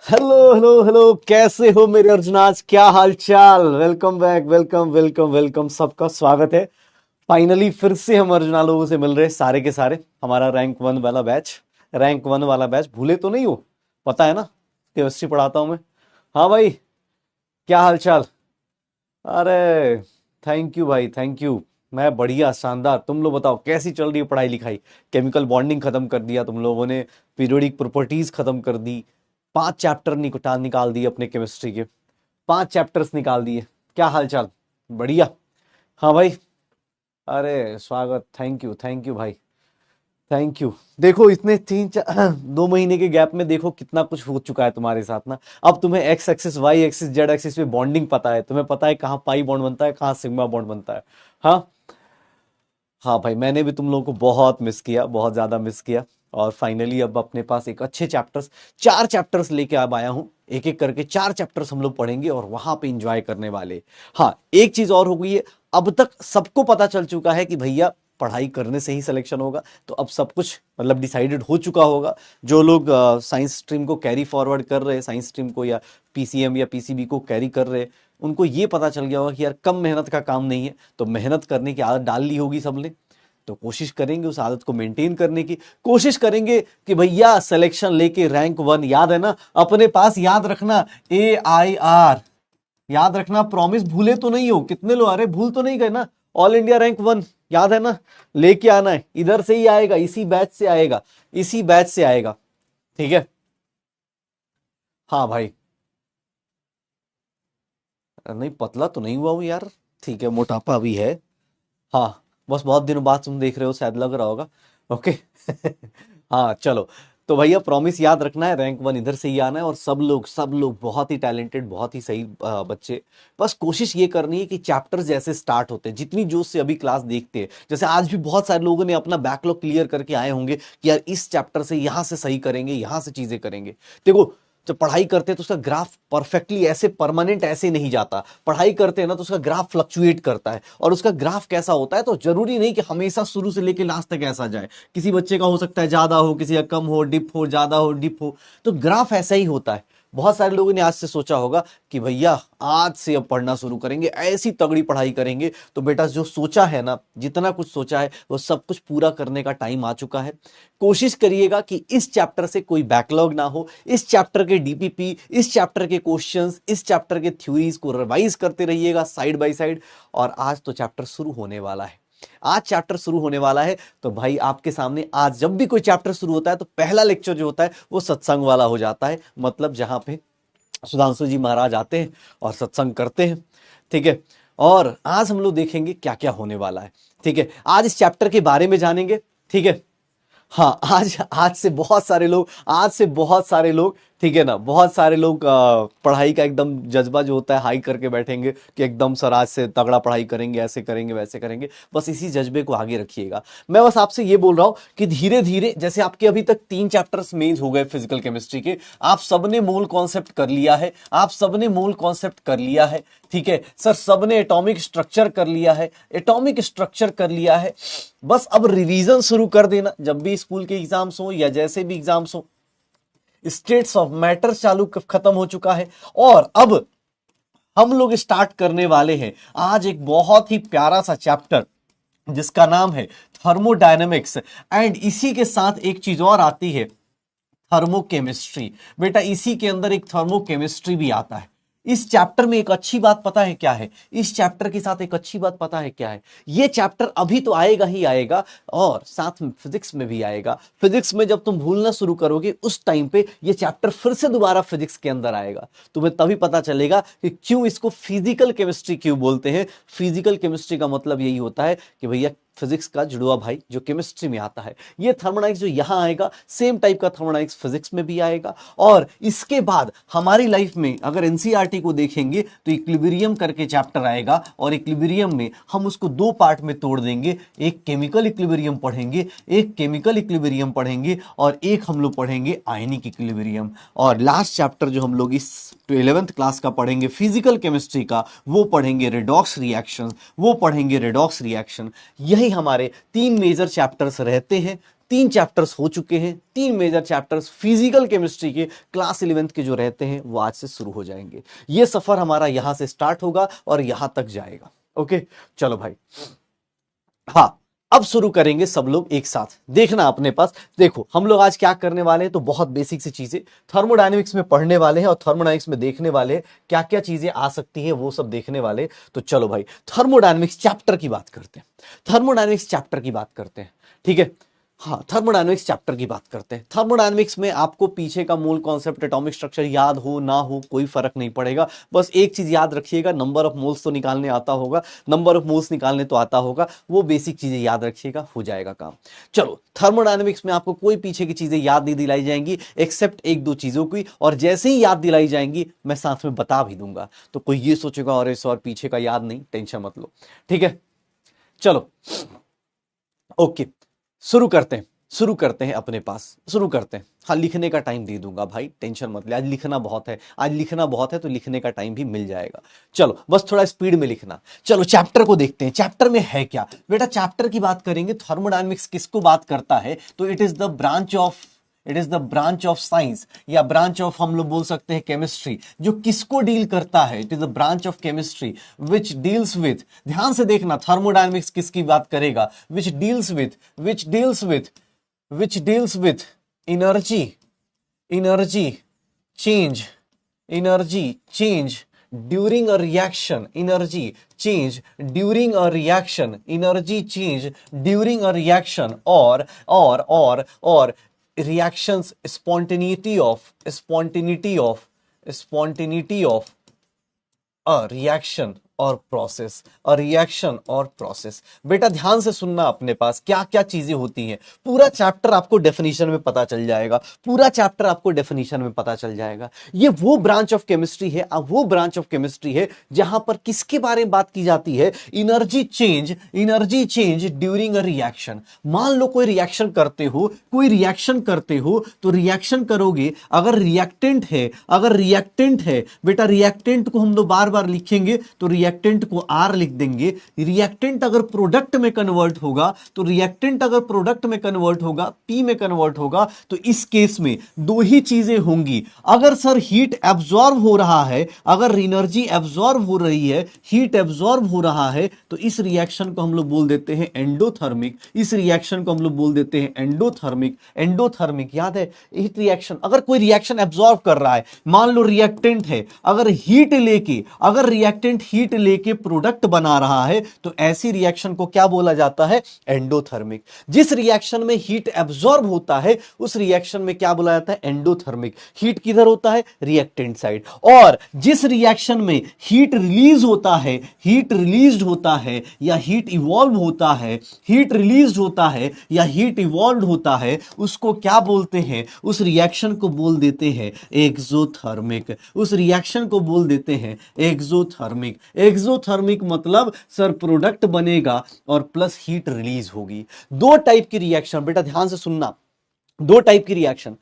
Hello hello hello, कैसे हो मेरे अर्जुनाज? क्या हाल चाल? Welcome back, welcome welcome welcome, सबका स्वागत है। फाइनली फिर से हम अर्जुना लोगों से मिल रहे हैं, सारे के सारे हमारा रैंक वन वाला बैच भूले तो नहीं हो? पता है ना, केमिस्ट्री पढ़ाता हूं मैं। हाँ भाई, क्या हाल चाल? अरे थैंक यू भाई, थैंक यू। मैं बढ़िया, शानदार। तुम लोग बताओ कैसी चल रही है पढ़ाई लिखाई? केमिकल बॉन्डिंग खत्म कर दिया तुम लोगों ने, पीरियोडिक प्रॉपर्टीज खत्म कर दी, 5 चैप्टर निकाल दिए अपने केमिस्ट्री के, 5 चैप्टर्स निकाल दिए। क्या हाल चाल? बढ़िया। हाँ भाई। अरे स्वागत, थैंक यू भाई, थैंक यू। देखो इतने 2 महीने के गैप में देखो कितना कुछ हो चुका है तुम्हारे साथ ना। अब तुम्हें X axis, Y axis, Z axis पे बॉन्डिंग पता है, तुम्हें पता है कहाँ पाई बॉन्ड बनता है, कहाँ सिग्मा बॉन्ड बनता है। हाँ। हाँ भाई, मैंने भी तुम लोगों को बहुत मिस किया, बहुत ज्यादा मिस किया। और फाइनली अब अपने पास एक अच्छे चैप्टर्स, 4 चैप्टर्स लेके अब आया हूँ। एक एक करके 4 चैप्टर्स हम लोग पढ़ेंगे और वहां पे इंजॉय करने वाले। हाँ, एक चीज और हो गई है। अब तक सबको पता चल चुका है कि भैया पढ़ाई करने से ही सिलेक्शन होगा, तो अब सब कुछ मतलब डिसाइडेड हो चुका होगा। जो लोग साइंस स्ट्रीम को कैरी फॉरवर्ड कर रहे हैं, साइंस स्ट्रीम को या पीसीएम या पीसीबी को कैरी कर रहे हैं, उनको ये पता चल गया होगा कि यार कम मेहनत का काम नहीं है, तो मेहनत करने की आदत डाल ली होगी सबने। तो कोशिश करेंगे उस आदत को मेंटेन करने की, कोशिश करेंगे कि भैया सिलेक्शन लेके रैंक 1, याद है ना अपने पास? याद रखना, AIR याद रखना, प्रॉमिस भूले तो नहीं हो? कितने लोग, अरे भूल तो नहीं गए ना? ऑल इंडिया रैंक 1 याद है ना? लेके आना है, इधर से ही आएगा, इसी बैच से आएगा, इसी बैच से आएगा। ठीक है। हाँ भाई। नहीं, पतला तो नहीं हुआ हूं यार। ठीक है, मोटापा भी है। हाँ, बस बहुत दिनों बाद तुम देख रहे हो, शायद लग रहा होगा। ओके। हाँ चलो। तो भैया प्रॉमिस याद रखना है, रैंक 1 इधर से ही आना है। और सब लोग बहुत ही टैलेंटेड, बहुत ही सही बच्चे। बस कोशिश ये करनी है कि चैप्टर्स जैसे स्टार्ट होते हैं, जितनी जोश से अभी क्लास देखते हैं, जैसे आज भी बहुत सारे लोगों ने अपना बैकलॉग क्लियर करके आए होंगे कि यार इस चैप्टर से यहां से सही करेंगे, यहां से चीजें करेंगे। देखो, जब पढ़ाई करते हैं तो उसका ग्राफ परफेक्टली ऐसे परमानेंट ऐसे नहीं जाता। पढ़ाई करते हैं ना तो उसका ग्राफ फ्लक्चुएट करता है, और उसका ग्राफ कैसा होता है तो जरूरी नहीं कि हमेशा शुरू से लेके लास्ट तक ऐसा जाए। किसी बच्चे का हो सकता है ज्यादा हो, किसी का कम हो, डिप हो, ज्यादा हो, डिप हो। तो ग्राफ ऐसा ही होता है। बहुत सारे लोगों ने आज से सोचा होगा कि भैया आज से अब पढ़ना शुरू करेंगे, ऐसी तगड़ी पढ़ाई करेंगे। तो बेटा जो सोचा है ना, जितना कुछ सोचा है वो सब कुछ पूरा करने का टाइम आ चुका है। कोशिश करिएगा कि इस चैप्टर से कोई बैकलॉग ना हो, इस चैप्टर के डीपीपी, इस चैप्टर के क्वेश्चंस, इस चैप्टर के थ्योरीज को रिवाइज करते रहिएगा साइड बाय साइड। और आज तो चैप्टर शुरू होने वाला है, आज चैप्टर शुरू होने वाला है। तो भाई आपके सामने आज जब भी कोई चैप्टर शुरू होता है तो पहला लेक्चर जो होता है वो सत्संग वाला हो जाता है, मतलब जहां पे सुधांशु जी महाराज आते हैं और सत्संग करते हैं। ठीक है। और आज हम लोग देखेंगे क्या क्या होने वाला है। ठीक है, आज इस चैप्टर के बारे में जानेंगे। ठीक है। हाँ, आज आज से बहुत सारे लोग, ठीक है ना, बहुत सारे लोग पढ़ाई का एकदम जज्बा जो होता है हाई करके बैठेंगे कि एकदम सर आज से तगड़ा पढ़ाई करेंगे, ऐसे करेंगे, वैसे करेंगे। बस इसी जज्बे को आगे रखिएगा। मैं बस आपसे ये बोल रहा हूं कि धीरे धीरे, जैसे आपके अभी तक 3 चैप्टर्स मेंस हो गए फिजिकल केमिस्ट्री के, आप सबने मूल कॉन्सेप्ट कर लिया है, ठीक है सर, सबने एटॉमिक स्ट्रक्चर कर लिया है, बस अब रिवीजन शुरू कर देना। जब भी स्कूल के एग्जाम्स हो या जैसे भी एग्जाम्स हो, स्टेट्स ऑफ मैटर चालू खत्म हो चुका है। और अब हम लोग स्टार्ट करने वाले हैं आज एक बहुत ही प्यारा सा चैप्टर जिसका नाम है थर्मोडायनेमिक्स। एंड इसी के साथ एक चीज और आती है, थर्मोकेमिस्ट्री। बेटा इसी के अंदर एक थर्मोकेमिस्ट्री भी आता है। इस चैप्टर में एक अच्छी बात पता है क्या है? इस चैप्टर के साथ एक अच्छी बात पता है क्या है? ये चैप्टर अभी तो आएगा ही आएगा, और साथ में फिजिक्स में भी आएगा। फिजिक्स में जब तुम भूलना शुरू करोगे उस टाइम पे ये चैप्टर फिर से दोबारा फिजिक्स के अंदर आएगा। तुम्हें तभी पता चलेगा कि क्यों इसको फिजिकल केमिस्ट्री क्यों बोलते हैं। फिजिकल केमिस्ट्री का मतलब यही होता है कि भैया फिजिक्स का जुड़वा भाई जो केमिस्ट्री में आता है। ये थर्मोडायनेमिक्स जो यहां आएगा, सेम टाइप का थर्मोडायनेमिक्स फिजिक्स में भी आएगा। और इसके बाद हमारी लाइफ में अगर एनसीईआरटी को देखेंगे तो इक्विलिब्रियम करके चैप्टर आएगा, और इक्विलिब्रियम में हम उसको 2 पार्ट में तोड़ देंगे। एक केमिकल इक्विलिब्रियम पढ़ेंगे, और एक हम लोग पढ़ेंगे आयनिक इक्विलिब्रियम। और लास्ट चैप्टर जो हम लोग इस 11th क्लास का पढ़ेंगे फिजिकल केमिस्ट्री का, वो पढ़ेंगे रेडॉक्स रिएक्शन। यही हमारे 3 मेजर चैप्टर्स रहते हैं 3 चैप्टर्स हो चुके हैं, 3 मेजर चैप्टर्स फिजिकल केमिस्ट्री के क्लास 11th के जो रहते हैं वो आज से शुरू हो जाएंगे। ये सफर हमारा यहां से स्टार्ट होगा और यहां तक जाएगा। ओके, चलो भाई, हाँ अब शुरू करेंगे सब लोग एक साथ। देखना अपने पास, देखो हम लोग आज क्या करने वाले हैं, तो बहुत बेसिक सी चीजें थर्मोडायनेमिक्स में पढ़ने वाले हैं और थर्मोडायनेमिक्स में देखने वाले हैं क्या क्या चीजें आ सकती हैं, वो सब देखने वाले। तो चलो भाई थर्मोडायनेमिक्स चैप्टर की बात करते हैं, थर्मोडायनेमिक्स चैप्टर की बात करते हैं, ठीक है। हाँ, थर्मोडायनेमिक्स चैप्टर की बात करते हैं। थर्मोडायनेमिक्स में आपको पीछे का मूल कॉन्सेप्ट एटॉमिक स्ट्रक्चर याद हो ना हो कोई फर्क नहीं पड़ेगा, बस एक चीज याद रखिएगा, नंबर ऑफ मोल्स तो निकालने आता होगा, नंबर ऑफ मोल्स निकालने तो आता होगा, वो बेसिक चीजें याद रखिएगा, हो जाएगा काम। चलो, थर्मोडायनेमिक्स में आपको कोई पीछे की चीजें याद नहीं दिलाई जाएंगी एक्सेप्ट एक दो चीजों की, और जैसे ही याद दिलाई जाएंगी मैं साथ में बता भी दूंगा, तो कोई ये सोचेगा अरे सर पीछे का याद नहीं, टेंशन मत लो, ठीक है। चलो ओके, शुरू करते हैं अपने पास, शुरू करते हैं। हाँ, लिखने का टाइम दे दूंगा भाई, टेंशन मत ले, आज लिखना बहुत है, आज लिखना बहुत है, तो लिखने का टाइम भी मिल जाएगा। चलो बस थोड़ा स्पीड में लिखना। चलो चैप्टर को देखते हैं, चैप्टर में है क्या बेटा। चैप्टर की बात करेंगे, थर्मोडायनेमिक्स किसको बात करता है, तो it is the branch of science या ब्रांच ऑफ हम लोग बोल सकते हैं केमिस्ट्री, जो किसको डील करता है, it is the branch of chemistry which deals with, ध्यान से देखना थर्मोडायनेमिक्स किसकी बात करेगा, which deals with energy change during a reaction, energy change during a reaction, or reactions spontaneity of a reaction और प्रोसेस। बेटा ध्यान से सुनना, अपने पास क्या क्या चीजें होती हैं, पूरा चैप्टर आपको डेफिनेशन में पता चल जाएगा, पूरा चैप्टर आपको डेफिनेशन में पता चल जाएगा। ये वो ब्रांच ऑफ केमिस्ट्री है, अब वो ब्रांच ऑफ केमिस्ट्री है जहां पर किसके बारे में बात की जाती है, energy change during a reaction. मान लो कोई रिएक्शन करते हो, तो रिएक्शन करोगे, अगर रिएक्टेंट है बेटा, रिएक्टेंट को हम लोग बार बार लिखेंगे तो रिएक्टेंट को आर लिख देंगे। रिएक्टेंट अगर प्रोडक्ट में कन्वर्ट होगा पी में कन्वर्ट होगा, तो इस केस में दो ही चीजें होंगी। अगर सर हीट एब्जॉर्ब हो रहा है, अगर एनर्जी एब्जॉर्ब हो रही है, हीट एब्जॉर्ब हो रहा है, तो इस रिएक्शन को हम लोग बोल देते हैं एंडोथर्मिक। एंडोथर्मिक याद है, हीट रिएक्शन। अगर कोई रिएक्शन एब्जॉर्ब कर रहा है, मान लो रिएक्टेंट है, अगर रिएक्टेंट हीट लेके प्रोडक्ट बना रहा है, तो ऐसी रिएक्शन को क्या बोला जाता है, एंडोथर्मिक। जिस रिएक्शन में हीट एब्जॉर्ब होता है उस रिएक्शन में क्या बोला जाता है, एंडोथर्मिक। हीट किधर होता है, रिएक्टेंट साइड। और जिस रिएक्शन में हीट रिलीज होता है या हीट इवॉल्व होता है, उसको क्या बोलते हैं, उस रिएक्शन को बोल देते हैं एक्सोथर्मिक। मतलब सर प्रोडक्ट बनेगा और प्लस हीट रिलीज होगी। दो टाइप की रिएक्शन, बेटा ध्यान से सुनना, दो टाइप की रिएक्शन।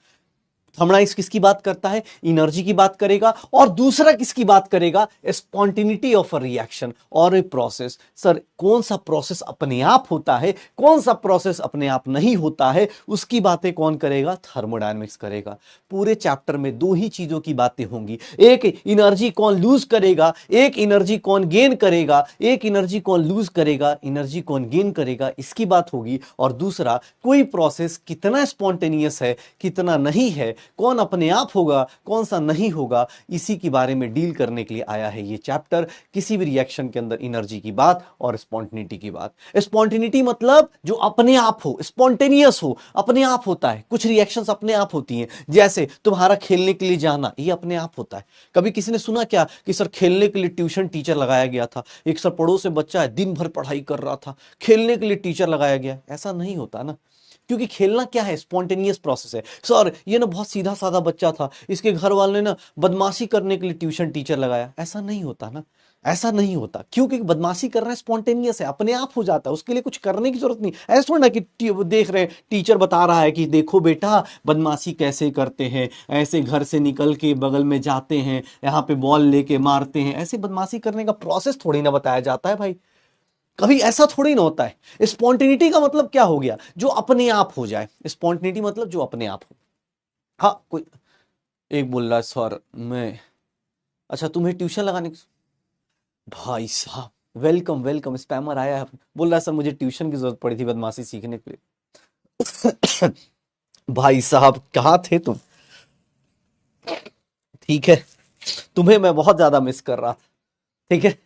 थर्मोडायनेमिक्स किसकी बात करता है, एनर्जी की बात करेगा, और दूसरा किसकी बात करेगा, स्पॉन्टेनिटी ऑफ अ रिएक्शन और ए प्रोसेस। सर कौन सा प्रोसेस अपने आप होता है, कौन सा प्रोसेस अपने आप नहीं होता है, उसकी बातें कौन करेगा, थर्मोडायनेमिक्स करेगा। पूरे चैप्टर में दो ही चीजों की बातें होंगी, एक एनर्जी कौन लूज करेगा, एक एनर्जी कौन गेन करेगा, एनर्जी कौन गेन करेगा, इसकी बात होगी। और दूसरा, कोई प्रोसेस कितना स्पॉन्टेनियस है, कितना नहीं है, कौन अपने आप होगा, कौन सा नहीं होगा, इसी के बारे में डील करने के लिए आया है ये चैप्टर। किसी भी रिएक्शन के अंदर एनर्जी की बात और स्पॉन्टेनिटी की बात। स्पॉन्टेनिटी मतलब जो अपने आप हो, स्पॉन्टेनियस हो, अपने आप होता है। कुछ रिएक्शंस अपने आप होती हैं, जैसे तुम्हारा खेलने के लिए जाना, ये अपने आप होता है। कभी किसी ने सुना क्या कि सर खेलने के लिए ट्यूशन टीचर लगाया गया था, एक सर पड़ोस से बच्चा है, दिन भर पढ़ाई कर रहा था, खेलने के लिए टीचर लगाया गया, ऐसा नहीं होता ना, क्योंकि खेलना क्या है, स्पॉन्टेनियस प्रोसेस है। सर ये ना बहुत सीधा साधा बच्चा था, इसके घर वाले ने ना बदमाशी करने के लिए ट्यूशन टीचर लगाया, ऐसा नहीं होता ना, ऐसा नहीं होता। क्योंकि बदमाशी करना स्पॉन्टेनियस है, अपने आप हो जाता है, उसके लिए कुछ करने की जरूरत नहीं। ऐसा थोड़ा ना कि देख रहे टीचर बता रहा है कि देखो बेटा बदमाशी कैसे करते हैं, ऐसे घर से निकल के बगल में जाते हैं, यहाँ पे बॉल लेके मारते हैं, ऐसे बदमाशी करने का प्रोसेस थोड़ी ना बताया जाता है भाई। कभी ऐसा थोड़ी ना होता है। स्पॉन्टेनिटी का मतलब क्या हो गया, जो अपने आप हो जाए। स्पॉन्टेनिटी मतलब जो अपने आप हो। हाँ, कोई एक बोल रहा है सर मैं, अच्छा तुम्हें ट्यूशन लगाने की, भाई साहब वेलकम वेलकम, स्पैमर आया है, बोल रहा है सर मुझे ट्यूशन की जरूरत पड़ी थी बदमाशी सीखने के लिए। भाई साहब कहाँ थे तुम? ठीक है, तुम्हें मैं बहुत ज्यादा मिस कर रहा था। ठीक है,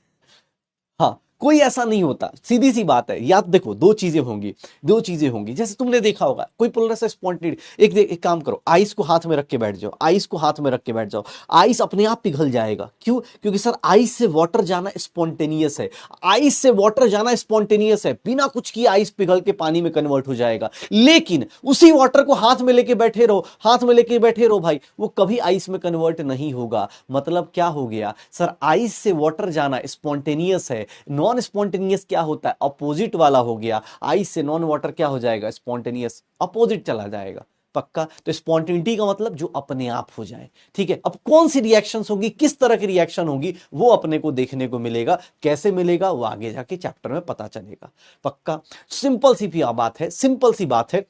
हाँ कोई ऐसा नहीं होता, सीधी सी बात है। याद देखो, दो चीजें होंगी, दो चीजें होंगी। जैसे तुमने देखा होगा कोई बोल रहा है स्पॉन्टेनिटी, एक काम करो, आइस को हाथ में रख के बैठ जाओ, आइस को हाथ में रख के बैठ जाओ, आइस अपने आप पिघल जाएगा। क्यों? क्योंकि सर आइस से वाटर जाना स्पॉन्टेनियस है, आइस से वाटर जाना स्पॉन्टेनियस है, बिना कुछ किए आइस पिघल के पानी में कन्वर्ट हो जाएगा। लेकिन उसी वाटर को हाथ में लेके बैठे रहो, हाथ में लेके बैठे रहो भाई, वो कभी आइस में कन्वर्ट नहीं होगा। मतलब क्या हो गया सर, आइस से वाटर जाना स्पॉन्टेनियस है, नॉन स्पॉन्टेनियस क्या होता है, अपोजिट वाला हो गया। आइस से नॉन वाटर क्या हो जाएगा, स्पॉन्टेनियस, अपोजिट चला जाएगा। पक्का? तो स्पॉन्टेनिटी का मतलब जो अपने आप हो जाए। ठीक है, अब कौन सी रिएक्शंस होगी, किस तरह की रिएक्शन होगी, वो अपने को देखने को मिलेगा। कैसे मिलेगा वो आगे जाके चैप्टर में पता चलेगा। पक्का? सिंपल सी भी बात है, सिंपल सी बात है,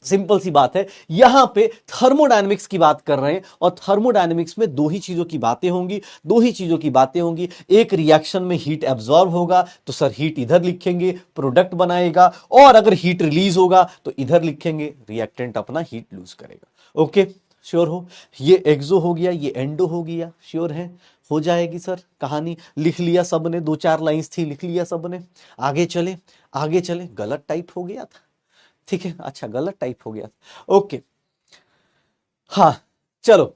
सिंपल सी बात है। यहां पे थर्मोडायनेमिक्स की बात कर रहे हैं, और थर्मोडायनेमिक्स में दो ही चीजों की बातें होंगी, दो ही चीजों की बातें होंगी। एक रिएक्शन में हीट एब्जॉर्ब होगा तो सर हीट इधर लिखेंगे, प्रोडक्ट बनाएगा, और अगर हीट रिलीज होगा तो इधर लिखेंगे, रिएक्टेंट अपना हीट लूज करेगा। ओके, श्योर हो? ये एक्सो हो गया, ये एंडो हो गया, श्योर है? हो जाएगी सर कहानी। लिख लिया सबने, दो चार लाइंस थी, लिख लिया सबने। आगे चले, आगे चले, गलत टाइप हो गया था। ठीक है, अच्छा गलत टाइप हो गया, ओके। हाँ चलो,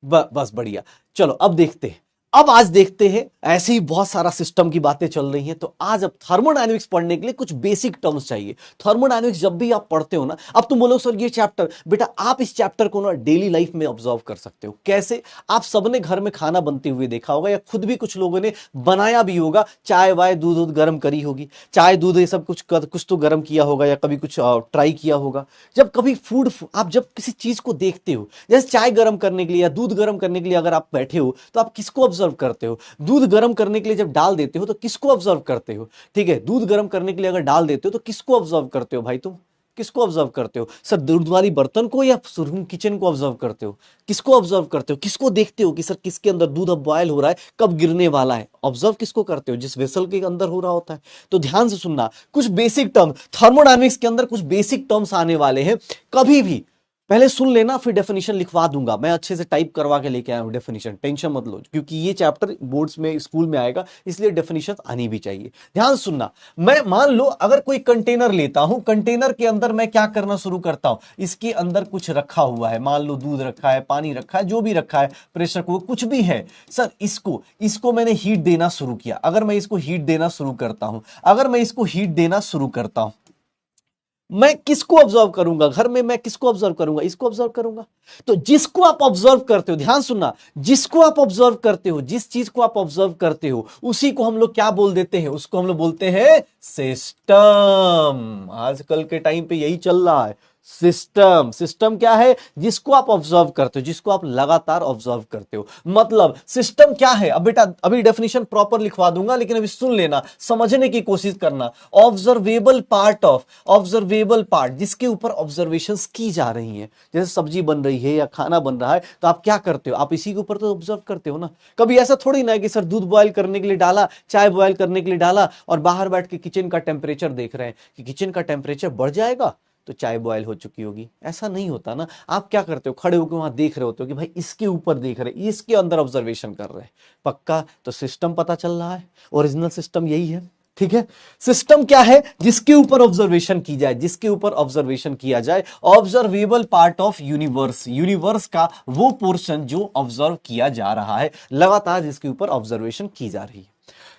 बस बढ़िया। चलो अब देखते हैं, अब आज देखते हैं, ऐसे ही बहुत सारा सिस्टम की बातें चल रही हैं, तो आज अब थर्मोडायनेमिक्स पढ़ने के लिए कुछ बेसिक टर्म्स चाहिए। थर्मोडायनेमिक्स जब भी आप पढ़ते हो ना, अब तुम बोलो सर ये चैप्टर, बेटा आप इस चैप्टर को ना डेली लाइफ में ऑब्जर्व कर सकते हो। कैसे? आप सबने घर में खाना बनते हुए देखा होगा, या खुद भी कुछ लोगों ने बनाया भी होगा, चाय वाय दूध दूध गर्म करी होगी, चाय दूध ये सब कुछ तो गर्म किया होगा, या कभी कुछ ट्राई किया होगा। जब कभी फूड, आप जब किसी चीज को देखते हो, जैसे चाय गर्म करने के लिए या दूध गर्म करने के लिए अगर आप बैठे हो, तो आप किसको ऑब्जर्व करते हो? दूध गर्म करने के लिए जब डाल देते हो तो किसको ऑब्जर्व करते हो? ठीक है, दूध गर्म करने के लिए अगर डाल देते हो तो किसको ऑब्जर्व करते हो भाई तुम? किसको ऑब्जर्व करते हो सर? दूध वाली बर्तन को, या किचन को ऑब्जर्व करते हो? किसको ऑब्जर्व करते हो? किसको देखते हो कि सर किसके अंदर दूध अब बॉयल हो रहा है, कब गिरने वाला है? ऑब्जर्व किसको करते हो? जिस वेसल के अंदर हो रहा होता है। तो ध्यान से सुनना, कुछ बेसिक टर्म थर्मोडायनेमिक्स के अंदर, कुछ बेसिक टर्म्स आने वाले हैं। कभी भी पहले सुन लेना, फिर डेफिनेशन लिखवा दूंगा मैं, अच्छे से टाइप करवा के लेके आया हूं डेफिनेशन, टेंशन मत लो, क्योंकि ये चैप्टर बोर्ड्स में, स्कूल में आएगा, इसलिए डेफिनेशन आनी भी चाहिए। ध्यान सुनना, मैं मान लो अगर कोई कंटेनर लेता हूं, कंटेनर के अंदर मैं क्या करना शुरू करता हूं, इसके अंदर कुछ रखा हुआ है, मान लो दूध रखा है, पानी रखा है, जो भी रखा है, प्रेशर कुकर कुछ भी है। सर इसको मैंने हीट देना शुरू किया। अगर मैं इसको हीट देना शुरू करता हूं, अगर मैं इसको हीट देना शुरू करता हूं, मैं किसको ऑब्जर्व करूंगा? घर में मैं किसको ऑब्जर्व करूंगा? इसको ऑब्जर्व करूंगा। तो जिसको आप ऑब्जर्व करते हो, ध्यान सुनना, जिसको आप ऑब्जर्व करते हो, जिस चीज को आप ऑब्जर्व करते हो, उसी को हम लोग क्या बोल देते हैं? उसको हम लोग बोलते हैं सिस्टम। आजकल के टाइम पे यही चल रहा है, सिस्टम। सिस्टम क्या है? जिसको आप ऑब्जर्व करते हो, जिसको आप लगातार ऑब्जर्व करते हो। मतलब सिस्टम क्या है? अब बेटा अभी डेफिनेशन प्रॉपर लिखवा दूंगा, लेकिन अभी सुन लेना, समझने की कोशिश करना। Observable part of, observable part, जिसके ऊपर ऑब्जर्वेशंस की जा रही हैं। जैसे सब्जी बन रही है या खाना बन रहा है, तो आप क्या करते हो? आप इसी के ऊपर तो ऑब्जर्व करते हो ना। कभी ऐसा थोड़ी ना है कि सर दूध बॉयल करने के लिए डाला, चाय बॉयल करने के लिए डाला, और बाहर बैठ के किचन का टेम्परेचर देख रहे हैं कि किचन का टेम्परेचर बढ़ जाएगा तो चाय बॉयल हो चुकी होगी। ऐसा नहीं होता ना। आप क्या करते हो? खड़े होकर वहां देख रहे होते हो कि भाई इसके ऊपर देख रहे, इसके अंदर ऑब्जर्वेशन कर रहे हैं। पक्का? तो सिस्टम पता चल रहा है, ओरिजिनल सिस्टम यही है। ठीक है, सिस्टम क्या है? जिसके ऊपर ऑब्जर्वेशन की जाए, जिसके ऊपर ऑब्जर्वेशन किया जाए। Observable part of universe, universe का वो पोर्शन जो ऑब्जर्व किया जा रहा है लगातार, जिसके ऊपर ऑब्जर्वेशन की जा रही है।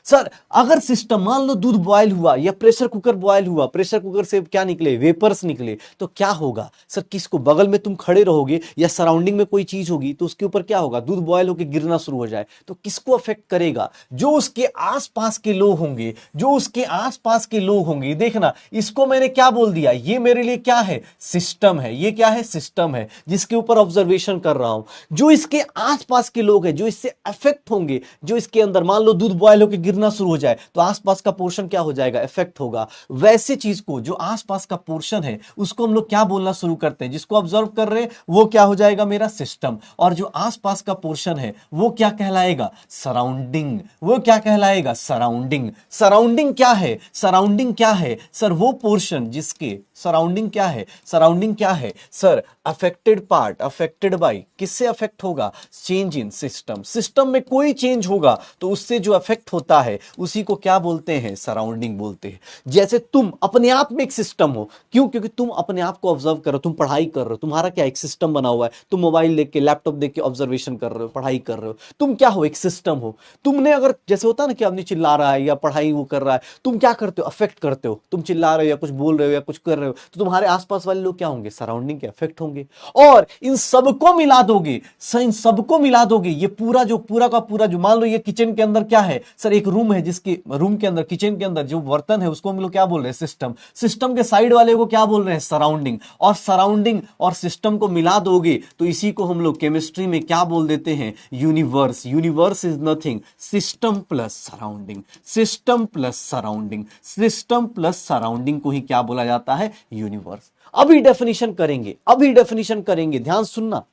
सर अगर सिस्टम, मान लो दूध बॉयल हुआ या प्रेशर कुकर बॉयल हुआ, प्रेशर कुकर से क्या निकले? वेपर्स निकले, तो क्या होगा सर? किसको? बगल में तुम खड़े रहोगे या सराउंडिंग में कोई चीज होगी, तो उसके ऊपर क्या होगा? दूध बॉयल होकर गिरना शुरू हो जाए, तो किसको अफेक्ट करेगा? जो उसके आसपास के लोग होंगे, जो उसके आसपास के लोग होंगे। देखना, इसको मैंने क्या बोल दिया? ये मेरे लिए क्या है? सिस्टम है। ये क्या है? सिस्टम है, जिसके ऊपर ऑब्जर्वेशन कर रहा हूं। जो इसके आसपास के लोग हैं, जो इससे अफेक्ट होंगे, जो इसके अंदर, मान लो दूध बॉयल होकर गिरना शुरू हो जाए तो आसपास का पोर्शन क्या हो जाएगा, इफेक्ट होगा। वैसे चीज को, जो आसपास का पोर्शन है उसको हम लोग क्या बोलना शुरू करते हैं, जिसको ऑब्जर्व कर रहे हैं वो क्या हो जाएगा, मेरा सिस्टम। और जो आसपास का पोर्शन है वो क्या कहलाएगा, सराउंडिंग। वो क्या कहलाएगा, सराउंडिंग। सराउंडिंग क्या है, सराउंडिंग क्या है सर, वो पोर्शन जिसके सराउंडिंग क्या है, सराउंडिंग क्या है sir, affected part, affected by, किससे अफेक्ट होगा, चेंज इन सिस्टम। सिस्टम में कोई चेंज होगा तो उससे जो अफेक्ट होता है उसी को क्या बोलते हैं, सराउंडिंग बोलते हैं। जैसे तुम अपने आप में एक सिस्टम हो, क्यों, क्योंकि तुम अपने आप को ऑब्जर्व कर रहे हो, तुम पढ़ाई कर रहे हो, तुम्हारा क्या एक सिस्टम बना हुआ है, तुम मोबाइल देख के, लैपटॉप देख के ऑब्जर्वेशन कर रहे हो, पढ़ाई कर रहे हो, तुम क्या हो, एक सिस्टम हो। तुमने अगर, जैसे होता है ना कि आदमी चिल्ला रहा है या पढ़ाई वो कर रहा है, तुम क्या करते हो, अफेक्ट करते हो, तुम चिल्ला रहे हो या कुछ बोल रहे हो या कुछ कर रहे हो, तो तुम्हारे आसपास वाले लोग क्या होंगे, सराउंडिंग के अफेक्ट होंगे। और इन सबको मिला दोगे, इन सबको मिला दोगे, ये पूरा जो पूरा का पूरा, जो मान लो ये किचन के अंदर क्या है सर, एक रूम है, जिसके रूम के अंदर, किचन के अंदर जो बर्तन है उसको हम लोग क्या बोल रहे हैं, सिस्टम। सिस्टम के साइड वाले को क्या बोल रहे हैं, सराउंडिंग। और सराउंडिंग और सिस्टम को मिला दोगे तो इसी को हम लोग केमिस्ट्री में क्या बोल देते हैं, universe. Universe is nothing, system plus surrounding, system plus surrounding, system plus surrounding को ही क्या बोला जाता है, यूनिवर्स। अभी डेफिनेशन करेंगे, अभी डेफिनेशन करेंगे, ध्यान सुनना।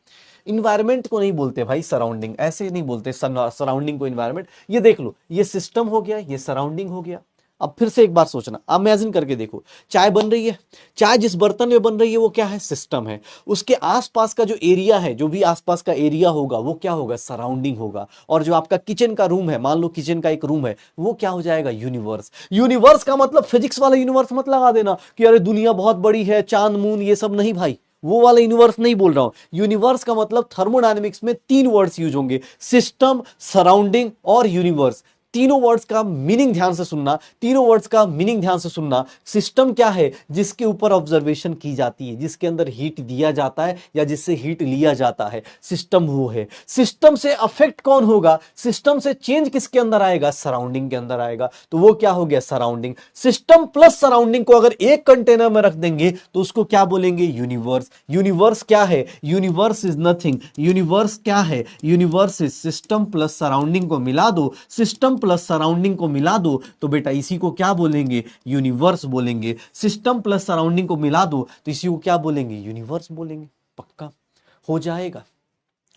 इन्वायरमेंट को नहीं बोलते भाई सराउंडिंग, ऐसे नहीं बोलते सराउंडिंग को इन्वायरमेंट। ये देख लो, ये सिस्टम हो गया, ये सराउंडिंग हो गया। अब फिर से एक बार सोचना, अब इमेजिन करके देखो, चाय बन रही है, चाय जिस बर्तन में बन रही है वो क्या है, सिस्टम है। उसके आसपास का जो एरिया है, जो भी आसपास का एरिया होगा वो क्या होगा, सराउंडिंग होगा। और जो आपका किचन का रूम है, मान लो किचन का एक रूम है, वो क्या हो जाएगा, यूनिवर्स। यूनिवर्स का मतलब फिजिक्स वाला यूनिवर्स मत लगा देना कि अरे दुनिया बहुत बड़ी है, चांद मून ये सब नहीं भाई, वो वाला यूनिवर्स नहीं बोल रहा हूं। यूनिवर्स का मतलब थर्मोडायनेमिक्स में 3 वर्ड्स यूज होंगे, सिस्टम, सराउंडिंग और यूनिवर्स। तीनों वर्ड्स का मीनिंग ध्यान से सुनना, तीनों वर्ड्स का मीनिंग ध्यान से सुनना। सिस्टम क्या है, जिसके ऊपर ऑब्जर्वेशन की जाती है, जिसके अंदर हीट दिया जाता है या जिससे हीट लिया जाता है, सिस्टम वो है। सिस्टम से अफेक्ट कौन होगा, सिस्टम से चेंज किसके अंदर आएगा, सराउंडिंग के अंदर आएगा, तो वो क्या हो गया, सराउंडिंग। सिस्टम प्लस सराउंडिंग को अगर एक कंटेनर में रख देंगे तो उसको क्या बोलेंगे, यूनिवर्स। यूनिवर्स क्या है, यूनिवर्स इज नथिंग, यूनिवर्स क्या है, universe is system plus surrounding को मिला दो, सिस्टम प्लस सराउंडिंग को मिला दो तो बेटा इसी को क्या बोलेंगे, यूनिवर्स बोलेंगे। सिस्टम प्लस सराउंडिंग को मिला दो तो इसी को क्या बोलेंगे, यूनिवर्स बोलेंगे। पक्का हो जाएगा,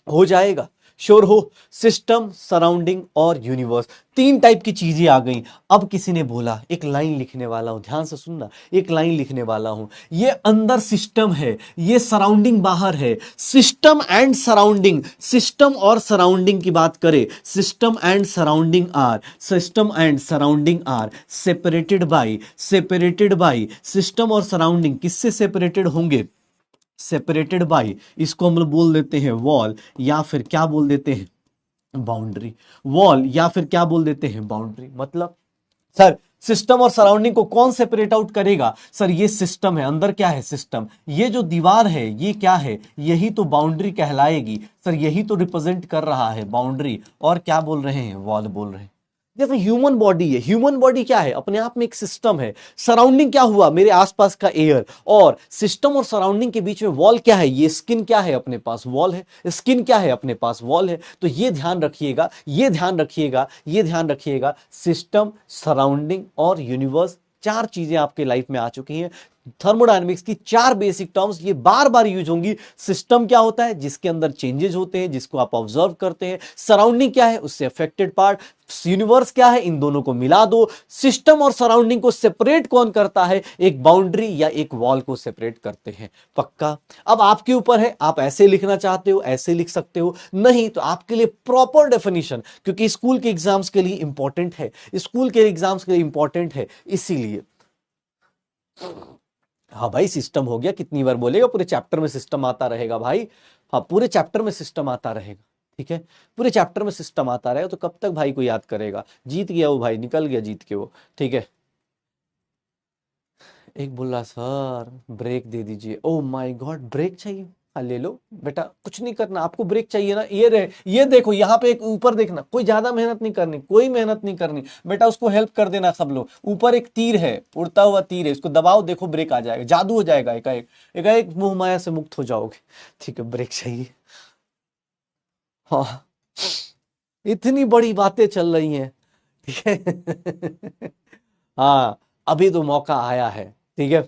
हो जाएगा, श्योर हो। सिस्टम, सराउंडिंग और यूनिवर्स, 3 टाइप की चीजें आ गई। अब किसी ने बोला, एक लाइन लिखने वाला हूं, ध्यान से सुनना, एक लाइन लिखने वाला हूं, ये अंदर सिस्टम है, ये सराउंडिंग बाहर है। सिस्टम एंड सराउंडिंग, सिस्टम और सराउंडिंग की बात करें, system and surrounding are, system and surrounding are separated by, separated by, system और सराउंडिंग किससे सेपरेटेड होंगे, सेपरेटेड बाय, इसको हम लोग बोल देते हैं वॉल, या फिर क्या बोल देते हैं, बाउंड्री। वॉल या फिर क्या बोल देते हैं, बाउंड्री। मतलब सर सिस्टम और सराउंडिंग को कौन सेपरेट आउट करेगा, सर ये सिस्टम है, अंदर क्या है, सिस्टम। ये जो दीवार है ये क्या है, यही तो बाउंड्री कहलाएगी सर, यही तो रिप्रेजेंट कर रहा है बाउंड्री। और क्या बोल रहे हैं, वॉल बोल रहे हैं। जैसे ह्यूमन बॉडी है, ह्यूमन बॉडी क्या है, अपने आप में एक सिस्टम है। सराउंडिंग क्या हुआ, मेरे आसपास का एयर। और सिस्टम और सराउंडिंग के बीच में वॉल क्या है, ये स्किन क्या है, अपने पास वॉल है। स्किन क्या है, अपने पास वॉल है। तो ये ध्यान रखिएगा, ये ध्यान रखिएगा, ये ध्यान रखिएगा, सिस्टम, सराउंडिंग और यूनिवर्स, 4 चीजें आपके लाइफ में आ चुकी हैं। थर्मोडायनेमिक्स की 4 बेसिक टर्म्स, ये बार बार यूज होंगी। सिस्टम क्या होता है, जिसके अंदर चेंजेस होते हैं, जिसको आप ऑब्जर्व करते हैं। सराउंडिंग क्या है, उससे अफेक्टेड पार्ट। यूनिवर्स क्या है, इन दोनों को मिला दो। सिस्टम और सराउंडिंग को सेपरेट कौन करता है, एक बाउंड्री या एक वॉल को सेपरेट करते हैं। पक्का। अब आपके ऊपर है, आप ऐसे लिखना चाहते हो ऐसे लिख सकते हो, नहीं तो आपके लिए प्रॉपर डेफिनेशन, क्योंकि स्कूल के एग्जाम्स के लिए इंपॉर्टेंट है, स्कूल के एग्जाम्स के लिए इंपॉर्टेंट है, इसीलिए। हाँ भाई सिस्टम हो गया, कितनी बार बोलेगा, पूरे चैप्टर में सिस्टम आता रहेगा भाई। हाँ पूरे चैप्टर में सिस्टम आता रहेगा, ठीक है, पूरे चैप्टर में सिस्टम आता रहेगा। तो कब तक भाई को याद करेगा, जीत गया वो भाई, निकल गया जीत के वो, ठीक है। एक बोला सर ब्रेक दे दीजिए, ओ माय गॉड ब्रेक चाहिए, हाँ ले लो बेटा, कुछ नहीं करना, आपको ब्रेक चाहिए ना, ये देखो यहाँ पे एक ऊपर देखना, कोई ज्यादा मेहनत नहीं करनी, कोई मेहनत नहीं करनी बेटा, उसको हेल्प कर देना सब लोग। ऊपर एक तीर है, उड़ता हुआ तीर है, इसको दबाओ, देखो ब्रेक आ जाएगा, जादू हो जाएगा, एकाएक एकाएक मोह माया से मुक्त हो जाओगे, ठीक है। ब्रेक चाहिए, हाँ इतनी बड़ी बातें चल रही हैं, ठीक है। हाँ, अभी तो मौका आया है। ठीक है।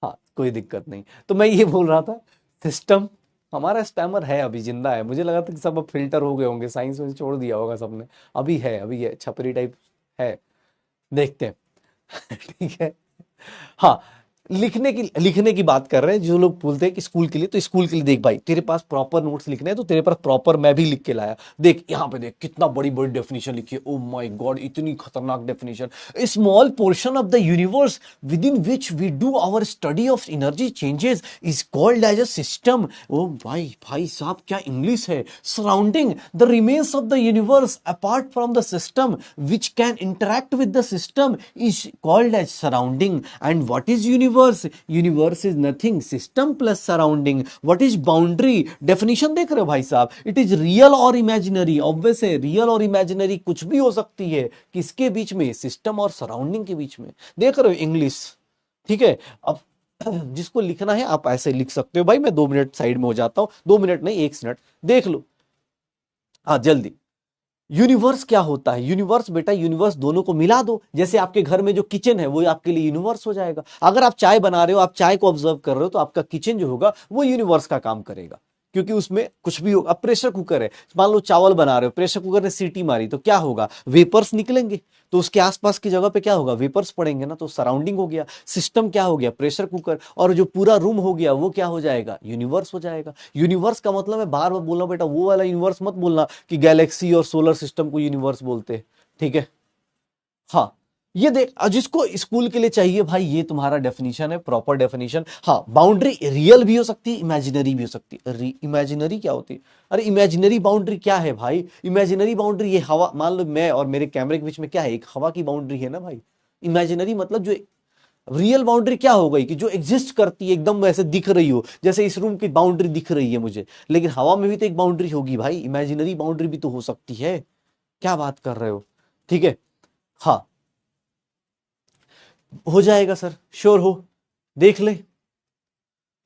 हाँ, कोई दिक्कत नहीं। तो मैं ये बोल रहा था, सिस्टम हमारा स्पैमर है, अभी जिंदा है। मुझे लगा था कि सब अब फिल्टर हो गए होंगे, साइंस में छोड़ दिया होगा सबने। अभी है, छपरी टाइप है। देखते हैं। ठीक है। हाँ, लिखने की बात कर रहे हैं। जो लोग बोलते हैं कि स्कूल के लिए, तो स्कूल के लिए देख भाई, तेरे पास प्रॉपर नोट्स लिखने हैं तो तेरे पास प्रॉपर मैं भी लिख के लाया। देख यहाँ पे, देख कितना बड़ी बड़ी डेफिनेशन लिखी है। ओ माय गॉड, इतनी खतरनाक definition. Small portion of the universe within which we do our study of energy changes is called as a system. ओ भाई भाई साहब, क्या इंग्लिश है। Surrounding the remains of the universe apart from the system which can interact with the system is called as surrounding. And what is universe? Universe is nothing, system plus surrounding. What is boundary? Definition देख रहे हो भाई साहब, it is real और imaginary. Obvious है, real और imaginary कुछ भी हो सकती है। किसके बीच में? सिस्टम और सराउंडिंग के बीच में। देख रहे हो इंग्लिश। ठीक है। अब जिसको लिखना है आप ऐसे लिख सकते हो। भाई मैं 2 मिनट साइड में हो जाता हूं, 2 मिनट नहीं, 1 मिनट देख लो। हाँ जल्दी। यूनिवर्स क्या होता है? यूनिवर्स बेटा, यूनिवर्स दोनों को मिला दो। जैसे आपके घर में जो किचन है वो आपके लिए यूनिवर्स हो जाएगा। अगर आप चाय बना रहे हो, आप चाय को ऑब्जर्व कर रहे हो, तो आपका किचन जो होगा वो यूनिवर्स का काम करेगा, क्योंकि उसमें कुछ भी होगा। अब प्रेशर कुकर है, मान लो चावल बना रहे हो, प्रेशर कुकर ने सीटी मारी तो क्या होगा? वेपर्स निकलेंगे। तो उसके आसपास की जगह पे क्या होगा? वेपर्स पड़ेंगे ना। तो सराउंडिंग हो गया। सिस्टम क्या हो गया? Pressure cooker. और जो पूरा रूम हो गया वो क्या हो जाएगा? यूनिवर्स हो जाएगा। यूनिवर्स का मतलब है, बार बार बोलना बेटा, वो वाला यूनिवर्स मत बोलना कि गैलेक्सी और सोलर सिस्टम को यूनिवर्स बोलते हैं। ठीक है। हाँ, ये देख, जिसको स्कूल के लिए चाहिए भाई, ये तुम्हारा डेफिनेशन है, प्रॉपर डेफिनेशन। हाँ, बाउंड्री रियल भी हो सकती है, इमेजिनरी भी हो सकती है। इमेजिनरी क्या होती है? अरे इमेजिनरी बाउंड्री क्या है भाई? इमेजिनरी बाउंड्री ये हवा, मान लो मैं और मेरे कैमरे के बीच में क्या है? एक हवा की बाउंड्री है ना भाई। इमेजिनरी मतलब जो रियल बाउंड्री क्या हो गई कि जो एग्जिस्ट करती है, एकदम ऐसे दिख रही हो, जैसे इस रूम की बाउंड्री दिख रही है मुझे। लेकिन हवा में भी तो एक बाउंड्री होगी भाई, इमेजिनरी बाउंड्री भी तो हो सकती है। क्या बात कर रहे हो? ठीक है। हाँ, हो जाएगा सर, श्योर हो? देख ले।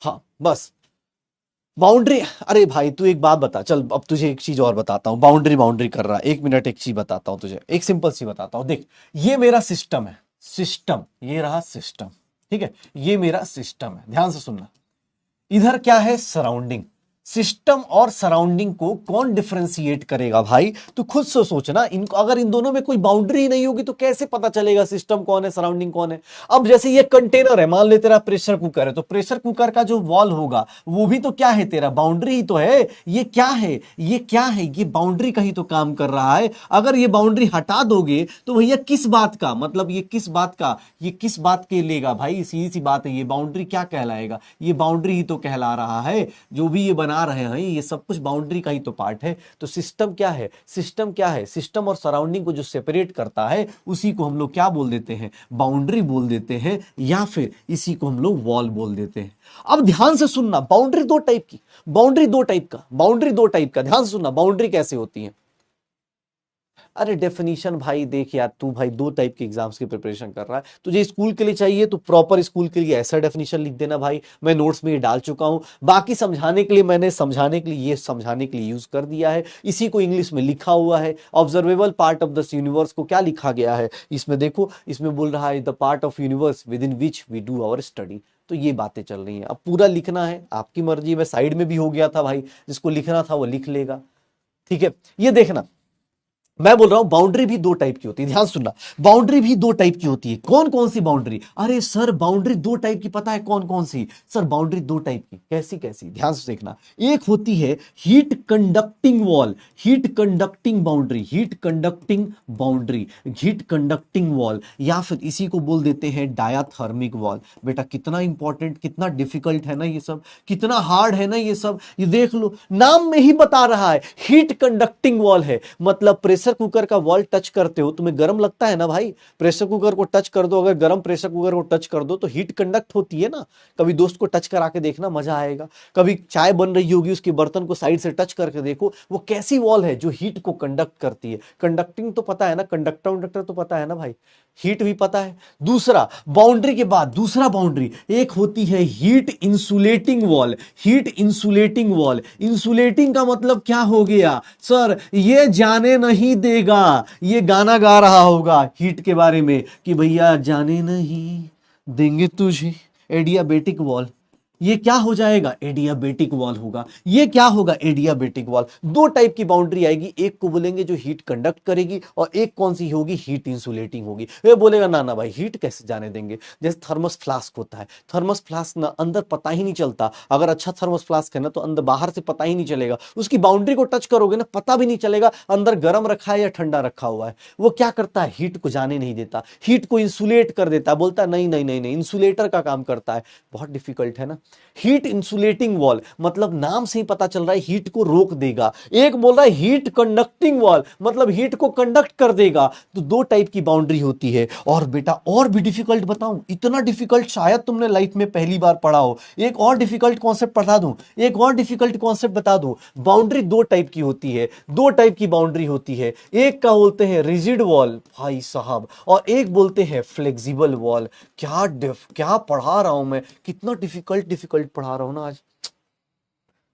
हाँ बस, बाउंड्री। अरे भाई तू एक बात बता, चल अब तुझे एक चीज और बताता हूं। बाउंड्री बाउंड्री कर रहा, 1 मिनट, एक चीज बताता हूं तुझे, एक सिंपल सी बताता हूं। देख, ये मेरा सिस्टम है, सिस्टम, ये रहा सिस्टम। ठीक है, ये मेरा सिस्टम है, ध्यान से सुनना। इधर क्या है? सराउंडिंग। सिस्टम और सराउंडिंग को कौन डिफरेंशिएट करेगा भाई? तू खुद से सोचना। इनको अगर इन दोनों में कोई बाउंड्री ही नहीं होगी तो कैसे पता चलेगा सिस्टम कौन है, सराउंडिंग कौन है? अब जैसे ये कंटेनर है, मान ले तेरा प्रेशर कुकर है, तो प्रेशर कुकर का जो वॉल होगा वो भी तो क्या है? तेरा बाउंड्री ही तो है। ये क्या है? ये क्या है? ये बाउंड्री का ही तो काम कर रहा है। अगर ये बाउंड्री हटा दोगे तो भैया किस बात का मतलब, ये किस बात का, ये किस बात के लेगा भाई? सीधी सी बात है, ये बाउंड्री क्या कहलाएगा? ये बाउंड्री ही तो कहला रहा है। जो भी ये बना रहे हैं ये सब कुछ बाउंड्री का ही तो पार्ट है। तो सिस्टम क्या है? सिस्टम क्या है? सिस्टम और सराउंडिंग को जो सेपरेट करता है उसी को हम लोग क्या बोल देते हैं? बाउंड्री बोल देते हैं, या फिर इसी को हम लोग वॉल बोल देते हैं। अब ध्यान से सुनना, बाउंड्री दो टाइप की, बाउंड्री दो टाइप का, बाउंड्री दो टाइप का, ध्यान से सुनना। बाउंड्री कैसे होती है? अरे डेफिनेशन भाई देख यार, तू भाई 2 टाइप के एग्जाम्स की प्रिपरेशन कर रहा है, तुझे स्कूल के लिए चाहिए तो प्रॉपर स्कूल के लिए ऐसा डेफिनेशन लिख देना भाई। मैं नोट्स में ये डाल चुका हूं। बाकी समझाने के लिए मैंने समझाने के लिए ये समझाने के लिए यूज कर दिया है। इसी को इंग्लिश में लिखा हुआ है। Observable part of the universe को क्या लिखा गया है इसमें? देखो, इसमें बोल रहा है the part of universe within which we do our study. तो ये बातें चल रही हैं। अब पूरा लिखना है, आपकी मर्जी। मैं साइड में भी हो गया था भाई, जिसको लिखना था वो लिख लेगा। ठीक है, ये देखना, मैं बोल रहा हूं बाउंड्री भी 2 टाइप की होती है, ध्यान सुनना। बाउंड्री भी 2 टाइप की होती है। कौन कौन सी बाउंड्री? अरे सर बाउंड्री 2 टाइप की, पता है कौन कौन सी? सर बाउंड्री 2 टाइप की, कैसी कैसी? ध्यान से देखना। एक होती है heat conducting wall, heat conducting boundary, heat conducting boundary, heat conducting wall, या फिर इसी को बोल देते हैं डायाथर्मिक वॉल। बेटा कितना इंपॉर्टेंट, कितना डिफिकल्ट है ना ये सब, कितना हार्ड है ना ये सब। ये देख लो, नाम में ही बता रहा है हीट कंडक्टिंग वॉल है। मतलब प्रेशर कुकर का वॉल टच करते हो, तुम्हें गर्म लगता है ना भाई? प्रेशर कुकर को टच कर दो, अगर गर्म प्रेशर कुकर को टच कर दो तो हीट कंडक्ट होती है ना। कभी दोस्त को टच करा के देखना, मजा आएगा। कभी चाय बन रही होगी, उसके बर्तन को साइड से टच करके देखो, वो कैसी वॉल है जो हीट को कंडक्ट करती है। कंडक्टिंग तो पता है ना, कंडक्टर कंडक्टर तो पता है ना भाई, हीट भी पता है। दूसरा, बाउंड्री के बाद दूसरा बाउंड्री एक होती है heat insulating wall, heat insulating wall. Insulating का मतलब क्या हो गया सर? ये जाने नहीं देगा। ये गाना गा रहा होगा हीट के बारे में कि भैया जाने नहीं देंगे तुझे, एडियाबेटिक वॉल। ये क्या हो जाएगा? एडियाबेटिक वॉल होगा। ये क्या होगा? Adiabatic wall. दो टाइप की बाउंड्री आएगी, एक को बोलेंगे जो हीट कंडक्ट करेगी और एक कौन सी होगी? हीट इंसुलेटिंग होगी। ये बोलेगा ना ना भाई हीट कैसे जाने देंगे, जैसे थर्मस फ्लास्क होता है। थर्मस फ्लास्क ना अंदर पता ही नहीं चलता, अगर अच्छा थर्मस फ्लास्क है ना तो अंदर बाहर से पता ही नहीं चलेगा, उसकी बाउंड्री को टच करोगे ना पता भी नहीं चलेगा अंदर गर्म रखा है या ठंडा रखा हुआ है। वो क्या करता है? हीट को जाने नहीं देता, हीट को इंसुलेट कर देता है। बोलता है नहीं नहीं नहीं नहीं, इंसुलेटर का काम करता है। बहुत डिफिकल्ट है ना। हीट इंसुलेटिंग वॉल मतलब नाम से ही पता चल रहा है हीट को रोक देगा। एक बोल रहा है हीट कंडक्टिंग वॉल मतलब हीट को कंडक्ट कर देगा। तो दो टाइप की बाउंड्री होती है। और बेटा और भी डिफिकल्ट बताऊं, इतना डिफिकल्ट शायद तुमने लाइफ में पहली बार पढ़ा हो। एक और डिफिकल्ट कॉन्सेप्ट पढ़ा दूं, एक और डिफिकल्ट कॉन्सेप्ट बता दूं। बाउंड्री दो टाइप की होती है, दो टाइप की बाउंड्री होती है। एक का बोलते हैं रिजिड वॉल भाई साहब, और एक बोलते हैं फ्लेक्सिबल वॉल। क्या पढ़ा रहा हूं मैं, कितना डिफिकल्ट डिफिकल्ट पढ़ा रहा हूं ना आज।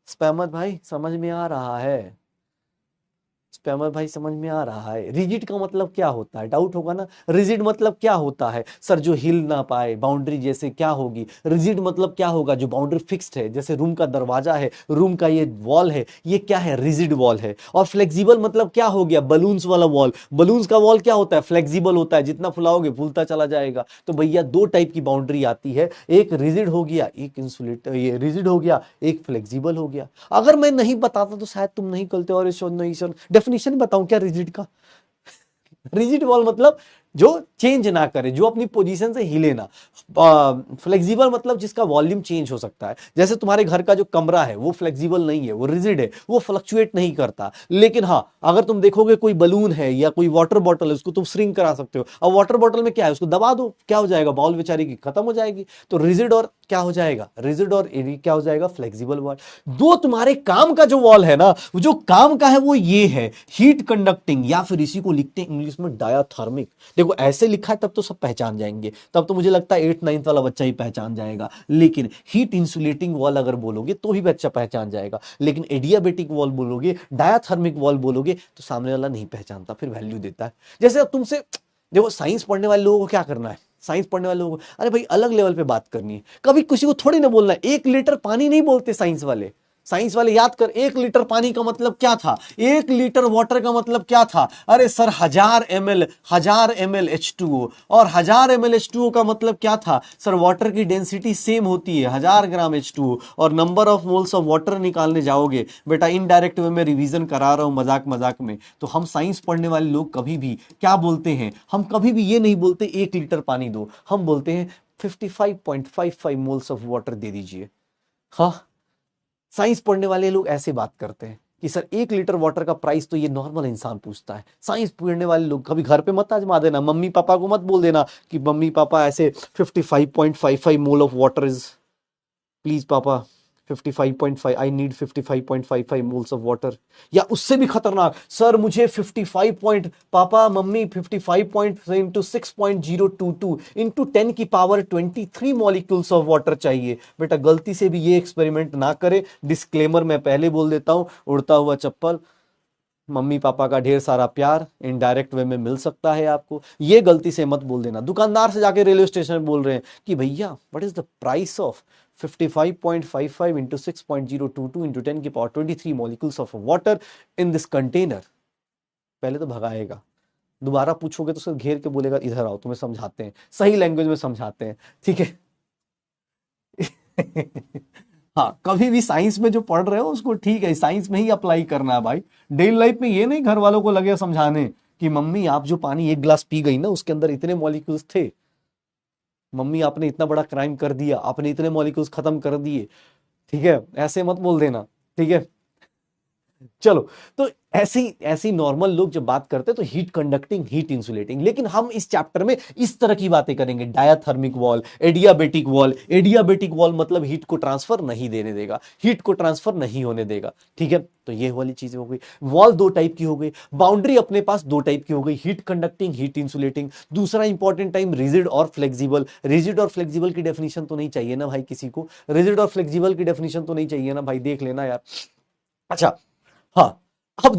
स्पैमर भाई समझ में आ रहा है? स्पैमर भाई समझ में आ रहा है? रिजिड का मतलब क्या होता है? डाउट होगा ना। रिजिड मतलब क्या होता है सर? जो हिल ना पाए बाउंड्री, जैसे क्या होगी? रिजिड मतलब क्या होगा? जो बाउंड्री फिक्स्ड है, जैसे रूम का दरवाजा है, रूम का ये वॉल है, ये क्या है? रिजिड वॉल है। और फ्लेक्सिबल मतलब क्या हो गया? बलून्स वाला वॉल। बलून्स का वॉल क्या होता है? फ्लेक्सिबल होता है, जितना फुलाओगे फूलता चला जाएगा। तो भैया दो टाइप की बाउंड्री आती है, एक रिजिड हो गया, एक इंसुलेटर, ये रिजिड हो गया, एक फ्लेक्सिबल हो गया। अगर मैं नहीं बताता तो शायद तुम नहीं करते। और नहीं डेफिनेशन बताऊं क्या रिजिड का? रिजिड वॉल मतलब जो चेंज ना करे, जो अपनी पोजीशन से हिले ना। फ्लेक्सिबल मतलब जिसका वॉल्यूम चेंज हो सकता है, जैसे तुम्हारे घर का जो कमरा है वो फ्लेक्सिबल नहीं है, वो रिजिड है, वो फ्लक्चुएट नहीं करता। लेकिन हाँ अगर तुम देखोगे कोई बलून है या कोई वाटर बॉटल है, उसको तुम श्रिंक करा सकते हो। अब वाटर बॉटल में क्या है, उसको दबा दो, क्या हो जाएगा? बॉल बेचारी की खत्म हो जाएगी। तो रिजिड और क्या हो जाएगा? रिजिड और क्या हो जाएगा? Flexible wall. दो तुम्हारे काम का जो वॉल है ना, जो काम का है वो ये है हीट कंडक्टिंग, या फिर इसी को लिखते हैं इंग्लिश में डायाथर्मिक। देखो ऐसे लिखा है तब तो सब पहचान जाएंगे, तब तो मुझे लगता है 8th 9th वाला बच्चा ही पहचान जाएगा। लेकिन हीट इंसुलेटिंग वॉल अगर बोलोगे तो भी बच्चा पहचान जाएगा, लेकिन एडियाबेटिक वॉल बोलोगे, डायाथर्मिक वॉल बोलोगे तो सामने वाला नहीं पहचानता, फिर वैल्यू देता है। जैसे अब तुमसे देखो, साइंस पढ़ने वाले लोगों को क्या करना है? साइंस पढ़ने वाले लोगों को अरे भाई अलग लेवल पे बात करनी है। कभी किसी को थोड़ी ना बोलना है 1 लीटर पानी नहीं बोलते साइंस वाले। साइंस वाले याद कर, 1 लीटर पानी का मतलब क्या था, 1 लीटर वाटर का मतलब क्या था? अरे सर 1000 ml H2O, और 1000 ml H2O का मतलब क्या था सर? वाटर की डेंसिटी सेम होती है 1000 ग्राम H2O, और number of moles of water निकालने जाओगे बेटा, इनडायरेक्ट वे में रिवीजन करा रहा हूं मजाक मजाक में। तो हम साइंस पढ़ने वाले लोग कभी भी क्या बोलते हैं? हम कभी भी ये नहीं बोलते 1 लीटर पानी दो, हम बोलते हैं 55.55 मोल्स ऑफ वाटर दे दीजिए। हाँ, साइंस पढ़ने वाले लोग ऐसे बात करते हैं कि सर 1 लीटर वाटर का प्राइस तो ये नॉर्मल इंसान पूछता है। साइंस पढ़ने वाले लोग कभी घर पे मत आजमा देना, मम्मी पापा को मत बोल देना कि मम्मी पापा ऐसे 55.55 mole of water is, please पापा 55.5, I need 55.55 moles of water. या उससे भी खतरनाक, सर मुझे 55 point, papa mummy 55 point into 6.022 into 10⁻23 molecules of water चाहिए। बेटा गलती से भी ये एक्सपेरिमेंट ना करे, डिस्क्लेमर मैं पहले बोल देता हूं, उड़ता हुआ चप्पल, मम्मी पापा का ढेर सारा प्यार इनडायरेक्ट वे में मिल सकता है आपको, ये गलती से मत बोल देना। दुकानदार से जाके रेलवे स्टेशन में बोल रहे हैं कि भैया what is the price of 55.55 into 6.022 into 10⁻23 molecules of water in this container. पहले तो भगाएगा, दोबारा पूछोगे तो उसको घेर के बोलेगा इधर आओ तुम्हें समझाते हैं, सही लैंग्वेज में समझाते हैं, ठीक है। हाँ, कभी भी साइंस में जो पढ़ रहे हो उसको ठीक है साइंस में ही अप्लाई करना है भाई। डेली लाइफ में ये नहीं घर वालों को लगे समझाने कि मम्मी आप जो पानी 1 गिलास पी गई ना उसके अंदर इतने मॉलिक्यूल्स थे, मम्मी आपने इतना बड़ा क्राइम कर दिया, आपने इतने मॉलिक्यूल्स खत्म कर दिए, ठीक है, ऐसे मत बोल देना, ठीक है। चलो, तो ऐसे ऐसी नॉर्मल लोग जब बात करते हैं तो हीट कंडक्टिंग, हीट इंसुलेटिंग। लेकिन हम इस चैप्टर में इस तरह की बातें करेंगे, diathermic wall, adiabatic wall. Adiabatic wall मतलब हीट को ट्रांसफर नहीं देने देगा, हीट को ट्रांसफर नहीं होने देगा, ठीक है। तो ये वाली चीजें हो गई। वॉल दो टाइप की हो गई, बाउंड्री अपने पास दो टाइप की हो गई, हीट कंडक्टिंग, हीट इंसुलेटिंग। दूसरा इंपॉर्टेंट टाइम रिजिड और फ्लेक्सिबल। रिजिड और फ्लेक्सिबल की डेफिनेशन तो नहीं चाहिए ना भाई किसी को? रिजिड और फ्लेक्सिबल की डेफिनेशन तो नहीं चाहिए ना भाई, देख लेना यार। अच्छा, हाँ, अब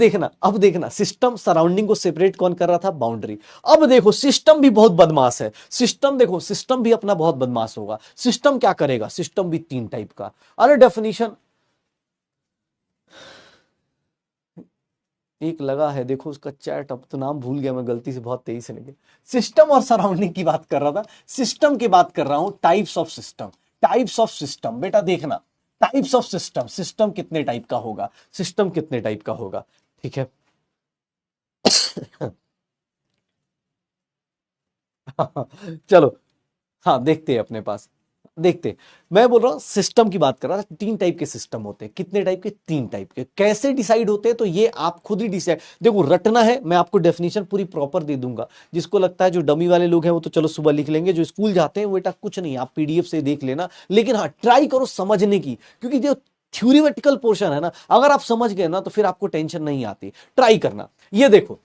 देखना सिस्टम सराउंडिंग को सेपरेट कौन कर रहा था, बाउंड्री। अब देखो सिस्टम भी बहुत बदमाश है, सिस्टम देखो, सिस्टम भी अपना बहुत बदमाश होगा। सिस्टम क्या करेगा, सिस्टम भी 3 टाइप का। अरे डेफिनेशन एक लगा है, देखो उसका चैट, अब तो नाम भूल गया मैं, गलती से बहुत तेजी से लगे। सिस्टम और सराउंडिंग की बात कर रहा था, सिस्टम की बात कर रहा हूं, types of system. Types of system बेटा देखना, टाइप्स ऑफ सिस्टम, सिस्टम कितने टाइप का होगा, सिस्टम कितने टाइप का होगा, ठीक है। चलो, हाँ देखते हैं अपने पास, देखते हैं। मैं बोल रहा हूं सिस्टम की बात कर रहा था, 3 टाइप के सिस्टम होते हैं। कितने टाइप के, 3 टाइप के। कैसे डिसाइड होते हैं, तो ये आप खुद ही डिसाइड, देखो रटना है, मैं आपको डेफिनेशन पूरी प्रॉपर दे दूंगा। जिसको लगता है जो डमी वाले लोग हैं वो तो चलो सुबह लिख लेंगे, जो स्कूल जाते हैं वो बेटा कुछ नहीं, आप पीडीएफ से देख लेना, लेकिन हाँ ट्राई करो समझने की, क्योंकि जो थ्योरिटिकल पोर्शन है ना, अगर आप समझ गए ना तो फिर आपको टेंशन नहीं आती। ट्राई करना। ये देखो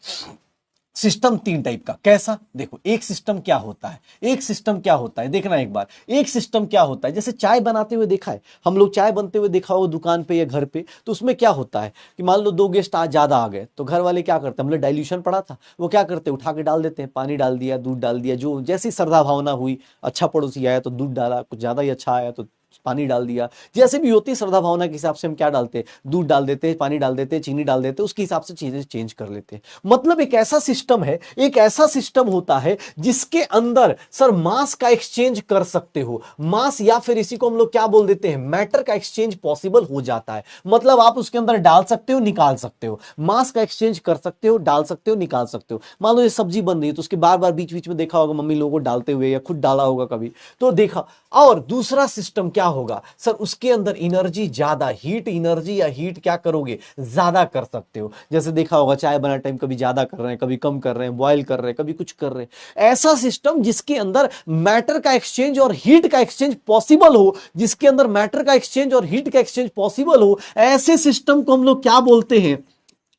सिस्टम 3 टाइप का, कैसा, देखो एक सिस्टम क्या होता है, एक सिस्टम क्या होता है, देखना एक बार। एक सिस्टम क्या होता है, जैसे चाय बनाते हुए देखा है हम लोग, चाय बनते हुए देखा हो दुकान पे या घर पे, तो उसमें क्या होता है कि मान लो 2 गेस्ट आज ज्यादा आ गए, तो घर वाले क्या करते हैं, हमने डाइल्यूशन पढ़ा था, वो क्या करते हैं, उठा के डाल देते हैं, पानी डाल दिया, दूध डाल दिया, जो जैसी श्रद्धा भावना हुई। अच्छा पड़ोसी आया तो दूध डाला, कुछ ज्यादा ही अच्छा आया तो पानी डाल दिया। जैसे भी होती है श्रद्धा भावना के हिसाब से हम क्या डालते हैं, दूध डाल देते हैं, पानी डाल देते हैं, चीनी डाल देते हैं, उसके हिसाब से चीजें चेंज कर लेते हैं। मतलब एक ऐसा सिस्टम है, एक ऐसा सिस्टम होता है जिसके अंदर सर मास का एक्सचेंज कर सकते हो, मास या फिर इसी को हम लोग क्या बोल देते हैं, मैटर का एक्सचेंज पॉसिबल हो जाता है। मतलब आप उसके अंदर डाल सकते हो, निकाल सकते हो, मास का एक्सचेंज कर सकते हो, डाल सकते हो, निकाल सकते हो। मान लो ये सब्जी बन रही है तो उसके बार बार बीच बीच में देखा होगा मम्मी लोगों को डालते हुए, या खुद डाला होगा कभी तो देखा। और दूसरा सिस्टम क्या होगा सर, उसके अंदर एनर्जी ज्यादा, हीट एनर्जी या हीट क्या करोगे, ज्यादा कर सकते हो। जैसे देखा होगा चाय बना टाइम कभी ज्यादा कर रहे हैं, कभी कम कर रहे हैं, बॉयल कर रहे हैं, कभी कुछ कर रहे हैं। ऐसा सिस्टम जिसके अंदर मैटर का एक्सचेंज और हीट का एक्सचेंज पॉसिबल हो, जिसके अंदर मैटर का एक्सचेंज और हीट का एक्सचेंज पॉसिबल हो, ऐसे सिस्टम को हम लोग क्या बोलते हैं,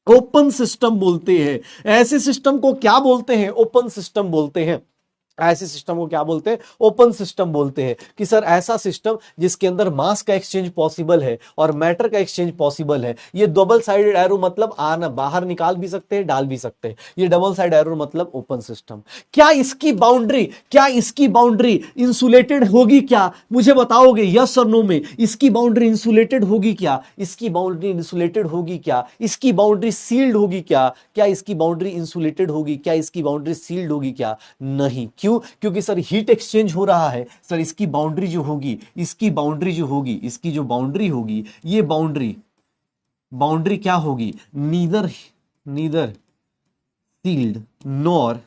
ओपन सिस्टम बोलते हैं। ऐसे सिस्टम को क्या बोलते हैं, ओपन सिस्टम बोलते हैं। ऐसे सिस्टम को क्या बोलते हैं, ओपन सिस्टम बोलते हैं। कि सर ऐसा सिस्टम जिसके अंदर मास का एक्सचेंज पॉसिबल है और मैटर का एक्सचेंज पॉसिबल है। ये डबल साइडेड एरो मतलब आना, बाहर निकाल भी सकते हैं, डाल भी सकते हैं। ये डबल साइड एरो मतलब ओपन सिस्टम। क्या इसकी बाउंड्री इंसुलेटेड होगी क्या, मुझे बताओगे यस और नो में। इसकी बाउंड्री इंसुलेटेड होगी क्या, इसकी बाउंड्री इंसुलेटेड होगी क्या, इसकी बाउंड्री सील्ड होगी क्या, क्या इसकी बाउंड्री इंसुलेटेड होगी, क्या इसकी बाउंड्री सील्ड होगी क्या, नहीं। क्यों, क्योंकि सर हीट एक्सचेंज हो रहा है। सर इसकी बाउंड्री जो होगी, इसकी बाउंड्री जो होगी, इसकी जो बाउंड्री होगी, ये बाउंड्री बाउंड्री क्या होगी, neither neither sealed nor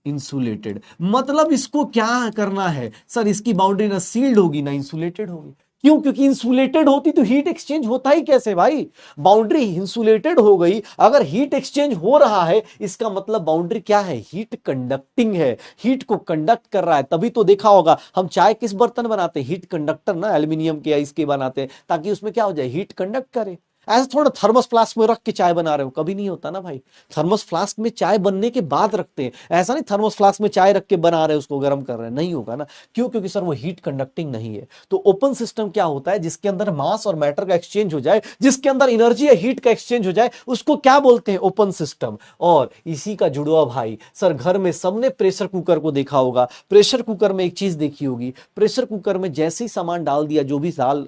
insulated. मतलब इसको क्या करना है सर, इसकी बाउंड्री ना सील्ड होगी ना इंसुलेटेड होगी। क्यों, क्योंकि इंसुलेटेड होती तो हीट एक्सचेंज होता ही कैसे भाई। बाउंड्री इंसुलेटेड हो गई, अगर हीट एक्सचेंज हो रहा है इसका मतलब बाउंड्री क्या है, हीट कंडक्टिंग है, हीट को कंडक्ट कर रहा है। तभी तो देखा होगा हम चाय किस बर्तन बनाते हैं, हीट कंडक्टर ना, एल्यूमिनियम के या इसके बनाते हैं, ताकि उसमें क्या हो जाए, हीट कंडक्ट करे। ऐसा थोड़ा थर्मस फ्लास्क में रख के चाय बना रहे हो, कभी नहीं होता ना भाई। थर्मस फ्लास्क में चाय बनने के बाद रखते हैं, ऐसा नहीं थर्मस फ्लास्क में चाय रख के बना रहे हैं, उसको गर्म कर रहे हैं, नहीं होगा ना। क्यों, क्योंकि सर वो हीट कंडक्टिंग नहीं है। तो ओपन सिस्टम क्या होता है, जिसके अंदर मास और मैटर का एक्सचेंज हो जाए, जिसके अंदर एनर्जी या हीट का एक्सचेंज हो जाए, उसको क्या बोलते हैं, ओपन सिस्टम। और इसी का जुड़वा भाई सर, घर में सबने प्रेशर कुकर को देखा होगा। प्रेशर कुकर में एक चीज देखी होगी, प्रेशर कुकर में जैसे ही सामान डाल दिया, जो भी दाल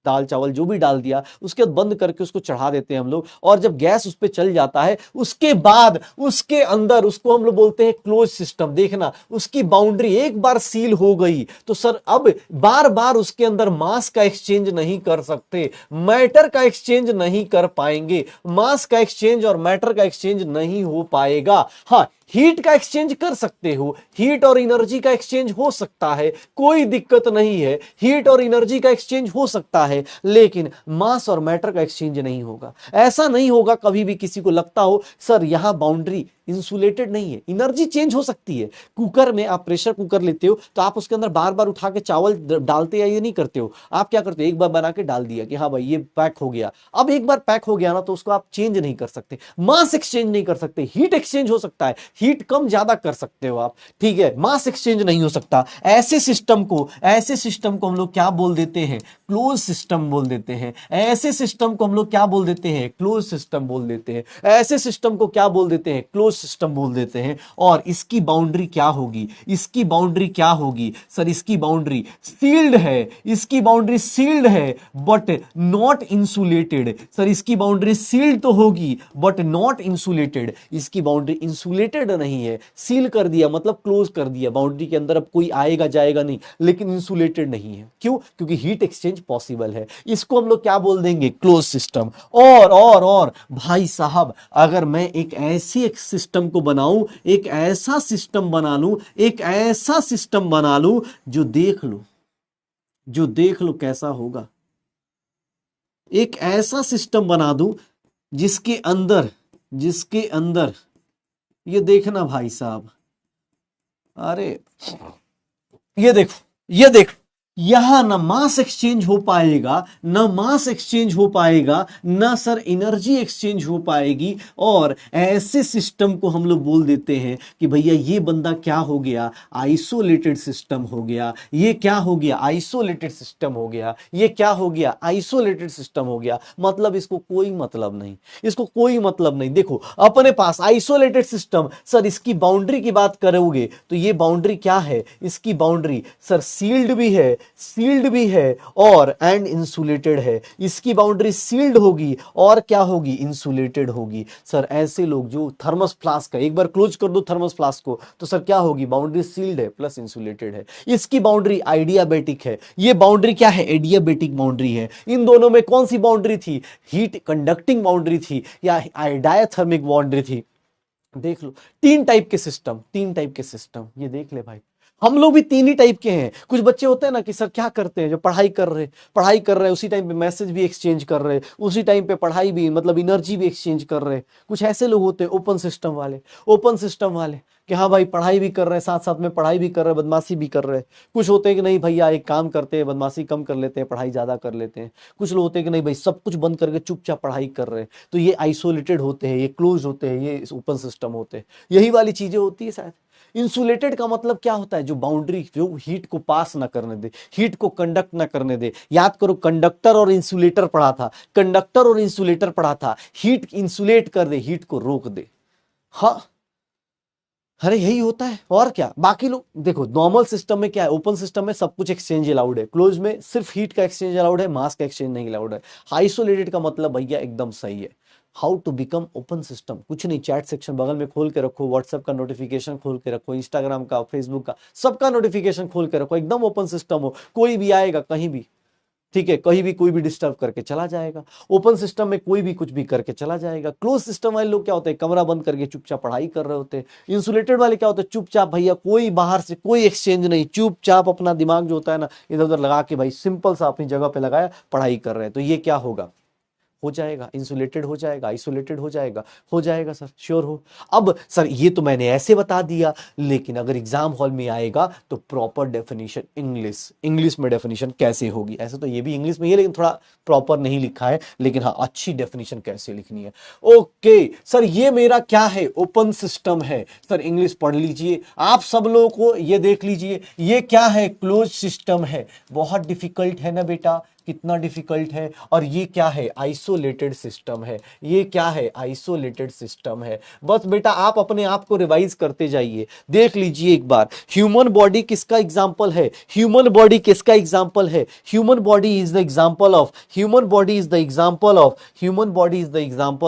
दाल चावल जो भी डाल दिया, उसके बाद बंद करके उसको चढ़ा देते हैं हम लोग। और जब गैस उस पर चल जाता है, उसके बाद उसके अंदर उसको हम लोग बोलते हैं क्लोज सिस्टम। देखना उसकी बाउंड्री एक बार सील हो गई तो सर अब बार बार उसके अंदर मास का एक्सचेंज नहीं कर सकते, मैटर का एक्सचेंज नहीं कर पाएंगे, मास का एक्सचेंज और मैटर का एक्सचेंज नहीं हो पाएगा। हाँ, हीट का एक्सचेंज कर सकते हो, हीट और एनर्जी का एक्सचेंज हो सकता है, कोई दिक्कत नहीं है, हीट और एनर्जी का एक्सचेंज हो सकता है, लेकिन मास और मैटर का एक्सचेंज नहीं होगा। ऐसा नहीं होगा कभी भी किसी को लगता हो सर यहां बाउंड्री इंसुलेटेड नहीं है। एनर्जी चेंज हो सकती है। कुकर में आप प्रेशर कुकर लेते हो तो आप उसके अंदर बार बार उठा के चावल डालते या ये नहीं करते हो, आप क्या करते हो, एक बार बना के डाल दिया कि हाँ भाई ये पैक हो गया। अब एक बार पैक हो गया ना तो उसको आप चेंज नहीं कर सकते, मास एक्सचेंज नहीं कर सकते। हीट एक्सचेंज हो सकता है, हीट कम ज्यादा कर सकते हो आप, ठीक है, मास एक्सचेंज नहीं हो सकता। ऐसे सिस्टम को हम लोग क्या बोल देते हैं, क्लोज सिस्टम बोल देते हैं। ऐसे सिस्टम को हम लोग क्या बोल देते हैं, क्लोज सिस्टम बोल देते हैं। ऐसे सिस्टम को क्या बोल देते हैं, क्लोज सिस्टम बोल देते हैं। और इसकी बाउंड्री क्या होगी, इसकी बाउंड्री क्या होगी सर, इसकी बाउंड्री सील्ड है, इसकी बाउंड्री सील्ड है बट नॉट इंसुलेटेड। सर इसकी बाउंड्री सील्ड तो होगी बट नॉट इंसुलेटेड, इसकी बाउंड्री इंसुलेटेड नहीं है। सील कर दिया मतलब क्लोज कर दिया, बाउंड्री के अंदर अब कोई आएगा जाएगा नहीं, लेकिन इंसुलेटेड नहीं है। क्यों? क्योंकि हीट एक्सचेंज पॉसिबल है। इसको हम लोग क्या बोल देंगे, क्लोज सिस्टम। और भाई साहब, अगर मैं एक ऐसी एक सिस्टम को बनाऊं, एक ऐसा सिस्टम बना लूं, एक ऐसा सिस्टम बना लूं जो देख लो कैसा होगा। एक ऐसा सिस्टम बना दूं जिसके अंदर ये देखना भाई साहब, अरे ये देखो यहां ना मास एक्सचेंज हो पाएगा, ना सर एनर्जी एक्सचेंज हो पाएगी। और ऐसे सिस्टम को हम लोग बोल देते हैं कि भैया ये बंदा क्या हो गया, आइसोलेटेड सिस्टम हो गया। ये क्या हो गया, आइसोलेटेड सिस्टम हो गया। ये क्या हो गया, आइसोलेटेड सिस्टम हो गया। मतलब इसको कोई मतलब नहीं। देखो अपने पास आइसोलेटेड सिस्टम, सर इसकी बाउंड्री की बात करोगे तो ये बाउंड्री क्या है, इसकी बाउंड्री सर सील्ड भी है और एंड इंसुलेटेड है। इसकी बाउंड्री सील्ड होगी और क्या होगी, इंसुलेटेड होगी। सर ऐसे लोग जो थर्मस फ्लास्क है, एक बार क्लोज कर दो थर्मस फ्लास्क को तो सर क्या होगी, बाउंड्री सील्ड है प्लस इंसुलेटेड है। इसकी बाउंड्री आइडियाबैटिक है, ये बाउंड्री क्या है, एडियाबैटिक बाउंड्री है। इन दोनों में कौन सी बाउंड्री थी, हीट कंडक्टिंग बाउंड्री थी या डायथर्मिक बाउंड्री थी। देख लो तीन टाइप के सिस्टम, ये देख ले भाई। हम लोग भी तीन ही टाइप के हैं। कुछ बच्चे होते हैं ना कि सर क्या करते हैं, जो पढ़ाई कर रहे हैं उसी टाइम पे मैसेज भी एक्सचेंज कर रहे हैं, उसी टाइम पे पढ़ाई भी मतलब एनर्जी भी एक्सचेंज कर रहे हैं। कुछ ऐसे लोग होते हैं ओपन सिस्टम वाले कि हाँ भाई पढ़ाई भी कर रहे हैं, साथ साथ में पढ़ाई भी कर रहे हैं, बदमाशी भी कर रहे हैं। कुछ होते हैं कि नहीं भैया एक काम करते हैं, बदमाशी कम कर लेते हैं, पढ़ाई ज्यादा कर लेते हैं। कुछ लोग होते हैं कि नहीं भाई सब कुछ बंद करके चुपचाप पढ़ाई कर रहे हैं। तो ये आइसोलेटेड होते हैं, ये क्लोज होते हैं, ये ओपन सिस्टम होते हैं। यही वाली चीजें होती है शायद। इंसुलेटेड का मतलब क्या होता है, जो बाउंड्री जो हीट को पास ना करने दे, हीट को कंडक्ट ना करने दे। याद करो कंडक्टर और इंसुलेटर पढ़ा था। हीट इंसुलेट कर दे, हीट को रोक दे। हाँ अरे यही होता है और क्या। बाकी लोग देखो नॉर्मल सिस्टम में क्या है, ओपन सिस्टम में सब कुछ एक्सचेंज अलाउड है, क्लोज में सिर्फ हीट का एक्सचेंज अलाउड है, मास का एक्सचेंज नहीं अलाउड है। आइसोलेटेड का मतलब भैया एकदम सही है। How to become open system, कुछ नहीं, चैट सेक्शन बगल में खोल के रखो, व्हाट्सएप का नोटिफिकेशन खोल के रखो, इंस्टाग्राम का, फेसबुक का, सबका नोटिफिकेशन खोल के रखो, एकदम ओपन सिस्टम हो। कोई भी आएगा कहीं भी, ठीक है, कहीं भी कोई भी डिस्टर्ब करके चला जाएगा। ओपन सिस्टम में कोई भी कुछ भी करके चला जाएगा। क्लोज सिस्टम वाले लोग क्या होते हैं, कमरा बंद करके चुपचाप पढ़ाई कर रहे होते हैं। इंसुलेटेड वाले क्या होते हैं, चुपचाप भैया कोई बाहर से कोई एक्सचेंज नहीं, चुपचाप अपना दिमाग जो होता है ना इधर उधर लगा के भाई सिंपल सा अपनी जगह पे लगाया, पढ़ाई कर रहे हैं। तो ये क्या होगा, हो जाएगा, इंसुलेटेड हो जाएगा, आइसोलेटेड हो जाएगा सर, श्योर हो। अब सर ये तो मैंने ऐसे बता दिया, लेकिन अगर एग्जाम हॉल में आएगा तो प्रॉपर डेफिनेशन इंग्लिश में डेफिनेशन कैसे होगी। ऐसे तो ये भी इंग्लिश में ही है लेकिन थोड़ा प्रॉपर नहीं लिखा है, लेकिन हाँ अच्छी डेफिनेशन कैसे लिखनी है। ओके सर ये मेरा क्या है, ओपन सिस्टम है। सर इंग्लिश पढ़ लीजिए आप सब लोगों को, ये देख लीजिए ये क्या है, क्लोज सिस्टम है। बहुत डिफिकल्ट है ना बेटा, कितना डिफिकल्ट है। और ये क्या है, आइसोलेटेड सिस्टम है। ये क्या है, आइसोलेटेड सिस्टम है। बस बेटा आप अपने आप को रिवाइज करते जाइए। देख लीजिए एक बार, ह्यूमन बॉडी किसका एग्जांपल है, human body is the example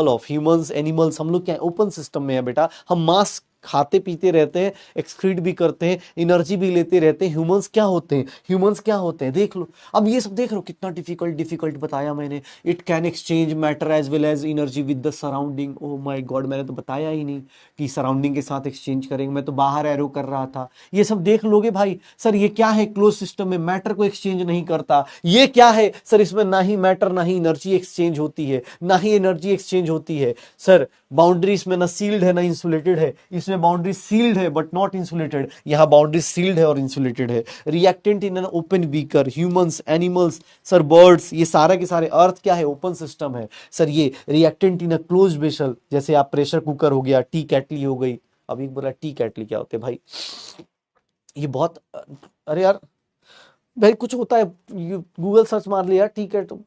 of humans, animals. हम लोग क्या ओपन सिस्टम में है बेटा, हम मास खाते पीते रहते हैं, एक्सक्रीट भी करते हैं, एनर्जी भी लेते रहते हैं। ह्यूमंस क्या होते हैं, ह्यूमंस क्या होते हैं, देख लो। अब ये सब देख लो कितना डिफिकल्ट डिफिकल्ट बताया मैंने। It can exchange matter as well as energy with the surrounding. Oh my god, मैंने तो बताया ही नहीं कि सराउंडिंग के साथ एक्सचेंज करेंगे, मैं तो बाहर एरो कर रहा था। ये सब देख लोगे भाई। सर ये क्या है, क्लोज सिस्टम में मैटर को एक्सचेंज नहीं करता। ये क्या है सर, इसमें ना ही मैटर ना ही एनर्जी एक्सचेंज होती है, ना ही एनर्जी एक्सचेंज होती है। सर बाउंड्री इसमें ना सील्ड है ना इंसुलेटेड है, इसमें बाउंड्री सील्ड है बट नॉट इंसुलेटेड, यहां बाउंड्री सील्ड है और इंसुलेटेड है। Reactant in an open beaker, humans, animals, sir birds, ये सारे के सारे। अर्थ क्या है, ओपन सिस्टम है। सर ये reactant in a close vessel, जैसे आप प्रेशर कुकर हो गया, टी कैटली हो गई। अभी बोला टी कैटली क्या होते हैं भाई, ये बहुत, अरे यार भाई कुछ होता है, गूगल सर्च मार लिया, ठीक है, तो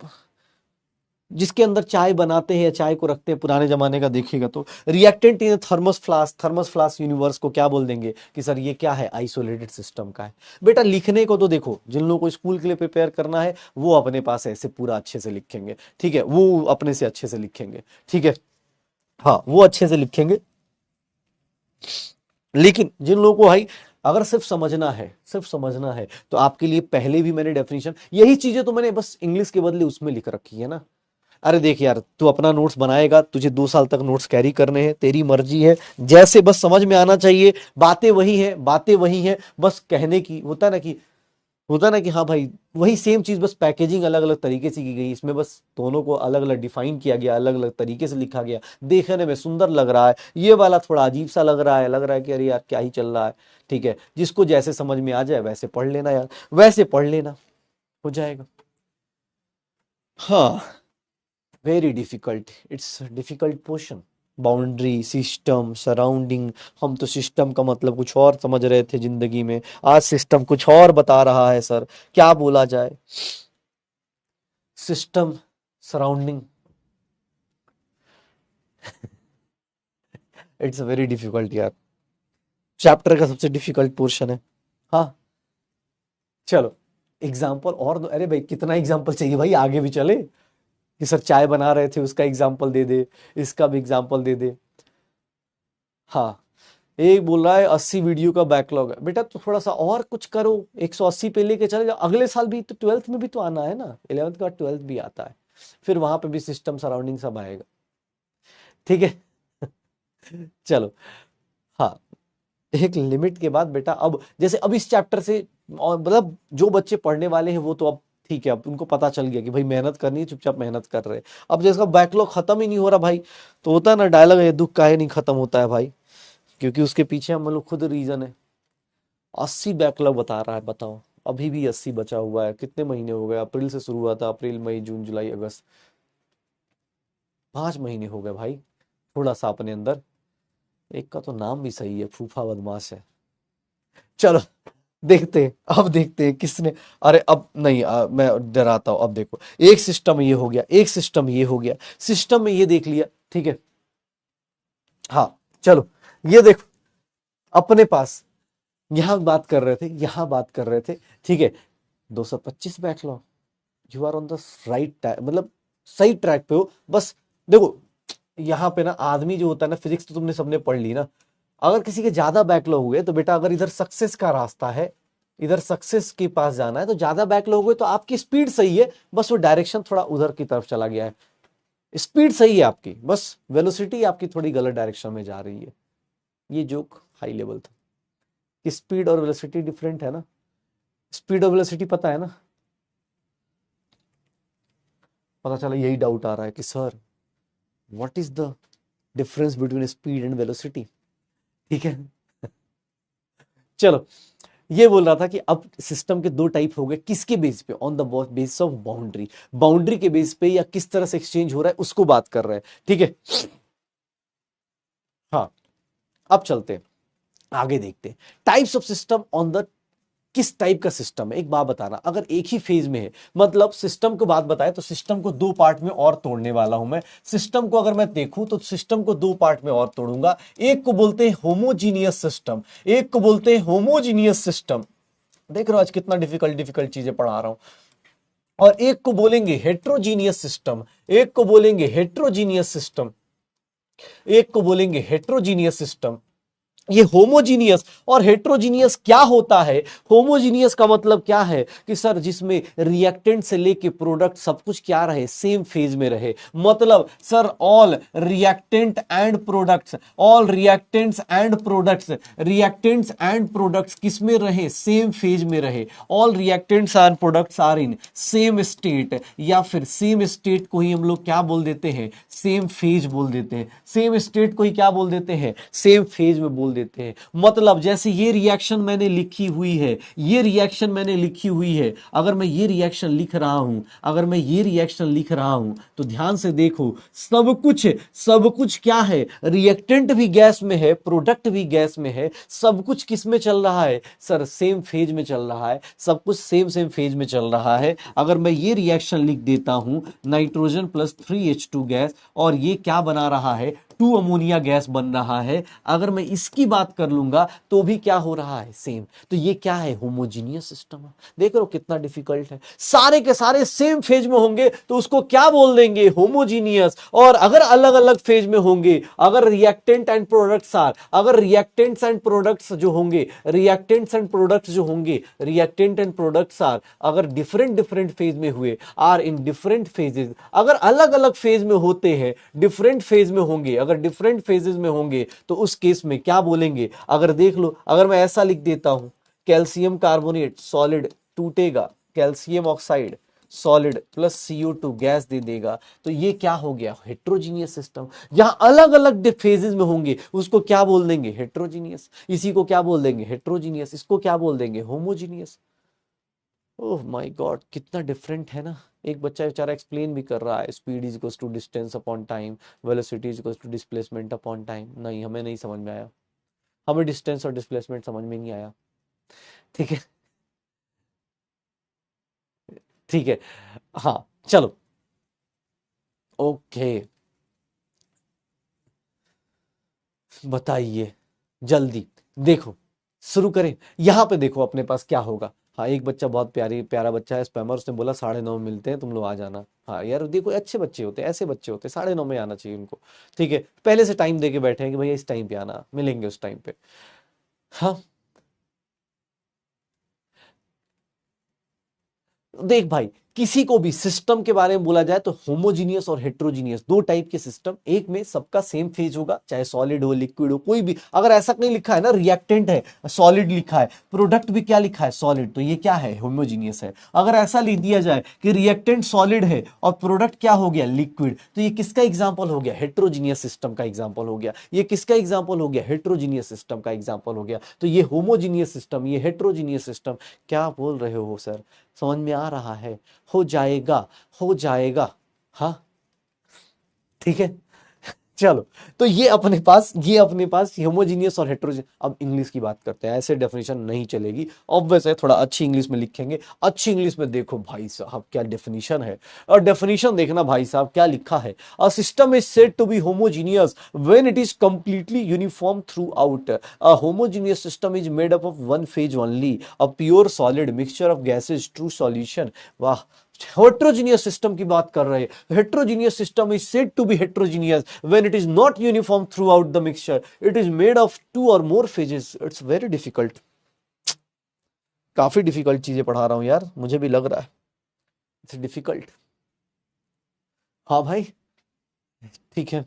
जिसके अंदर चाय बनाते हैं या चाय को रखते हैं, पुराने जमाने का देखिएगा तो। Reactant in thermos flask, thermos flask universe को क्या बोल देंगे कि सर ये क्या है, आइसोलेटेड सिस्टम का है। बेटा लिखने को तो देखो, जिन लोगों को स्कूल के लिए प्रिपेयर करना है वो अपने पास ऐसे पूरा अच्छे से लिखेंगे, ठीक है, वो अपने से अच्छे से लिखेंगे, ठीक है, हाँ वो अच्छे से लिखेंगे। लेकिन जिन लोगों को भाई अगर सिर्फ समझना है, सिर्फ समझना है, तो आपके लिए पहले भी मैंने डेफिनेशन, यही चीजें तो मैंने बस इंग्लिश के बदले उसमें लिख रखी है ना। अरे देख यार, तू अपना नोट्स बनाएगा, तुझे 2 साल तक नोट्स कैरी करने हैं, तेरी मर्जी है, जैसे बस समझ में आना चाहिए। बातें वही है, बातें वही है, बस कहने की होता है ना कि, होता है ना कि हाँ भाई वही सेम चीज, बस पैकेजिंग अलग अलग तरीके से की गई। इसमें बस दोनों को अलग अलग डिफाइन किया गया, अलग अलग तरीके से लिखा गया, देखने में सुंदर लग रहा है। ये वाला थोड़ा अजीब सा लग रहा है, लग रहा है कि अरे यार क्या ही चल रहा है। ठीक है, जिसको जैसे समझ में आ जाए वैसे पढ़ लेना यार, वैसे पढ़ लेना, हो जाएगा। हाँ, very difficult, it's difficult portion. Boundary, system, surrounding. हम तो सिस्टम का मतलब कुछ और समझ रहे थे जिंदगी में, आज सिस्टम कुछ और बता रहा है सर, क्या बोला जाए। System, surrounding, it's very difficult यार, चैप्टर का सबसे डिफिकल्ट पोर्शन है। हाँ चलो एग्जाम्पल और दो। अरे भाई कितना एग्जाम्पल चाहिए भाई, आगे भी चले कि सर चाय बना रहे थे उसका एग्जाम्पल दे दे, इसका भी एग्जाम्पल दे दे। हाँ, एक बोल रहा है 80 वीडियो का बैकलॉग है। बेटा तो थोड़ा सा और कुछ करो, 180 पे लेके चले जाओ। अगले साल भी तो 12th में भी तो आना है ना, 11th के बाद 12th भी आता है, फिर वहां पे भी सिस्टम सराउंडिंग सब आएगा, ठीक है। चलो, हाँ, एक लिमिट के बाद बेटा, अब जैसे अब इस चैप्टर से, और मतलब जो बच्चे पढ़ने वाले हैं वो तो अब ठीक है, अब उनको पता चल गया कि भाई मेहनत करनी है, चुपचाप मेहनत कर रहे हैं। अब जिसका बैकलॉग खत्म ही नहीं हो रहा भाई, तो होता है ना डायलॉग, है दुख काहे नहीं खत्म होता है भाई, क्योंकि उसके पीछे हम लोग खुद रीजन है। 80 बैकलॉग बता रहा है, बताओ अभी भी 80 बचा हुआ है। कितने महीने हो गए, अप्रैल से शुरू हुआ था, अप्रैल मई जून जुलाई अगस्त, 5 महीने हो गए भाई। थोड़ा सा अपने अंदर, एक का तो नाम भी सही है, फूफा बदमाश है। चलो देखते हैं, अब देखते हैं किसने, अरे अब नहीं, मैं डराता हूं। अब देखो, एक सिस्टम ये हो गया, एक सिस्टम ये हो गया, सिस्टम में ये देख लिया, ठीक है। हाँ चलो, ये देखो अपने पास, यहां बात कर रहे थे, यहां बात कर रहे थे, ठीक है। 225 backlog, you are on the right, मतलब सही ट्रैक पे हो। बस देखो, यहाँ पे ना आदमी जो होता है ना, फिजिक्स तो तुमने सबने पढ़ ली ना, अगर किसी के ज्यादा बैकलॉग हुए तो बेटा, अगर इधर सक्सेस का रास्ता है, इधर सक्सेस के पास जाना है, तो ज्यादा बैकलॉग हुए तो आपकी स्पीड सही है, बस वो डायरेक्शन थोड़ा उधर की तरफ चला गया है। स्पीड सही है आपकी, बस वेलोसिटी आपकी थोड़ी गलत डायरेक्शन में जा रही है। ये जोक हाई लेवल था कि स्पीड और वेलोसिटी डिफरेंट है ना, स्पीड और वेलोसिटी पता है ना। पता चला यही डाउट आ रहा है कि sir what is the difference between speed and velocity, ठीक है। चलो, ये बोल रहा था कि अब सिस्टम के दो टाइप हो गए, किसके बेस पे, on the basis of boundary, boundary के बेस पे या किस तरह से एक्सचेंज हो रहा है उसको बात कर रहे हैं, ठीक है। हाँ, अब चलते हैं आगे, देखते हैं types of system on the, किस टाइप का सिस्टम है। एक बात बताना, अगर एक ही फेज में है, मतलब सिस्टम को बात बताए तो सिस्टम को दो पार्ट में और तोड़ने वाला हूं मैं। सिस्टम को अगर मैं देखूं तो सिस्टम को दो पार्ट में और तोड़ूंगा। एक को बोलते हैं होमोजीनियस सिस्टम, एक को बोलते हैं होमोजीनियस सिस्टम। देख रहे हो आज कितना डिफिकल्ट डिफिकल्ट चीजें पढ़ा रहा हूं। और एक को बोलेंगे हेट्रोजीनियस सिस्टम, एक को बोलेंगे हेट्रोजीनियस सिस्टम, एक को बोलेंगे हेट्रोजीनियस सिस्टम, ये होमोजीनियस और हेट्रोजीनियस क्या होता है? होमोजीनियस का मतलब क्या है कि सर जिसमें रिएक्टेंट से लेके प्रोडक्ट सब कुछ क्या रहे, सेम फेज में रहे। मतलब sir all reactant and products, all reactants and products, reactants and products किस में रहे, सेम फेज में रहे। All reactants and products are in same state, या फिर सेम स्टेट को ही हम लोग क्या बोल देते हैं, सेम फेज बोल देते हैं। सेम स्टेट को ही क्या बोल देते हैं, सेम फेज में बोल देते हैं। मतलब जैसे ये रिएक्शन मैंने लिखी हुई है, ये रिएक्शन मैंने लिखी हुई है, अगर मैं ये रिएक्शन लिख रहा हूं, अगर मैं ये रिएक्शन लिख रहा हूं, तो ध्यान से देखो, सब कुछ क्या है, रिएक्टेंट भी गैस में है, प्रोडक्ट भी गैस में है, सब कुछ किस में चल रहा है सर, सेम फेज में चल रहा है, सब कुछ सेम सेम फेज में चल रहा है। अगर मैं ये रिएक्शन लिख देता हूं, नाइट्रोजन प्लस 3H2 गैस, और ये क्या बना रहा है, 2 अमोनिया गैस बन रहा है, अगर मैं इसकी बात कर लूंगा तो भी क्या हो रहा है, सेम। तो ये क्या है, होमोजीनियस सिस्टम है। देख रहे हो कितना डिफिकल्ट है, सारे के सारे सेम फेज में होंगे तो उसको क्या बोल देंगे, होमोजीनियस। और अगर अलग अलग फेज में होंगे, अगर रिएक्टेंट एंड प्रोडक्ट्स आर, अगर रिएक्टेंट्स एंड प्रोडक्ट्स जो होंगे, रिएक्टेंट्स एंड प्रोडक्ट्स जो होंगे, रिएक्टेंट एंड प्रोडक्ट्स आर अगर डिफरेंट डिफरेंट फेज में हुए, आर इन डिफरेंट फेजेस, अगर अलग अलग फेज में होते हैं, डिफरेंट फेज में होंगे, अगर डिफरेंट फेजेस में होंगे तो उस केस में क्या बोलेंगे। अगर देख लो, अगर मैं ऐसा लिख देता हूं, कैल्शियम कार्बोनेट सॉलिड टूटेगा, calcium oxide solid plus CO2 gas दे देगा, तो ये क्या हो गया, हेट्रोजीनियस सिस्टम। जहां अलग अलग फेजेस में होंगे उसको क्या बोल देंगे, हेट्रोजीनियस। इसी को क्या बोल देंगे, हेट्रोजीनियस। इसको क्या बोल देंगे, होमोजीनियस। ओह माय गॉड, कितना डिफरेंट है ना। एक बच्चा बेचारा एक्सप्लेन भी कर रहा है, speed is equals to distance upon time, velocity is equals to displacement upon time. नहीं, हमें नहीं समझ में आया, हमें डिस्टेंस और डिस्प्लेसमेंट समझ में नहीं आया। ठीक है, ठीक है, हाँ चलो, ओके, बताइए जल्दी। देखो, शुरू करें। यहां पे देखो अपने पास क्या होगा। हाँ, एक बच्चा बहुत प्यारा बच्चा है, स्पैमर, उसने बोला 9:30 मिलते हैं, तुम लोग आ जाना। हाँ यार देखो, अच्छे बच्चे होते हैं, ऐसे बच्चे होते हैं, 9:30 में आना चाहिए उनको। ठीक है, पहले से टाइम दे के बैठे हैं कि भैया इस टाइम पे आना, मिलेंगे उस टाइम पे। हाँ, देख भाई, किसी को भी सिस्टम के बारे में बोला जाए तो होमोजीनियस और हेट्रोजीनियस दो टाइप के सिस्टम। एक में सबका सेम फेज होगा, चाहे सॉलिड हो लिक्विड हो, कोई भी। अगर ऐसा कहीं लिखा है ना, रिएक्टेंट है सॉलिड लिखा है, प्रोडक्ट भी क्या लिखा है, सॉलिड, तो ये क्या है, होमोजीनियस है। अगर ऐसा लिख दिया जाए कि रिएक्टेंट सॉलिड है और प्रोडक्ट क्या हो गया, लिक्विड, तो ये किसका एग्जाम्पल हो गया, हेट्रोजीनियस सिस्टम का एग्जाम्पल हो गया। ये किसका एग्जाम्पल हो गया, हेट्रोजीनियस सिस्टम का एग्जाम्पल हो गया। तो ये होमोजीनियस सिस्टम, ये हेट्रोजीनियस सिस्टम। क्या बोल रहे हो सर, समझ में आ रहा है, हो जाएगा, हो जाएगा। हाँ, ठीक है, चलो। तो ये अपने पास होमोजीनियस और हेट्रोजीनियस। अब इंग्लिश की बात करते हैं, ऐसे डेफिनेशन नहीं चलेगी, ऑब्वियस है, थोड़ा अच्छी इंग्लिश में लिखेंगे। अच्छी इंग्लिश में देखो भाई साहब क्या डेफिनेशन है, और डेफिनेशन देखना भाई साहब क्या लिखा है। A system is said to be homogeneous when it is completely uniform throughout. A homogeneous system is made up of one phase only, a pure solid mixture of gases true solution. वाह, heterogeneous system की बात कर रहे हैं। Heterogeneous system is said to be heterogeneous when it is not uniform throughout the mixture, it is made of 2 और more phases. It's very difficult, काफी difficult चीजें पढ़ा रहा हूं यार, मुझे भी लग रहा है इट्स डिफिकल्ट। हाँ भाई, ठीक है।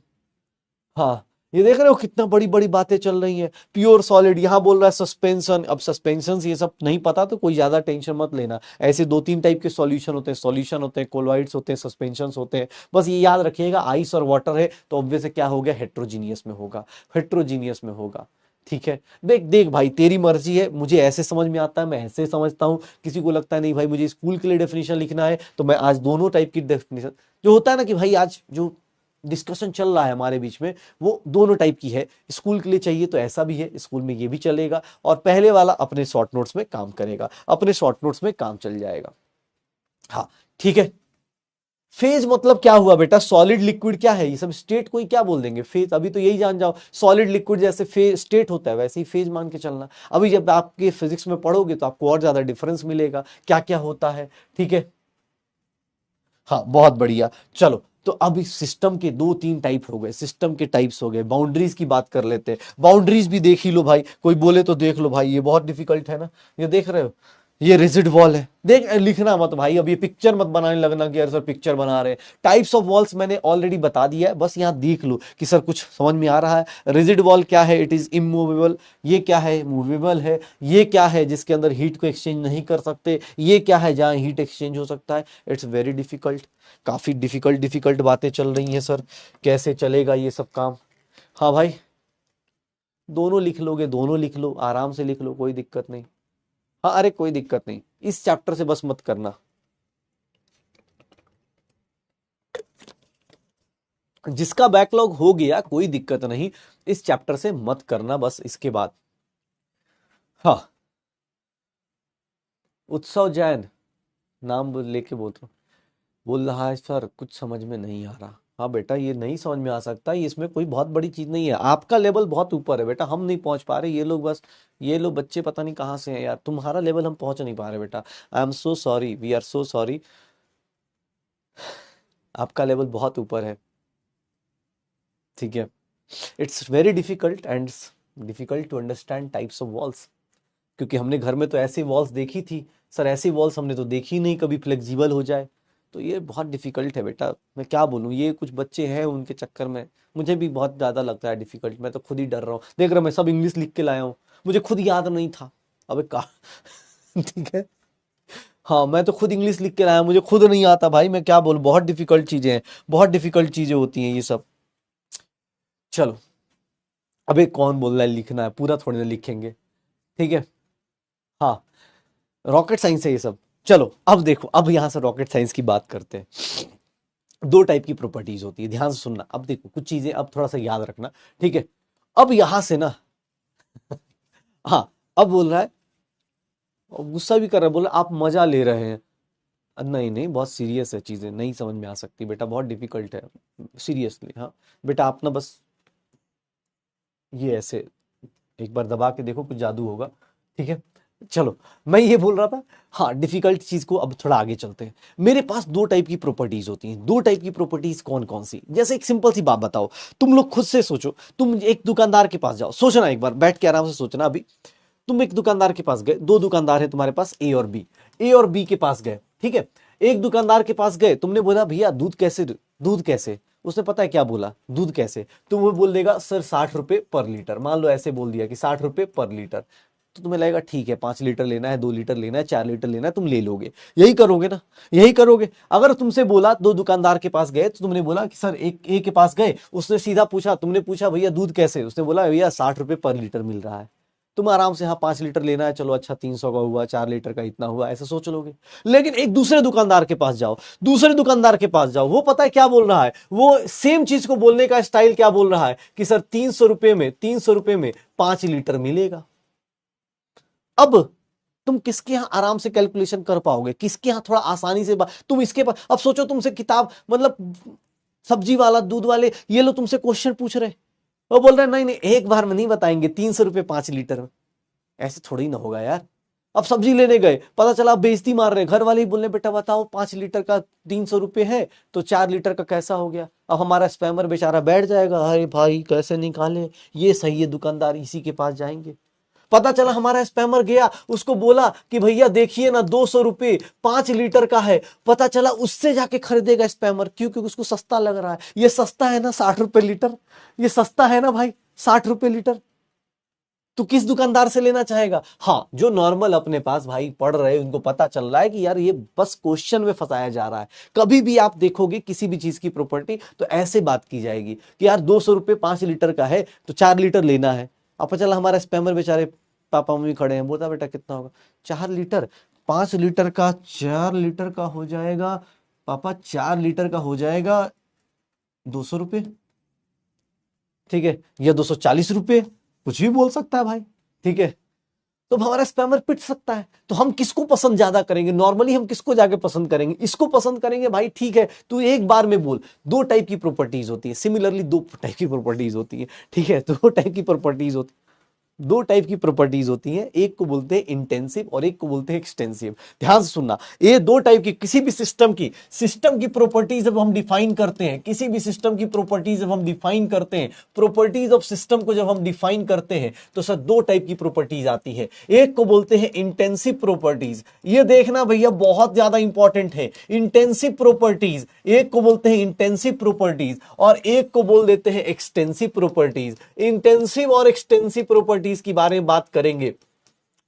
हाँ, ये देख रहे हो कितना बड़ी बड़ी बातें चल रही हैं। प्योर सॉलिड, यहां बोल रहा है सस्पेंशन। अब सस्पेंशन ये सब नहीं पता तो कोई ज्यादा टेंशन मत लेना। ऐसे 2-3 टाइप के सॉल्यूशन होते हैं, सॉल्यूशन होते हैं, कोलॉइड्स होते हैं, सस्पेंशन होते हैं। बस ये याद रखिएगा, आइस और वाटर है तो ऑब्वियस क्या हो गया, हेट्रोजीनियस में होगा, हेट्रोजीनियस में होगा। ठीक है, देख देख भाई, तेरी मर्जी है, मुझे ऐसे समझ में आता है, मैं ऐसे समझता हूँ। किसी को लगता है नहीं भाई मुझे स्कूल के लिए डेफिनेशन लिखना है, तो मैं आज दोनों टाइप की डेफिनेशन, जो होता है ना कि भाई आज जो डिस्कशन चल रहा है हमारे बीच में, वो दोनों टाइप की है। स्कूल के लिए चाहिए तो ऐसा भी है, स्कूल में ये भी चलेगा, और पहले वाला अपने शॉर्ट नोट्स में काम करेगा, अपने शॉर्ट नोट्स में काम चल जाएगा। हाँ, ठीक है। फेज मतलब क्या हुआ बेटा, सॉलिड लिक्विड क्या है, ये सब स्टेट को ही क्या बोल देंगे, फेज। अभी तो यही जान जाओ, सॉलिड लिक्विड जैसे फेज स्टेट होता है वैसे ही फेज मान के चलना। अभी जब आपके फिजिक्स में पढ़ोगे तो आपको और ज्यादा डिफरेंस मिलेगा क्या क्या होता है। ठीक है, हाँ बहुत बढ़िया। चलो, तो अब इस सिस्टम के दो तीन टाइप हो गए, सिस्टम के टाइप्स हो गए। बाउंड्रीज की बात कर लेते हैं, बाउंड्रीज भी देख ही लो भाई, कोई बोले तो देख लो भाई, ये बहुत डिफिकल्ट है ना, ये देख रहे हो, ये रिजिड वॉल है, देख लिखना मत भाई, अब ये पिक्चर मत बनाने लगना कि यार सर पिक्चर बना रहे हैं। टाइप्स ऑफ वॉल्स मैंने ऑलरेडी बता दिया है, बस यहाँ देख लो कि सर कुछ समझ में आ रहा है। रिजिड वॉल क्या है, इट इज इमूवेबल, ये क्या है, मूवेबल है, ये क्या है जिसके अंदर हीट को एक्सचेंज नहीं कर सकते, ये क्या है जहाँ हीट एक्सचेंज हो सकता है। इट्स वेरी डिफिकल्ट, काफी डिफिकल्ट डिफिकल्ट बातें चल रही हैं सर, कैसे चलेगा ये सब काम। हाँ भाई, दोनों लिख लोगे, दोनों लिख लो, आराम से लिख लो, कोई दिक्कत नहीं। हाँ अरे कोई दिक्कत नहीं, इस चैप्टर से बस मत करना, जिसका बैकलॉग हो गया कोई दिक्कत नहीं, इस चैप्टर से मत करना बस इसके बाद। हाँ, उत्सव जैन नाम लेके बोल रहा हूँ, बोल रहा है सर कुछ समझ में नहीं आ रहा। हाँ बेटा, ये नहीं समझ में आ सकता, ये इसमें कोई बहुत बड़ी चीज नहीं है, आपका लेवल बहुत ऊपर है बेटा, हम नहीं पहुंच पा रहे, ये लोग बस, ये लोग बच्चे पता नहीं कहाँ से हैं यार, तुम्हारा लेवल हम पहुंच नहीं पा रहे बेटा। I am so sorry, we are so sorry, आपका लेवल बहुत ऊपर है, ठीक है। It's very difficult and difficult to understand types of walls, क्योंकि हमने घर में तो ऐसी वॉल्स देखी थी सर, ऐसी वॉल्स हमने तो देखी नहीं कभी फ्लेक्सिबल हो जाए, तो ये बहुत डिफिकल्ट है बेटा, मैं क्या बोलूँ, ये कुछ बच्चे हैं उनके चक्कर में मुझे भी बहुत ज़्यादा लगता है डिफिकल्ट, मैं तो खुद ही डर रहा हूँ, देख रहा हूँ मैं सब इंग्लिश लिख के लाया हूँ, मुझे खुद याद नहीं था, अबे का ठीक है, हाँ मैं तो खुद इंग्लिश लिख के लाया, मुझे खुद नहीं आता भाई, मैं क्या बोलूँ, बहुत डिफिकल्ट चीज़ें हैं, बहुत डिफिकल्ट चीज़ें होती हैं ये सब। चलो, अबे कौन बोल रहा है लिखना है, पूरा थोड़ी ना लिखेंगे, ठीक है। हाँ, रॉकेट साइंस है ये सब। चलो अब देखो, अब यहां से रॉकेट साइंस की बात करते हैं। दो टाइप की प्रॉपर्टीज होती है, ध्यान से सुनना, अब देखो कुछ चीजें अब थोड़ा सा याद रखना, ठीक है। अब यहां से ना हाँ, अब बोल रहा है, और गुस्सा भी कर रहा है, बोल रहा है आप मजा ले रहे हैं, नहीं नहीं बहुत सीरियस है, चीजें नहीं समझ में आ सकती बेटा, बहुत डिफिकल्ट है, सीरियसली। हाँ बेटा, आप ना बस ये ऐसे एक बार दबा के देखो, कुछ जादू होगा, ठीक है। चलो, मैं ये बोल रहा था, हाँ डिफिकल्ट चीज को अब थोड़ा आगे चलते हैं। मेरे पास दो टाइप की प्रॉपर्टीज होती हैं, दो टाइप की प्रॉपर्टीज कौन कौन सी, जैसे एक सिंपल सी बात बताओ, तुम लोग खुद से सोचो, तुम एक दुकानदार के पास जाओ, सोचना एक बार बैठ के आराम से सोचना अभी, तुम एक दुकानदार के पास गए, दो दुकानदार है तुम्हारे पास, ए और बी, ए और बी के पास गए, ठीक है। एक दुकानदार के पास गए, तुमने बोला भैया दूध कैसे, दूध कैसे, उसने पता है क्या बोला, दूध कैसे, तो वो बोल देगा सर 60 रुपए पर लीटर, मान लो ऐसे बोल दिया कि 60 रुपए पर लीटर, तो तुम्हें लगेगा ठीक है 5 लीटर लेना है, 2 लीटर लेना है, 4 लीटर लेना है, तुम ले लोगे, यही करोगे ना, यही करोगे। अगर तुमसे बोला, दो दुकानदार के पास गए, तो तुमने बोला कि सर एक ए के पास गए, उसने सीधा पूछा, तुमने पूछा भैया दूध कैसे, उसने बोला भैया 60 रुपए पर लीटर मिल रहा है, तुम आराम से हाँ 5 लीटर लेना है, चलो अच्छा 300 का हुआ, 4 लीटर का इतना हुआ, ऐसा सोच लोगे। लेकिन एक दूसरे दुकानदार के पास जाओ, दूसरे दुकानदार के पास जाओ, वो पता है क्या बोल रहा है, वो सेम चीज को बोलने का स्टाइल क्या बोल रहा है कि सर 300 रुपए में 5 लीटर मिलेगा। अब तुम किसके यहां आराम से कैलकुलेशन कर पाओगे, किसके यहां थोड़ा आसानी से तुम इसके पास, अब सोचो तुमसे किताब मतलब सब्जी वाला, दूध वाले, ये लोग तुमसे क्वेश्चन पूछ रहे, वो बोल रहे नहीं नहीं एक बार में नहीं बताएंगे, 300 रुपए 5 लीटर में, ऐसे थोड़ी ना होगा यार। अब सब्जी लेने गए, पता चला आप बेइज्जती मार रहे, घर वाले ही बोलने बेटा बताओ 5 लीटर का 300 रुपए है, तो 4 लीटर का कैसा हो गया। अब हमारा स्पैमर बेचारा बैठ जाएगा, अरे भाई कैसे निकाले, ये सही है दुकानदार, इसी के पास जाएंगे। पता चला हमारा स्पैमर गया, उसको बोला कि भैया देखिए ना 200 रुपए 5 लीटर का है, पता चला उससे जाके खरीदेगा स्पैमर, क्योंकि उसको सस्ता लग रहा है, ये सस्ता है ना 60 रुपए लीटर, ये सस्ता है ना भाई 60 रुपए लीटर, तो किस दुकानदार से लेना चाहेगा। हाँ, जो नॉर्मल अपने पास भाई पढ़ रहे हैं, उनको पता चल रहा है कि यार ये बस क्वेश्चन में फंसाया जा रहा है। कभी भी आप देखोगे किसी भी चीज की प्रॉपर्टी, तो ऐसे बात की जाएगी कि यार 200 रुपए 5 लीटर का है, तो 4 लीटर लेना है। अब पता चला हमारा स्पैमर बेचारे पापा मम्मी खड़े हैं, बोलता बेटा कितना होगा, 4 लीटर, 5 लीटर का 4 लीटर का हो जाएगा पापा, 4 लीटर का हो जाएगा 200 रुपए, ठीक है, या 240 रुपए, कुछ भी बोल सकता है भाई, ठीक है। तो हमारा स्पैमर पिट सकता है, तो हम किसको पसंद ज्यादा करेंगे, नॉर्मली हम किसको जाके पसंद करेंगे, इसको पसंद करेंगे भाई, ठीक है। तू एक बार में बोल, दो टाइप की प्रॉपर्टीज होती है, सिमिलरली दो टाइप की प्रॉपर्टीज होती है, ठीक है, दो टाइप की प्रॉपर्टीज होती है। दो टाइप की प्रॉपर्टीज होती हैं, एक को बोलते हैं इंटेंसिव और एक को बोलते हैं एक्सटेंसिव। ध्यान से सुनना, ये दो टाइप की किसी भी सिस्टम की प्रॉपर्टीज जब हम डिफाइन करते हैं, किसी भी सिस्टम की प्रॉपर्टीज जब हम डिफाइन करते हैं, प्रॉपर्टीज ऑफ सिस्टम को जब हम डिफाइन करते हैं तो सर दो टाइप की प्रॉपर्टीज आती है। एक को बोलते हैं इंटेंसिव प्रॉपर्टीज, ये देखना भैया बहुत ज्यादा इंपॉर्टेंट है। इंटेंसिव प्रॉपर्टीज, एक को बोलते हैं इंटेंसिव प्रॉपर्टीज और एक को बोल देते हैं एक्सटेंसिव प्रॉपर्टीज। इंटेंसिव और एक्सटेंसिव प्रॉपर्टीज के बारे में बात करेंगे।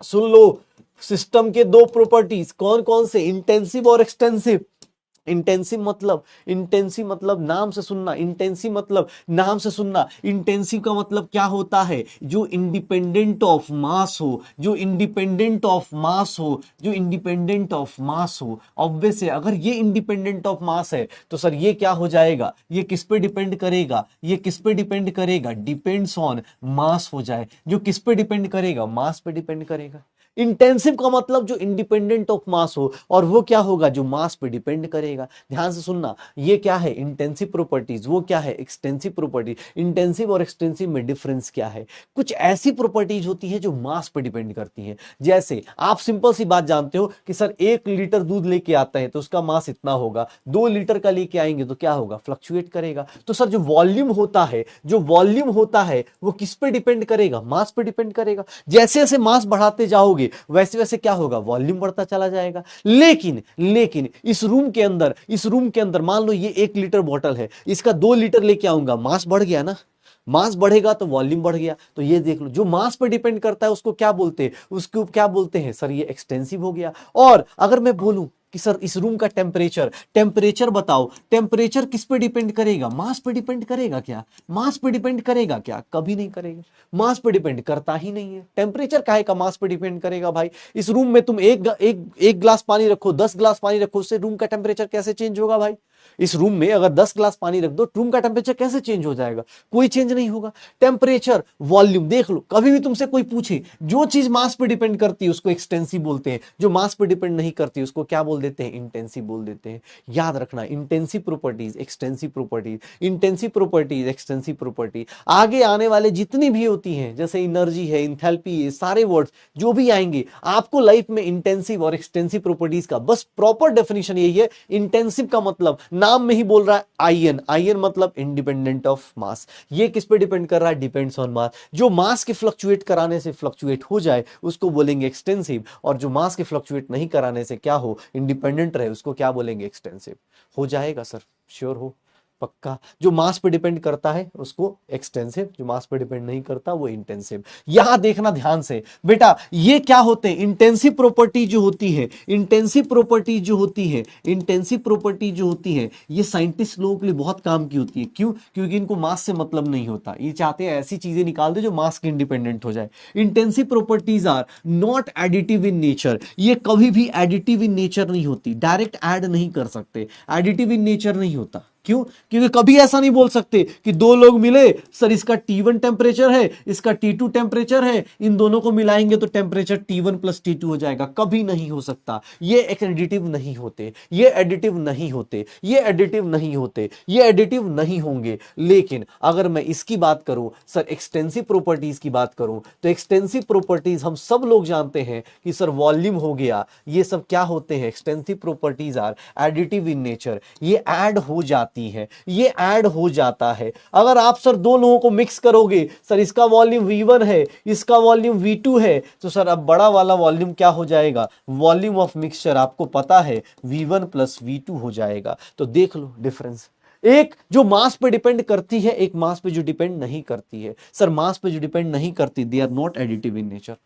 सुन लो, सिस्टम के दो प्रॉपर्टीज कौन कौन से, इंटेंसिव और एक्सटेंसिव। इंटेंसिव मतलब नाम से सुनना, इंटेंसिव मतलब नाम से सुनना। इंटेंसिव का मतलब क्या होता है, जो इंडिपेंडेंट ऑफ मास हो, जो इंडिपेंडेंट ऑफ मास हो, जो इंडिपेंडेंट ऑफ मास हो। ऑब्वियस है, अगर ये इंडिपेंडेंट ऑफ मास है तो सर ये क्या हो जाएगा, ये किस पे डिपेंड करेगा, ये किस पे डिपेंड करेगा, डिपेंड्स ऑन मास हो जाए। जो किस पे डिपेंड करेगा, मास पे डिपेंड करेगा। इंटेंसिव का मतलब जो इंडिपेंडेंट ऑफ मास हो, और वो क्या होगा, जो मास पे डिपेंड करेगा। ध्यान से सुनना, ये क्या है इंटेंसिव प्रॉपर्टीज, वो क्या है एक्सटेंसिव प्रॉपर्टी। इंटेंसिव और एक्सटेंसिव में डिफरेंस क्या है, कुछ ऐसी प्रॉपर्टीज होती है जो मास पे डिपेंड करती है। जैसे आप सिंपल सी बात जानते हो कि सर 1 लीटर दूध लेके आता है तो उसका मास इतना होगा, 2 लीटर का लेके आएंगे तो क्या होगा, फ्लक्चुएट करेगा। तो सर जो वॉल्यूम होता है, जो वॉल्यूम होता है वो किस पे डिपेंड करेगा, मास पे डिपेंड करेगा। जैसे जैसे मास बढ़ाते जाओगे वैसे वैसे क्या होगा, वॉल्यूम बढ़ता चला जाएगा। लेकिन इस रूम के अंदर मान लो ये 1 लीटर बॉटल है, इसका 2 लीटर लेके आऊंगा, मास बढ़ गया ना, मास बढ़ेगा तो वॉल्यूम बढ़ गया। तो ये देख लो, जो मास पर डिपेंड करता है उसको क्या बोलते हैं, उसको क्या बोलते हैं सर, ये एक्सटेंसिव हो गया। और अगर मैं बोलूं कि सर इस रूम का टेम्परेचर बताओ, टेम्परेचर किस पे डिपेंड करेगा, मास पे डिपेंड करेगा क्या, मास पे डिपेंड करेगा क्या, कभी नहीं करेगा। मास पे डिपेंड करता ही नहीं है। टेम्परेचर काहे का मास पे डिपेंड करेगा भाई। इस रूम में तुम एक ग्लास पानी रखो, 10 ग्लास पानी रखो, उससे रूम का टेम्परेचर कैसे चेंज होगा भाई। इस रूम में अगर 10 ग्लास पानी रख दो, रूम का टेम्परेचर कैसे चेंज हो जाएगा, कोई चेंज नहीं होगा। टेम्परेचर, वॉल्यूम देख लो, कभी भी तुमसे कोई पूछे, जो चीज मास पे डिपेंड करती है उसको एक्सटेंसिव बोलते हैं, जो मास पे डिपेंड नहीं करती उसको क्या बोल देते हैं, इंटेंसिव बोल देते हैं। याद रखना, intensive properties, extensive properties, intensive properties, extensive property. आगे आने वाले जितनी भी होती हैं, जैसे एनर्जी है, इंथैल्पी है, सारे वर्ड्स जो भी आएंगे आपको लाइफ में इंटेंसिव और एक्सटेंसिव प्रॉपर्टीज का बस प्रॉपर डेफिनेशन यही है। इंटेंसिव का मतलब नाम में ही बोल रहा है, आईएन मतलब इंडिपेंडेंट ऑफ मास। ये किस पे डिपेंड कर रहा है, डिपेंड्स ऑन मास। जो मास के फ्लक्चुएट कराने से फ्लक्चुएट हो जाए उसको बोलेंगे एक्सटेंसिव, और जो मास के फ्लक्चुएट नहीं कराने से क्या हो, इंडिपेंडेंट रहे, उसको क्या बोलेंगे, एक्सटेंसिव। हो जाएगा सर, श्योर हो, पक्का। जो मास पे डिपेंड करता है उसको एक्सटेंसिव, जो मास पे डिपेंड नहीं करता वो इंटेंसिव। यहां देखना ध्यान से बेटा, ये क्या होते हैं, इंटेंसिव प्रॉपर्टी जो होती है, इंटेंसिव प्रॉपर्टी जो होती है, इंटेंसिव प्रॉपर्टी जो होती है, ये साइंटिस्ट लोगों के लिए बहुत काम की होती है। क्यों, क्योंकि इनको मास से मतलब नहीं होता, ये चाहते हैं ऐसी चीजें निकाल दे जो मास के इंडिपेंडेंट हो जाए। Intensive properties are not additive in nature, ये कभी भी एडिटिव इन नेचर नहीं होती, डायरेक्ट ऐड नहीं कर सकते, एडिटिव इन नेचर नहीं होता। क्यों, क्योंकि कभी ऐसा नहीं बोल सकते कि दो लोग मिले, सर इसका T1 टेम्परेचर है, इसका T2 टेम्परेचर है, इन दोनों को मिलाएंगे तो टेम्परेचर T1 प्लस T2 हो जाएगा, कभी नहीं हो सकता। ये एडिटिव नहीं होते, ये एडिटिव नहीं होते, ये एडिटिव नहीं होते, ये एडिटिव नहीं होंगे। लेकिन अगर मैं इसकी बात करूं सर, एक्सटेंसिव प्रॉपर्टीज की बात करूं, तो एक्सटेंसिव प्रॉपर्टीज हम सब लोग जानते हैं कि सर वॉल्यूम हो गया, ये सब क्या होते हैं, extensive properties are additive in nature, ये ऐड हो जाते है, ये ऐड हो जाता है। अगर आप सर दो लोगों को मिक्स करोगे, सर इसका वॉल्यूम V1 है, इसका वॉल्यूम V2 है, तो सर अब बड़ा वाला वॉल्यूम क्या हो जाएगा, वॉल्यूम ऑफ मिक्सचर आपको पता है V1 प्लस V2 हो जाएगा। तो देख लो डिफरेंस, एक जो मास पे डिपेंड करती है, एक मास पे जो डिपेंड नहीं करती है। सर मास पे जो डिपेंड नहीं करती, they are not additive in nature.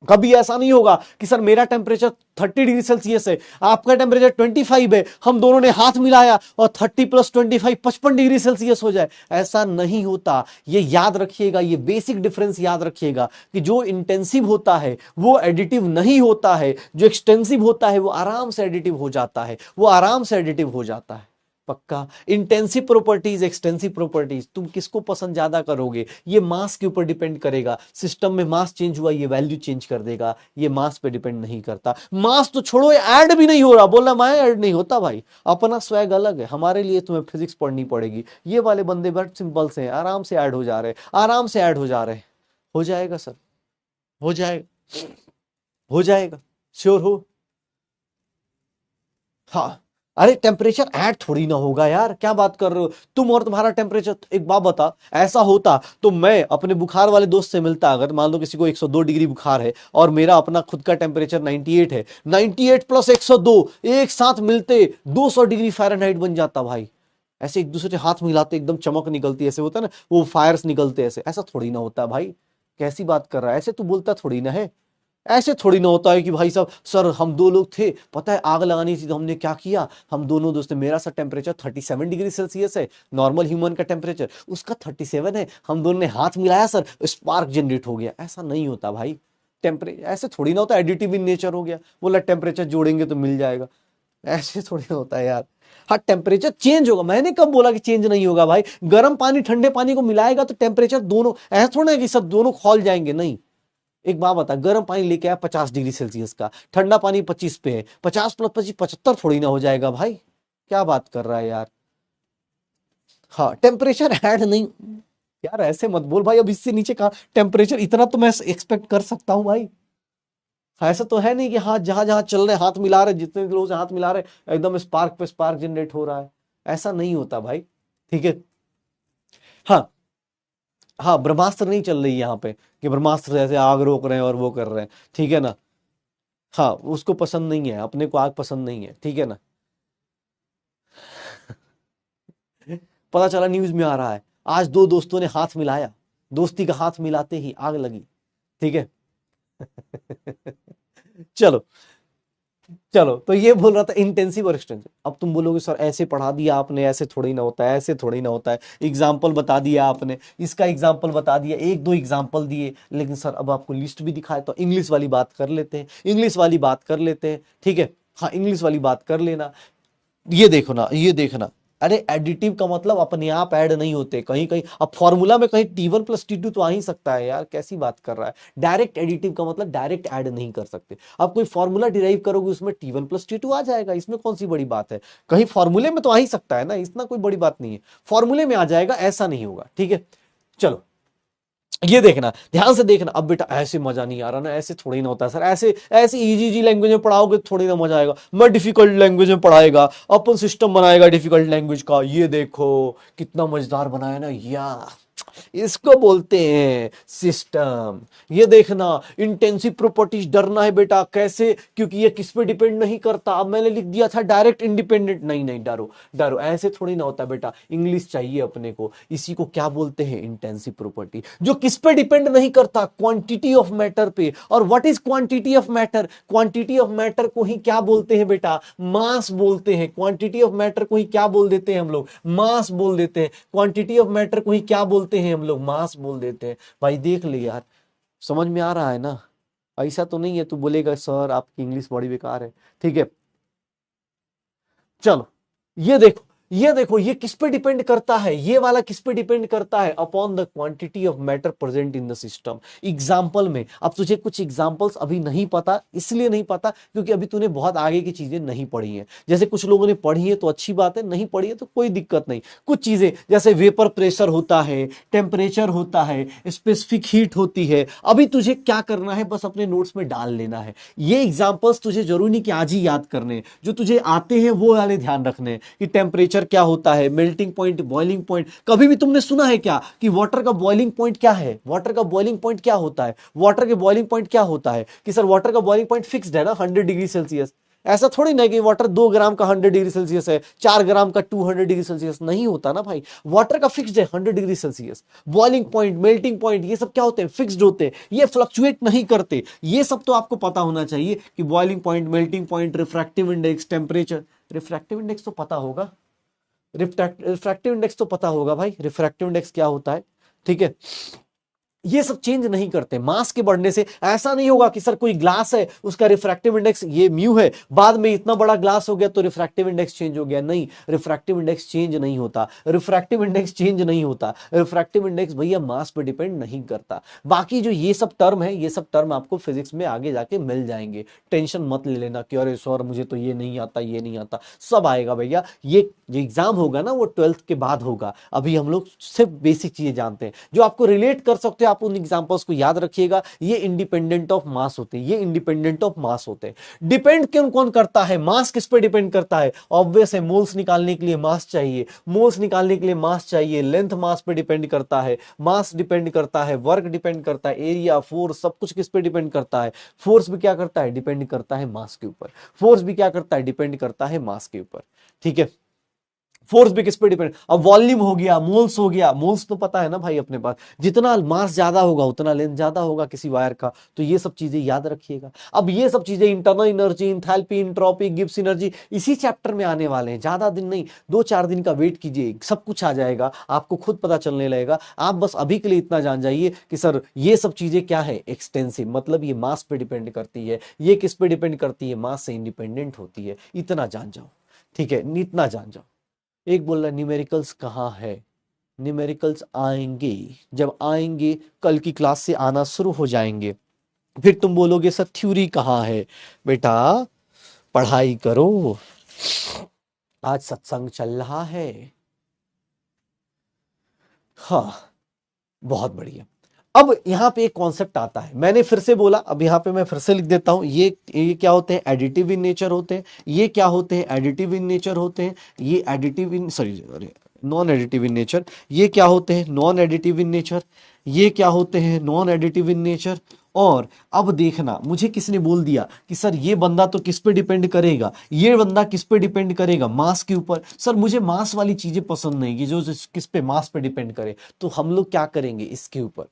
कभी ऐसा नहीं होगा कि सर मेरा टेम्परेचर 30 डिग्री सेल्सियस है, आपका टेम्परेचर 25 है, हम दोनों ने हाथ मिलाया और 30 प्लस 25 55 डिग्री सेल्सियस हो जाए, ऐसा नहीं होता। ये याद रखिएगा, ये बेसिक डिफरेंस याद रखिएगा कि जो इंटेंसिव होता है वो एडिटिव नहीं होता है, जो एक्सटेंसिव होता है वो आराम से एडिटिव हो जाता है, वो आराम से एडिटिव हो जाता है। पक्का। इंटेंसिव प्रॉपर्टीज, एक्सटेंसिव प्रॉपर्टीज, तुम किसको पसंद ज्यादा करोगे, ये मास के ऊपर डिपेंड करेगा। सिस्टम में मास चेंज हुआ, ये वैल्यू चेंज कर देगा, ये मास पे डिपेंड नहीं करता। मास तो छोड़ो, ऐड भी नहीं हो रहा, बोला मैं ऐड नहीं होता भाई, अपना स्वैग अलग है, हमारे लिए तुम्हें फिजिक्स पढ़नी पड़ेगी। ये वाले बंदे बहुत सिंपल से हैं, आराम से ऐड हो जा रहे, आराम से ऐड हो जा रहे, हो जाएगा सर, हो जाएगा, हो जाएगा, श्योर हो। हाँ, अरे टेम्परेचर ऐड थोड़ी ना होगा यार, क्या बात कर रहे हो तुम और तुम्हारा टेम्परेचर। एक बात बता, ऐसा होता तो मैं अपने बुखार वाले दोस्त से मिलता, अगर मान लो किसी को 102 डिग्री बुखार है और मेरा अपना खुद का टेम्परेचर 98 है, 98 प्लस 102 एक साथ मिलते 200 डिग्री फ़ारेनहाइट बन जाता भाई। ऐसे एक दूसरे से हाथ मिलाते एकदम चमक निकलती, ऐसे होता है ना वो फायर्स निकलते, ऐसे ऐसा थोड़ी ना होता भाई। कैसी बात कर रहा है, ऐसे तू बोलता थोड़ी ना है। ऐसे थोड़ी ना होता है कि भाई साहब सर हम दो लोग थे, पता है आग लगानी थी तो हमने क्या किया, हम दोनों दोस्त, मेरा सर टेम्परेचर 37 डिग्री सेल्सियस है, नॉर्मल ह्यूमन का टेम्परेचर उसका 37 है, हम दोनों ने हाथ मिलाया सर स्पार्क जनरेट हो गया। ऐसा नहीं होता भाई। टेम्परेचर ऐसे थोड़ी ना होता, एडिटिव इन नेचर हो गया, बोला टेम्परेचर जोड़ेंगे तो मिल जाएगा। ऐसे थोड़ी ना होता है यार। हाँ टेम्परेचर चेंज होगा, मैंने कब बोला कि चेंज नहीं होगा भाई। गर्म पानी ठंडे पानी को मिलाएगा तो टेम्परेचर दोनों, ऐसा थोड़ा है कि सब दोनों खौल जाएंगे, नहीं। एक बात बता, गर्म पानी लेके आया 50 डिग्री सेल्सियस का, ठंडा पानी 25 पे है, 50 प्लस 25 75 थोड़ी ना हो जाएगा भाई। क्या बात कर रहा है यार। हाँ टेम्परेचर ऐड नहीं, यार ऐसे मत बोल भाई, अब इससे नीचे का टेम्परेचर इतना तो मैं एक्सपेक्ट कर सकता हूँ भाई। हाँ, ऐसा तो है नहीं कि हाँ जहां जहां चल रहे हाथ मिला रहे, जितने लोग से हाथ मिला रहे एकदम स्पार्क पे स्पार्क जनरेट हो रहा है। ऐसा नहीं होता भाई। ठीक है। हाँ, हाँ ब्रह्मास्त्र नहीं चल रही यहाँ पे कि ब्रह्मास्त्र जैसे आग रोक रहे हैं और वो कर रहे हैं। ठीक है ना। हाँ उसको पसंद नहीं है, अपने को आग पसंद नहीं है, ठीक है ना। पता चला न्यूज में आ रहा है, आज दो दोस्तों ने हाथ मिलाया, दोस्ती का हाथ मिलाते ही आग लगी। ठीक है। चलो, चलो तो ये बोल रहा था इंटेंसिव और एक्सटेंसिव। अब तुम बोलोगे सर ऐसे पढ़ा दिया आपने, ऐसे थोड़ी ना होता है, ऐसे थोड़ी ना होता है, एग्जाम्पल बता दिया आपने, इसका एग्जाम्पल बता दिया, एक दो एग्जाम्पल दिए, लेकिन सर अब आपको लिस्ट भी दिखाए तो इंग्लिश वाली बात कर लेते हैं, इंग्लिश वाली बात कर लेते हैं, ठीक है। हाँ इंग्लिश वाली बात कर लेना। ये देखो ना, ये देखना, अरे एडिटिव का मतलब अपने आप ऐड नहीं होते, कहीं कहीं अब फॉर्मूला में कहीं T1 प्लस T2 तो आ ही सकता है यार, कैसी बात कर रहा है। डायरेक्ट एडिटिव का मतलब डायरेक्ट ऐड नहीं कर सकते। अब कोई फॉर्मूला डिराइव करोगे उसमें T1 प्लस T2 आ जाएगा, इसमें कौन सी बड़ी बात है। कहीं फॉर्मूले में तो आ ही सकता है ना, इतना कोई बड़ी बात नहीं है, फॉर्मूले में आ जाएगा, ऐसा नहीं होगा, ठीक है। चलो ये देखना, ध्यान से देखना। अब बेटा ऐसे मजा नहीं आ रहा ना, ऐसे थोड़ी ना होता है सर, ऐसे ऐसे इजी इजी लैंग्वेज में पढ़ाओगे तो थोड़ी ना मजा आएगा, मैं डिफिकल्ट लैंग्वेज में पढ़ाएगा, अपन सिस्टम बनाएगा डिफिकल्ट लैंग्वेज का, ये देखो कितना मजेदार बनाया ना यार, इसको बोलते हैं सिस्टम। ये देखना, इंटेंसिव प्रॉपर्टीज, डरना है बेटा कैसे, क्योंकि ये किस पे डिपेंड नहीं करता, अब मैंने लिख दिया था डायरेक्ट इंडिपेंडेंट, नहीं नहीं डरो, डरो ऐसे थोड़ी ना होता बेटा, इंग्लिश चाहिए अपने को, इसी को क्या बोलते हैं इंटेंसिव प्रॉपर्टी, जो किस पे डिपेंड नहीं करता, क्वांटिटी ऑफ मैटर पे। और what is quantity of matter, quantity of matter को ही क्या बोलते हैं बेटा, मास बोलते हैं। क्वांटिटी ऑफ मैटर को ही क्या बोल देते हैं हम लोग, मास बोल देते हैं। क्वांटिटी ऑफ मैटर को ही क्या बोलते हैं हम लोग, मास बोल देते हैं। भाई देख ले यार, समझ में आ रहा है ना। ऐसा तो नहीं है तू बोलेगा सर आपकी इंग्लिश बड़ी बेकार है, ठीक है। चलो ये देखो, ये देखो ये किस पे डिपेंड करता है, ये वाला किस पे डिपेंड करता है, upon the quantity of matter present in the system. Example में, अब तुझे कुछ एग्जाम्पल्स अभी नहीं पता, इसलिए नहीं पता क्योंकि अभी तूने बहुत आगे की चीजें नहीं पढ़ी हैं। जैसे कुछ लोगों ने पढ़ी है तो अच्छी बात है, नहीं पढ़ी है तो कोई दिक्कत नहीं। कुछ चीजें जैसे वेपर प्रेशर होता है, टेम्परेचर होता है, स्पेसिफिक हीट होती है, अभी तुझे क्या करना है, बस अपने नोट्स में डाल लेना है। ये एग्जाम्पल्स तुझे जरूरी नहीं कि आज ही याद करने हैं, जो तुझे आते हैं वो वाले ध्यान रखने हैं कि टेम्परेचर क्या होता है, मेल्टिंग पॉइंट, बॉइलिंग पॉइंट। कभी भी तुमने सुना है क्या कि वाटर का बॉइलिंग पॉइंट क्या है, वाटर का बॉइलिंग पॉइंट क्या होता है, वाटर के बॉइलिंग पॉइंट क्या होता है, कि सर वाटर का बॉइलिंग पॉइंट फिक्स्ड है ना 100 डिग्री सेल्सियस। ऐसा थोड़ी ना कि वाटर 2 ग्राम का 100 डिग्री सेल्सियस है, 4 ग्राम का 200 डिग्री सेल्सियस, नहीं होता ना भाई। वाटर का फिक्स्ड है 100 degree Celsius. Boiling point, melting point, ये सब क्या होते हैं, फिक्स्ड होते हैं, ये फ्लक्चुएट नहीं करते। ये सब तो आपको पता होना चाहिए कि boiling point, melting point, refractive index, temperature. Refractive index तो पता होगा, रिफ्रैक्टिव इंडेक्स तो पता होगा भाई, रिफ्रैक्टिव इंडेक्स क्या होता है, ठीक है। ये सब चेंज नहीं करते मास के बढ़ने से। ऐसा नहीं होगा कि सर कोई ग्लास है उसका रिफ्रैक्टिव इंडेक्स ये म्यू है, बाद में इतना बड़ा ग्लास हो गया तो रिफ्रैक्टिव इंडेक्स चेंज हो गया, नहीं। रिफ्रैक्टिव इंडेक्स चेंज नहीं होता, रिफ्रैक्टिव इंडेक्स चेंज नहीं होता, रिफ्रैक्टिव इंडेक्स भैया मास पे डिपेंड नहीं करता। बाकी जो ये सब टर्म है, ये सब टर्म आपको फिजिक्स में आगे जाके मिल जाएंगे, टेंशन मत ले लेना कि अरे सर मुझे तो ये नहीं आता, ये नहीं आता, सब आएगा भैया। ये जो एग्जाम होगा ना वो 12th के बाद होगा, अभी हम लोग सिर्फ बेसिक चीजें जानते हैं, जो आपको रिलेट कर सकते हो आप उन एग्जांपल्स को याद रखिएगा, ये इंडिपेंडेंट ऑफ मास होते हैं, ये इंडिपेंडेंट ऑफ मास होते हैं। डिपेंड क्यों कौन करता है, मास किस पे डिपेंड करता है, ऑब्वियस है, मोल्स निकालने के लिए मास चाहिए, मोल्स निकालने के लिए मास चाहिए, लेंथ मास पे डिपेंड करता है, मास डिपेंड करता है, वर्क डिपेंड करता है, एरिया, फोर्स, सब कुछ किस पे डिपेंड करता है, फोर्स भी क्या करता है, डिपेंड करता है मास के ऊपर, फोर्स भी क्या करता है, डिपेंड करता है मास के ऊपर, ठीक है। फोर्स भी किस पे डिपेंड, अब वॉल्यूम हो गया, मोल्स हो गया, मोल्स तो पता है ना भाई अपने पास, जितना मास ज्यादा होगा उतना लेंथ ज्यादा होगा किसी वायर का, तो ये सब चीजें याद रखिएगा। अब ये सब चीजें internal energy, enthalpy, entropy, Gibbs energy इसी चैप्टर में आने वाले हैं, ज्यादा दिन नहीं, 2-4 दिन का वेट कीजिए, सब कुछ आ जाएगा, आपको खुद पता चलने लगेगा। आप बस अभी के लिए इतना जान जाइए कि सर ये सब चीजें क्या है, एक्सटेंसिव, मतलब ये मास पे डिपेंड करती है, ये किस पे डिपेंड करती है, मास से इंडिपेंडेंट होती है, इतना जान जाओ, ठीक है, इतना जान जाओ। एक बोल रहा है न्यूमेरिकल्स कहाँ है, न्यूमेरिकल्स आएंगे, जब आएंगे कल की क्लास से आना शुरू हो जाएंगे, फिर तुम बोलोगे सर थ्योरी कहाँ है। बेटा पढ़ाई करो, आज सत्संग चल रहा है, हाँ बहुत बढ़िया। अब यहाँ पे एक कॉन्सेप्ट आता है, मैंने फिर से बोला, अब यहाँ पे मैं फिर से लिख देता हूँ, ये क्या होते हैं, एडिटिव इन नेचर होते हैं, ये क्या होते हैं, एडिटिव इन नेचर होते हैं, ये additive in sorry non additive in nature, ये क्या होते हैं, नॉन एडिटिव इन नेचर, ये क्या होते हैं, नॉन एडिटिव इन नेचर। और अब देखना, मुझे किसने बोल दिया कि सर ये बंदा तो किस पे डिपेंड करेगा, ये बंदा किस पे डिपेंड करेगा, मास के ऊपर। सर मुझे मास वाली चीजें पसंद नहीं कि जो किस पे, मास पे डिपेंड करे, तो हम लोग क्या करेंगे इसके ऊपर,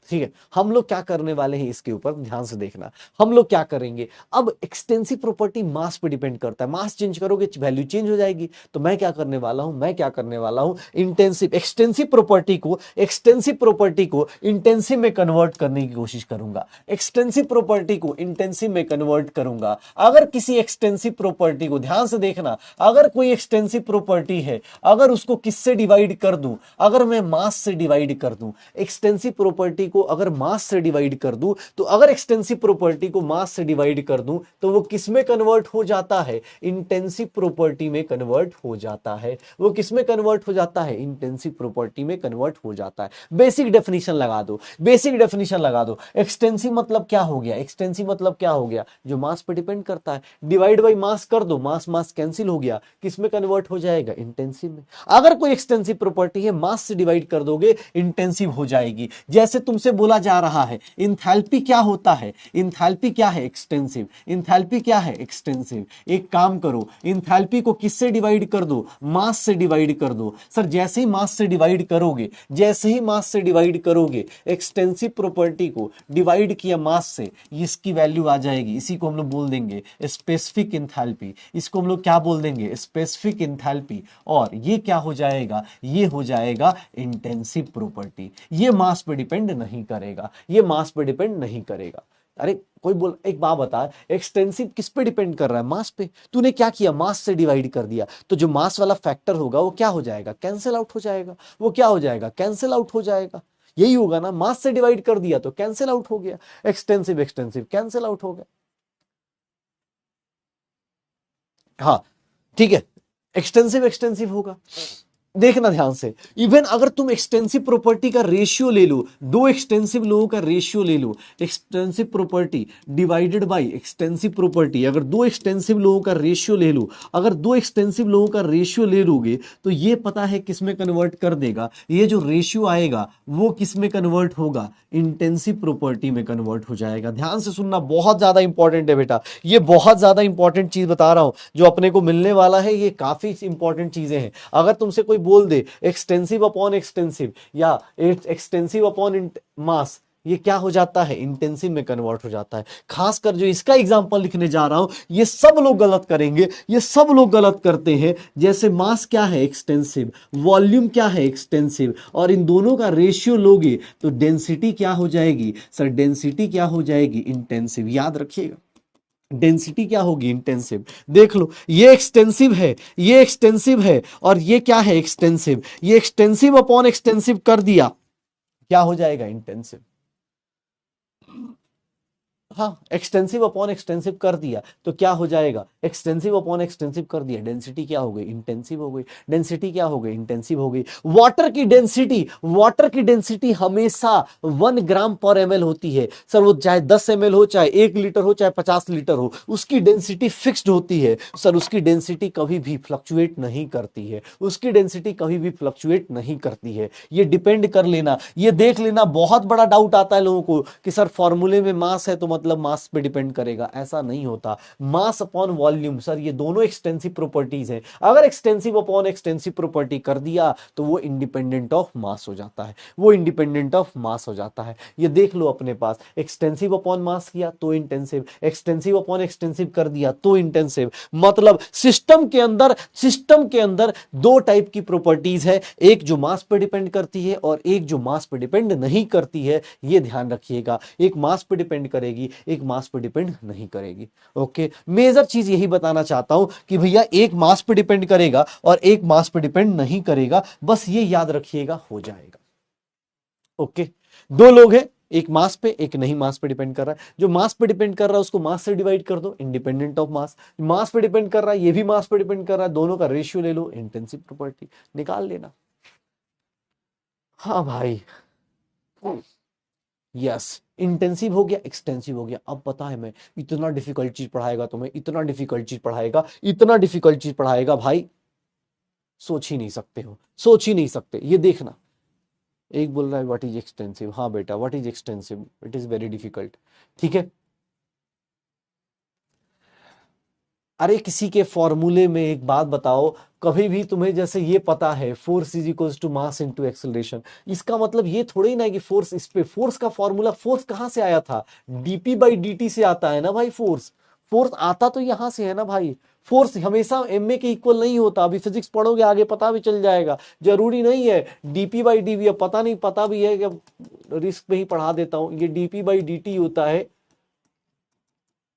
ठीक है, हम लोग क्या करने वाले हैं इसके ऊपर ध्यान से देखना, हम लोग क्या करेंगे। अब एक्सटेंसिव प्रॉपर्टी मास पे डिपेंड करता है, मास चेंज करोगे वैल्यू चेंज हो जाएगी, तो मैं क्या करने वाला हूं, मैं क्या करने वाला हूं, इंटेंसिव एक्सटेंसिव प्रॉपर्टी को, एक्सटेंसिव प्रॉपर्टी को इंटेंसिव में कन्वर्ट करने की कोशिश करूंगा, एक्सटेंसिव प्रॉपर्टी को इंटेंसिव में कन्वर्ट करूंगा। अगर किसी एक्सटेंसिव प्रॉपर्टी को ध्यान से देखना, अगर कोई एक्सटेंसिव प्रॉपर्टी है, अगर उसको किससे डिवाइड कर दूं, अगर मैं मास से डिवाइड कर दूं, एक्सटेंसिव प्रॉपर्टी को अगर मास से डिवाइड कर दूं, तो अगर एक्सटेंसिव प्रॉपर्टी को मास से डिवाइड कर दूं तो वो किस में कन्वर्ट हो जाता है, इंटेंसिव प्रॉपर्टी में कन्वर्ट हो जाता है। वो किस में कन्वर्ट हो जाता है, इंटेंसिव प्रॉपर्टी में कन्वर्ट हो जाता है। बेसिक डेफिनेशन लगा दो, बेसिक डेफिनेशन लगा दो। एक्सटेंसिव मतलब क्या हो गया, एक्सटेंसिव मतलब क्या हो गया, जो मास पे डिपेंड करता है, डिवाइड बाई मास कर दो, मास मास कैंसिल हो गया, किस में कन्वर्ट हो जाएगा, इंटेंसिव में। अगर कोई एक्सटेंसिव प्रॉपर्टी है, मास से डिवाइड कर दोगे, इंटेंसिव हो जाएगी। जैसे तुमसे बोला जा रहा है इंथैल्पी क्या होता है, इंथैल्पी क्या है, एक्सटेंसिव, इंथैल्पी क्या है, एक्सटेंसिव। एक काम करो, इंथैल्पी को किससे डिवाइड कर दो, मास से डिवाइड कर दो। सर जैसे ही मास से डिवाइड करोगे, जैसे ही मास से डिवाइड करोगे, एक्सटेंसिव प्रॉपर्टी को डिवाइड किया मास से, इसकी वैल्यू आ जाएगी, इसी को हम लोग बोल देंगे स्पेसिफिक इंथैल्पी, इसको हम लोग क्या बोल देंगे, स्पेसिफिक इंथैल्पी। और ये क्या हो जाएगा, ये हो जाएगा इंटेंसिव प्रॉपर्टी। ये मास पे डिपेंड नहीं करेगा, ये मास पे डिपेंड नहीं करेगा। अरे कोई बोल, एक बात बता, एक्सटेंसिव किस पे डिपेंड कर रहा है, मास पे। तूने क्या किया, मास से डिवाइड कर दिया, तो जो मास वाला फैक्टर होगा वो क्या हो जाएगा, कैंसिल आउट हो जाएगा। वो क्या हो जाएगा, कैंसिल आउट हो जाएगा। यही होगा ना, मास से डिवाइड कर दिया तो कैंसिल आउट हो गया, एक्सटेंसिव एक्सटेंसिव कैंसिल आउट हो गया। हाँ ठीक है, एक्सटेंसिव एक्सटेंसिव होगा। देखना ध्यान से, इवन अगर तुम एक्सटेंसिव प्रॉपर्टी का रेशियो ले लो, दो एक्सटेंसिव लोगों का रेशियो ले लो, extensive property divided by extensive property, अगर दो एक्सटेंसिव लोगों का रेशियो ले लो, अगर दो एक्सटेंसिव लोगों का रेशियो ले लोगे तो ये पता है किस में कन्वर्ट कर देगा, ये जो रेशियो आएगा वो किस में कन्वर्ट होगा, इंटेंसिव प्रॉपर्टी में कन्वर्ट हो जाएगा। ध्यान से सुनना, बहुत ज्यादा इंपॉर्टेंट है बेटा, ये बहुत ज्यादा इंपॉर्टेंट चीज बता रहा हूं जो अपने को मिलने वाला है, ये काफी इंपॉर्टेंट चीजें हैं। अगर तुमसे कोई बोल दे एक्सटेंसिव अपॉन एक्सटेंसिव या एक्सटेंसिव अपॉन मास, ये क्या हो जाता है, इंटेंसिव में कन्वर्ट हो जाता है। खासकर जो इसका एग्जांपल लिखने जा रहा हूं, ये सब लोग गलत करेंगे, ये सब लोग गलत करते हैं। जैसे मास क्या है, एक्सटेंसिव, वॉल्यूम क्या है, एक्सटेंसिव, और इन दोनों का रेशियो लोगे तो डेंसिटी क्या हो जाएगी, सर डेंसिटी क्या हो जाएगी, इंटेंसिव। याद रखिएगा, डेंसिटी क्या होगी, इंटेंसिव। देख लो, ये एक्सटेंसिव है, ये एक्सटेंसिव है, और ये क्या है, एक्सटेंसिव। ये एक्सटेंसिव अपॉन एक्सटेंसिव कर दिया, क्या हो जाएगा, इंटेंसिव। हाँ, एक्सटेंसिव अपॉन एक्सटेंसिव कर दिया तो क्या हो जाएगा, एक्सटेंसिव अपॉन एक्सटेंसिव कर दिया, डेंसिटी क्या हो गई, इंटेंसिव हो गई, डेंसिटी क्या हो गई, इंटेंसिव हो गई। वाटर की डेंसिटी हमेशा 1 ग्राम पर एमएल होती है सर, वो चाहे 10 ml हो, चाहे 1 लीटर हो, चाहे 50 लीटर हो, उसकी डेंसिटी फिक्स्ड होती है सर, उसकी डेंसिटी कभी भी फ्लक्चुएट नहीं करती है, उसकी डेंसिटी कभी भी फ्लक्चुएट नहीं करती है। ये डिपेंड कर लेना, ये देख लेना, बहुत बड़ा डाउट आता है लोगों को कि सर फॉर्मूले में मास है तो मतलब मास पे डिपेंड करेगा, ऐसा नहीं होता। मास अपॉन वॉल्यूम सर, ये दोनों एक्सटेंसिव प्रॉपर्टीज हैं, अगर एक्सटेंसिव अपॉन एक्सटेंसिव प्रॉपर्टी कर दिया तो वो इंडिपेंडेंट ऑफ मास हो जाता है, वो इंडिपेंडेंट ऑफ मास हो जाता है। ये देख लो अपने पास, एक्सटेंसिव अपॉन मास किया तो इंटेंसिव, एक्सटेंसिव अपॉन एक्सटेंसिव कर दिया तो इंटेंसिव। मतलब सिस्टम के अंदर दो टाइप की प्रॉपर्टीज है, एक जो मास पे डिपेंड करती है और एक जो मास पे डिपेंड नहीं करती है, ये ध्यान रखिएगा, एक मास पे डिपेंड करेगी, एक मास पे डिपेंड नहीं करेगी। ओके, मेजर चीज यही बताना चाहता हूं कि भैया एक मास पे डिपेंड करेगा और एक मास पे डिपेंड नहीं करेगा, बस ये याद रखिएगा, हो जाएगा। ओके, दो लोग हैं, एक मास पे एक नहीं मास पे डिपेंड कर रहा है, जो मास पे डिपेंड कर रहा है उसको मास से डिवाइड कर दो, इंडिपेंडेंट ऑफ मास। मास पे डिपेंड कर रहा है, ये भी मास पे डिपेंड कर रहा है, दोनों का रेशियो ले लो, इंटेंसिव प्रॉपर्टी निकाल लेना। हाँ भाई, यस, इंटेंसिव हो गया, एक्सटेंसिव हो गया। अब पता है मैं इतना डिफिकल्ट चीज पढ़ाएगा तुम्हें, इतना डिफिकल्ट चीज पढ़ाएगा, इतना डिफिकल्ट चीज पढ़ाएगा भाई, सोच ही नहीं सकते हो, सोच ही नहीं सकते। ये देखना, एक बोल रहा है व्हाट इज एक्सटेंसिव, हाँ बेटा what is extensive, it is very difficult. ठीक है, अरे किसी के फॉर्मूले में एक बात बताओ, कभी भी तुम्हें जैसे ये पता है force is equals to mass into acceleration, इसका मतलब ये थोड़ी ना है कि फोर्स इस पे, फोर्स का फॉर्मूला, फोर्स कहां से आया था, डीपी बाई डी से आता है ना भाई, फोर्स फोर्स आता तो यहां से है ना भाई। फोर्स हमेशा एमए के इक्वल नहीं होता, अभी फिजिक्स पढ़ोगे आगे पता भी चल जाएगा, जरूरी नहीं है डीपी बाई डी, अब पता नहीं, पता भी है कि रिस्क में ही पढ़ा देता हूं, ये डीपी बाई डी होता है,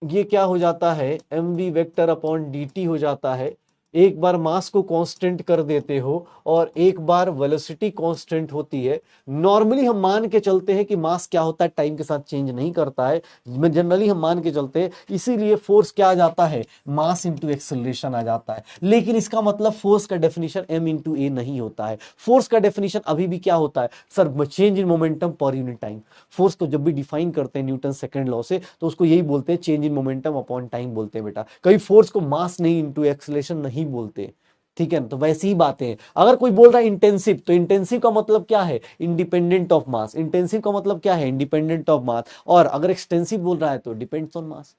ये क्या हो जाता है, M V vector upon D T हो जाता है। एक बार मास को कांस्टेंट कर देते हो और एक बार वेलोसिटी कांस्टेंट होती है। नॉर्मली हम मान के चलते हैं कि मास क्या होता है, टाइम के साथ चेंज नहीं करता है, जनरली हम मान के चलते हैं, इसीलिए फोर्स क्या आ जाता है, मास इंटू एक्सेलरेशन आ जाता है। लेकिन इसका मतलब फोर्स का डेफिनेशन एम इंटू ए नहीं होता है, फोर्स का डेफिनेशन अभी भी क्या होता है sir, change in momentum per unit time. Force को जब भी डिफाइन करते हैं न्यूटन सेकंड लॉ से, तो उसको यही बोलते हैं change in momentum upon time बोलते हैं बेटा, कभी फोर्स को मास नहीं इंटू एक्सेलरेशन नहीं बोलते। ठीक है ना, तो वैसी ही बातें हैं। अगर कोई बोल रहा है इंटेंसिव, तो इंटेंसिव का मतलब क्या है, इंडिपेंडेंट ऑफ मास, इंटेंसिव का मतलब क्या है, इंडिपेंडेंट ऑफ मास। और अगर एक्सटेंसिव बोल रहा है तो डिपेंड्स ऑन मास।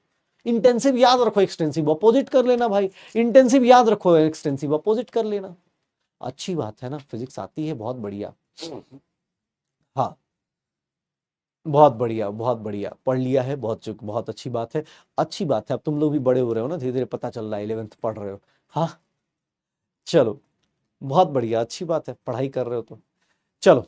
इंटेंसिव याद रखो, एक्सटेंसिव अपोजिट कर लेना भाई, इंटेंसिव याद रखो, एक्सटेंसिव अपोजिट कर लेना। अच्छी बात है ना, फिजिक्स आती है, बहुत बढ़िया। हाँ, बहुत बढ़िया, बहुत बढ़िया पढ़ लिया है, बहुत अच्छी बात है, अच्छी बात है। अब तुम लोग भी बड़े हो रहे हो ना, धीरे धीरे पता चल रहा है, 11th पढ़ रहे हो। हाँ, चलो, बहुत बढ़िया, अच्छी बात है, पढ़ाई कर रहे हो तो। चलो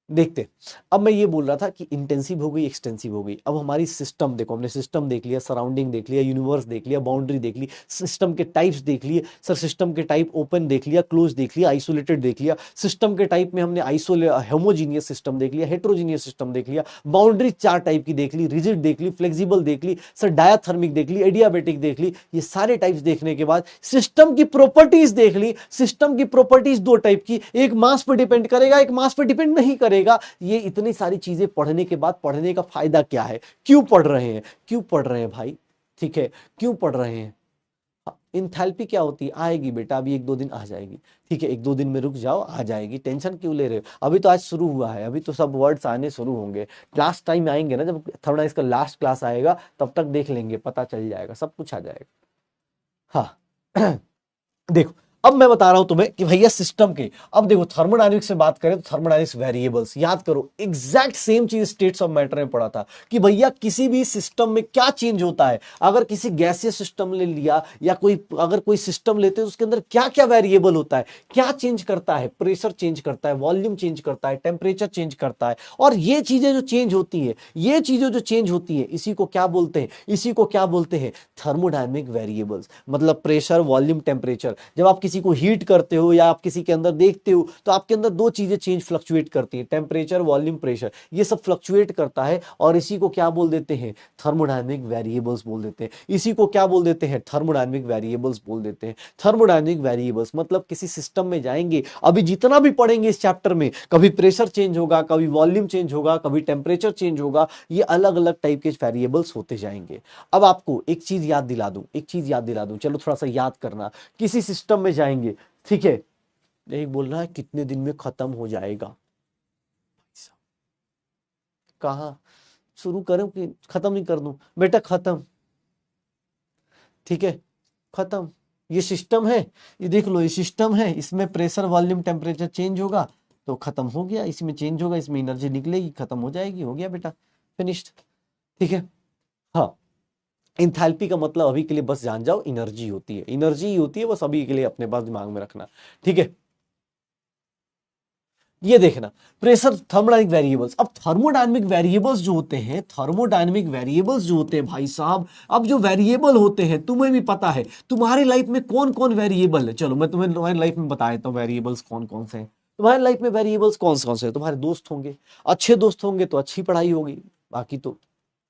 देखते, अब मैं ये बोल रहा था कि इंटेंसिव हो गई, एक्सटेंसिव हो गई। अब हमारी सिस्टम देखो, हमने सिस्टम देख लिया, सराउंडिंग देख लिया, यूनिवर्स देख लिया, बाउंड्री देख ली, सिस्टम के टाइप्स देख लिए सर, सिस्टम के टाइप ओपन देख लिया, क्लोज देख लिया, आइसोलेटेड देख लिया। सिस्टम के टाइप में हमने होमोजीनियस सिस्टम देख लिया, हेट्रोजीनियस सिस्टम देख लिया, बाउंड्री 4 टाइप की देख ली, रिजिड देख ली, फ्लेक्सिबल देख ली सर, डायाथर्मिक देख ली, एडियाबेटिक देख ली। ये सारे टाइप्स देखने के बाद सिस्टम की प्रॉपर्टीज देख ली, सिस्टम की प्रॉपर्टीज 2 टाइप की, एक मास पर डिपेंड करेगा, एक मास पर डिपेंड नहीं करेगा। ये इतनी सारी चीजें पढ़ने के बाद पढ़ने का फायदा क्या है, क्यों पढ़ रहे हैं, क्यों पढ़ रहे हैं भाई, ठीक है, क्यों पढ़ रहे हैं। इंथैल्पी क्या होती है, आएगी बेटा, अभी 1-2 दिन आ जाएगी, ठीक है, 1-2 दिन में रुक जाओ, आ जाएगी, टेंशन क्यों ले रहे हो, अभी तो आज शुरू हुआ है, अभी तो सब वर्ड्स आने शुरू होंगे, लास्ट टाइम आएंगे ना, जब थोड़ा इसका लास्ट क्लास आएगा तब तक देख लेंगे, पता चल जाएगा, सब कुछ आ जाएगा। हाँ देखो, अब मैं बता रहा हूं तुम्हें कि भैया सिस्टम के, अब देखो थर्मोडायनेमिक्स से बात करें तो थर्मोडायनेमिक्स वेरिएबल्स याद करो, एग्जैक्ट सेम चीज स्टेट्स ऑफ मैटर में पढ़ा था कि भैया किसी भी सिस्टम में क्या चेंज होता है। अगर किसी गैसीय सिस्टम ले लिया या अगर कोई सिस्टम लेते हैं तो उसके अंदर क्या क्या वेरिएबल होता है, क्या चेंज करता है, प्रेशर चेंज करता है, वॉल्यूम चेंज करता है, टेम्परेचर चेंज करता है। और ये चीजें जो चेंज होती है, ये चीजें जो चेंज होती है, इसी को क्या बोलते हैं, इसी को क्या बोलते हैं, थर्मोडायनेमिक वेरिएबल्स। मतलब प्रेशर, वॉल्यूम, टेम्परेचर। जब आप किसी को हीट करते हो या आप किसी के अंदर देखते हो तो आपके अंदर दो चीजें चेंज फ्लक्चुएट करती हैं, टेम्परेचर, वॉल्यूम, प्रेशर, ये सब फ्लक्चुएट करता है। और इसी को क्या बोल देते हैं? थर्मोडायनेमिक वेरिएबल्स बोल देते हैं। इसी को क्या बोल देते हैं? थर्मोडायनेमिक वेरिएबल्स बोल देते हैं। थर्मोडायनेमिक वेरिएबल्स मतलब किसी सिस्टम में जाएंगे, अभी जितना भी पढ़ेंगे इस चैप्टर में, कभी प्रेशर चेंज होगा, कभी वॉल्यूम चेंज होगा, कभी टेम्परेचर चेंज होगा, ये अलग अलग टाइप के वेरिएबल्स होते जाएंगे। अब आपको एक चीज याद दिला दूं, एक चीज याद दिला दूं, चलो थोड़ा सा याद करना। किसी सिस्टम में जाएंगे, ठीक है, यही बोल रहा है कितने दिन में खत्म हो जाएगा। कहा शुरू करूं कि खत्म ही कर दूं? बेटा खत्म, ठीक है, खत्म। ये सिस्टम है, ये देख लो, ये सिस्टम है, इसमें प्रेशर, वॉल्यूम, टेम्परेचर चेंज होगा तो खत्म हो गया। इसमें चेंज होगा, इसमें एनर्जी निकलेगी, खत्म हो जाएगी, हो गया बेटा, फिनिश्ड। ठीक है, हाँ। इंथैल्पी का मतलब अभी के लिए बस जान जाओ, एनर्जी होती है, एनर्जी ही होती है, बस अभी के लिए अपने पास दिमाग में रखना। ठीक है, ये देखना, प्रेशर, थर्मोडायनेमिक वेरिएबल्स। अब थर्मोडायनेमिक वेरिएबल्स जो होते हैं, थर्मोडायनेमिक वेरिएबल्स जो होते हैं भाई साहब, अब जो वेरिएबल होते हैं, तुम्हें भी पता है तुम्हारी लाइफ में कौन कौन वेरिएबल है। चलो मैं तुम्हें तुम्हारी लाइफ में बता देता हूँ वेरिएबल्स कौन कौन से हैं। तुम्हारी लाइफ में वेरिएबल्स कौन कौन से हैं? तुम्हारे दोस्त होंगे, अच्छे दोस्त होंगे तो अच्छी पढ़ाई होगी, बाकी तो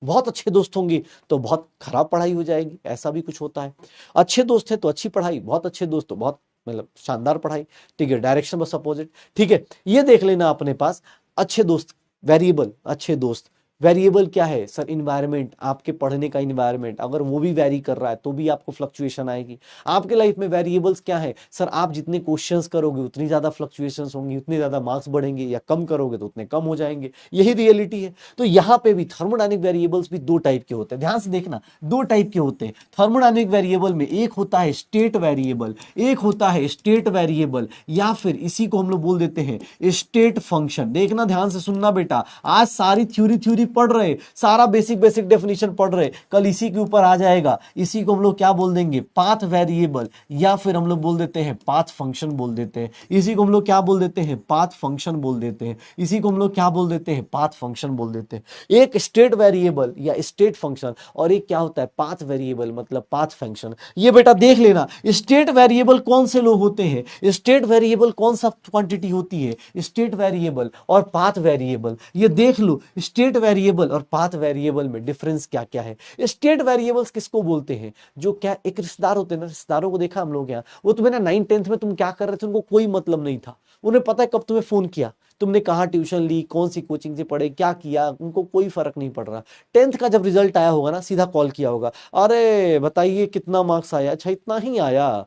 बहुत अच्छे दोस्त होंगे तो बहुत खराब पढ़ाई हो जाएगी, ऐसा भी कुछ होता है। अच्छे दोस्त है तो अच्छी पढ़ाई, बहुत अच्छे दोस्त तो बहुत मतलब शानदार पढ़ाई। ठीक है, डायरेक्शन बस अपोजिट। ठीक है, ये देख लेना अपने पास, अच्छे दोस्त वेरिएबल, अच्छे दोस्त वेरिएबल क्या है सर? इन्वायरमेंट, आपके पढ़ने का इन्वायरमेंट, अगर वो भी वेरी कर रहा है तो भी आपको फ्लक्चुएशन आएगी। आपके लाइफ में वेरिएबल्स क्या है सर? आप जितने क्वेश्चंस करोगे उतनी ज्यादा फ्लक्चुएशंस होंगी, उतने ज्यादा मार्क्स बढ़ेंगे, या कम करोगे तो उतने कम हो जाएंगे, यही रियलिटी है। तो यहाँ पे भी थर्मोडायनेमिक वेरिएबल्स भी दो टाइप के होते हैं, ध्यान से देखना, दो टाइप के होते हैं थर्मोडायनेमिक वेरिएबल में। एक होता है स्टेट वेरिएबल, एक होता है स्टेट वेरिएबल, या फिर इसी को हम लोग बोल देते हैं स्टेट फंक्शन। देखना, ध्यान से सुनना बेटा, आज सारी थ्योरी थ्योरी पढ़ रहे, सारा बेसिक बेसिक डेफिनेशन पढ़ रहे, कल इसी के ऊपर आ जाएगा। इसी को हम लोग क्या बोल देंगे? पाथ वेरिएबल, या फिर हम लोग बोल देते हैं पाथ फंक्शन बोल देते हैं। इसी को हम लोग क्या बोल देते हैं? पाथ फंक्शन बोल देते हैं। इसी को हम लोग क्या बोल देते हैं? पाथ फंक्शन बोल देते हैं। एक स्टेट वेरिएबल या स्टेट फंक्शन, और एक क्या होता है? पाथ वेरिएबल मतलब पाथ फंक्शन। ये बेटा देख लेना, स्टेट वेरिएबल कौन से लोग होते हैं, स्टेट वेरिएबल कौन सा क्वांटिटी होती है, स्टेट वेरिएबल और पाथ वेरिएबल। ये देख लो, स्टेट वेरिएबल और पाथ वेरिएबल में डिफरेंस क्या क्या है। स्टेट वेरिएबल्स किसको बोलते हैं? जो क्या एक रिश्तेदार होते हैं ना, रिश्तेदारों को देखा हम लोग यहाँ, वो तुम्हें ना 9th-10th में तुम क्या कर रहे थे उनको कोई मतलब नहीं था, उन्हें पता है कब तुम्हें फोन किया, तुमने कहाँ ट्यूशन ली, कौन सी कोचिंग से पढ़े, क्या किया, उनको कोई फर्क नहीं पड़ रहा। 10th का जब रिजल्ट आया होगा ना, सीधा कॉल किया होगा, अरे बताइए कितना मार्क्स आया? अच्छा इतना ही आया,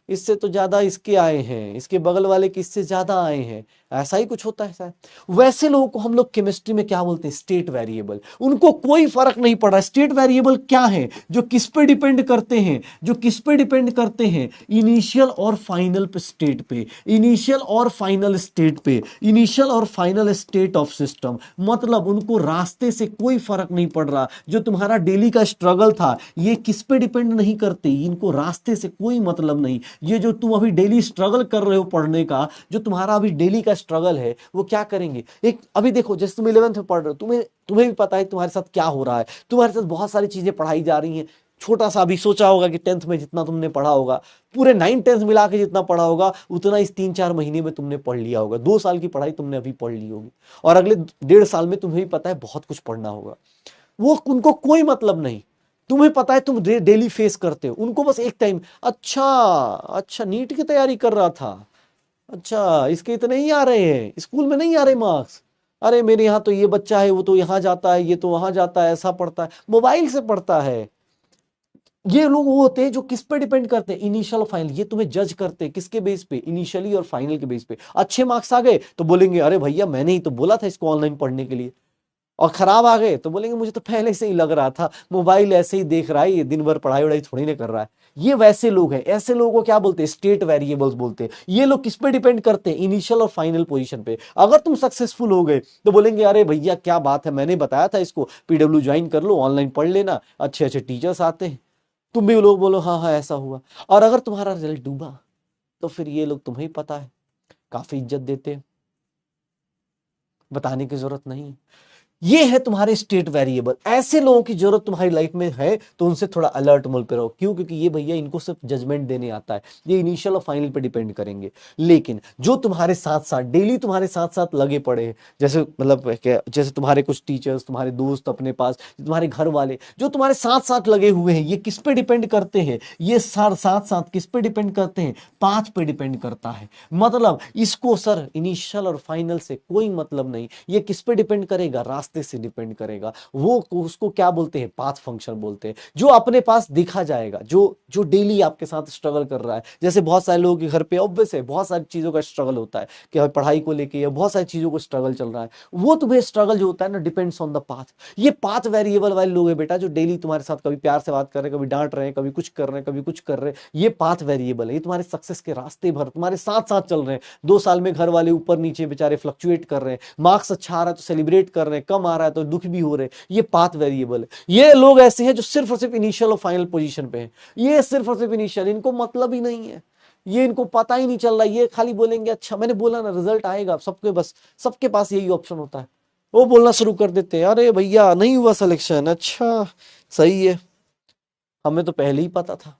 इससे तो ज्यादा इसके आए हैं, इसके बगल वाले के इससे ज्यादा आए हैं, ऐसा ही कुछ होता है शायद। वैसे लोगों को हम लोग केमिस्ट्री में क्या बोलते हैं? State variable. उनको कोई फर्क नहीं पड़ रहा। स्टेट वेरिएबल क्या है? जो किस पे डिपेंड करते हैं? जो किस पे डिपेंड करते हैं? इनिशियल और फाइनल स्टेट पे, इनिशियल और फाइनल स्टेट पे, इनिशियल और फाइनल स्टेट ऑफ सिस्टम। मतलब उनको रास्ते से कोई फर्क नहीं पड़ रहा। जो तुम्हारा डेली का स्ट्रगल था, ये किस पे डिपेंड नहीं करते, इनको रास्ते से कोई मतलब नहीं। ये जो तुम अभी डेली स्ट्रगल कर रहे हो पढ़ने का, जो तुम्हारा अभी डेली का स्ट्रगल है, वो क्या करेंगे? एक अभी देखो, जैसे तुम 11th में पढ़ रहे हो, तुम्हें भी पता है तुम्हारे साथ क्या हो रहा है, तुम्हारे साथ बहुत सारी चीजें पढ़ाई जा रही हैं। छोटा सा अभी सोचा होगा कि 10th में जितना तुमने पढ़ा होगा, पूरे 9th-10th मिला के जितना पढ़ा होगा, उतना इस 3-4 महीने में तुमने पढ़ लिया होगा। 2 साल की पढ़ाई तुमने अभी पढ़ ली होगी, और अगले 1.5 साल में तुम्हें भी पता है बहुत कुछ पढ़ना होगा। वो उनको कोई मतलब नहीं। तुम्हें पता है तुम डेली फेस करते हो, उनको बस एक टाइम, अच्छा अच्छा नीट की तैयारी कर रहा था, अच्छा इसके इतने ही आ रहे हैं, स्कूल में नहीं आ रहे मार्क्स, अरे मेरे यहाँ तो ये बच्चा है, वो तो यहाँ जाता है, ये तो वहां जाता है, ऐसा पढ़ता है, मोबाइल से पढ़ता है। ये लोग वो होते हैं जो किस पे डिपेंड करते हैं? इनिशियल और फाइनल। ये तुम्हें जज करते हैं किसके बेस पे? इनिशियली और फाइनल के बेस पे। अच्छे मार्क्स आ गए तो बोलेंगे अरे भैया मैंने ही तो बोला था इसको ऑनलाइन पढ़ने के लिए, और खराब आ गए तो बोलेंगे मुझे तो पहले से ही लग रहा था, मोबाइल ऐसे ही देख रहा है, ये दिन भर पढ़ाई वढ़ाई थोड़ी ना कर रहा है। ये वैसे लोग हैं, ऐसे लोगों को क्या बोलते हैं? स्टेट वेरिएबल्स बोलते हैं। ये लोग किस पे डिपेंड करते हैं? इनिशियल और फाइनल पोजीशन पे। अगर तुम सक्सेसफुल हो गए तो बोलेंगे अरे भैया क्या बात है, मैंने बताया था इसको पीडब्ल्यू ज्वाइन कर लो, ऑनलाइन पढ़ लेना, अच्छे अच्छे टीचर्स आते हैं। तुम भी लोग बोलो हाँ हाँ ऐसा हुआ। और अगर तुम्हारा रिजल्ट डूबा तो फिर ये लोग, तुम्हें पता है, काफी इज्जत देते हैं, बताने की जरूरत नहीं। ये है तुम्हारे स्टेट वेरिएबल। ऐसे लोगों की जरूरत तुम्हारी लाइफ में है तो उनसे थोड़ा अलर्ट मोड पे रहो। क्यों? क्योंकि ये भैया इनको सिर्फ जजमेंट देने आता है, ये इनिशियल और फाइनल पे डिपेंड करेंगे। लेकिन जो तुम्हारे साथ साथ डेली तुम्हारे साथ साथ लगे पड़े हैं, जैसे मतलब जैसे तुम्हारे कुछ टीचर्स, तुम्हारे दोस्त अपने पास, तुम्हारे घर वाले जो तुम्हारे साथ साथ लगे हुए हैं, ये किस पे डिपेंड करते हैं? ये साथ साथ किस पे डिपेंड करते हैं? पाथ पे डिपेंड करता है। मतलब इसको सर इनिशियल और फाइनल से कोई मतलब नहीं, ये किस पे डिपेंड करेगा? रास्ते से डिपेंड करेगा। वो उसको क्या बोलते हैं? पाथ फंक्शन बोलते हैं। जो अपने पास दिखा जाएगा, जो जो डेली आपके साथ स्ट्रगल कर रहा है। जैसे बहुत सारे लोगों के घर पे ऑब्वियस है बहुत सारी चीजों का स्ट्रगल होता है कि पढ़ाई को लेके या बहुत सारी चीजों को स्ट्रगल चल रहा है। वो तुम्हें स्ट्रगल जो होता है ना, डिपेंड्स ऑन द पाथ। ये पाथ वेरिएबल वाले लोग हैं बेटा, जो डेली तुम्हारे साथ कभी प्यार से बात कर रहे हैं, कभी डांट रहे हैं, कभी कुछ कर रहे हैं, कभी कुछ कर रहे हैं। ये पाथ वेरिएबल है, ये तुम्हारे सक्सेस के रास्ते भर तुम्हारे साथ साथ चल रहे हैं। 2 साल में घर वाले ऊपर नीचे बेचारे फ्लक्चुएट कर रहे हैं, मार्क्स अच्छा आ रहा है तो सेलिब्रेट कर रहे हैं, कम आ रहा है तो दुख भी हो रहे हैं। ये पाथ वेरिएबल है। ये लोग ऐसे हैं जो सिर्फ और सिर्फ इनिशियल और फाइनल पोजीशन पे हैं। ये सिर्फ और सिर्फ इनिशियल, इनको मतलब ही नहीं है, ये इनको पता ही नहीं चल रहा। ये खाली बोलेंगे अच्छा मैंने बोला ना रिजल्ट आएगा सबके, बस सबके पास यही ऑप्शन होता है। वो बोलना शुरू कर देते हैं अरे भैया नहीं हुआ सिलेक्शन, अच्छा सही है, हमें तो पहले ही पता था।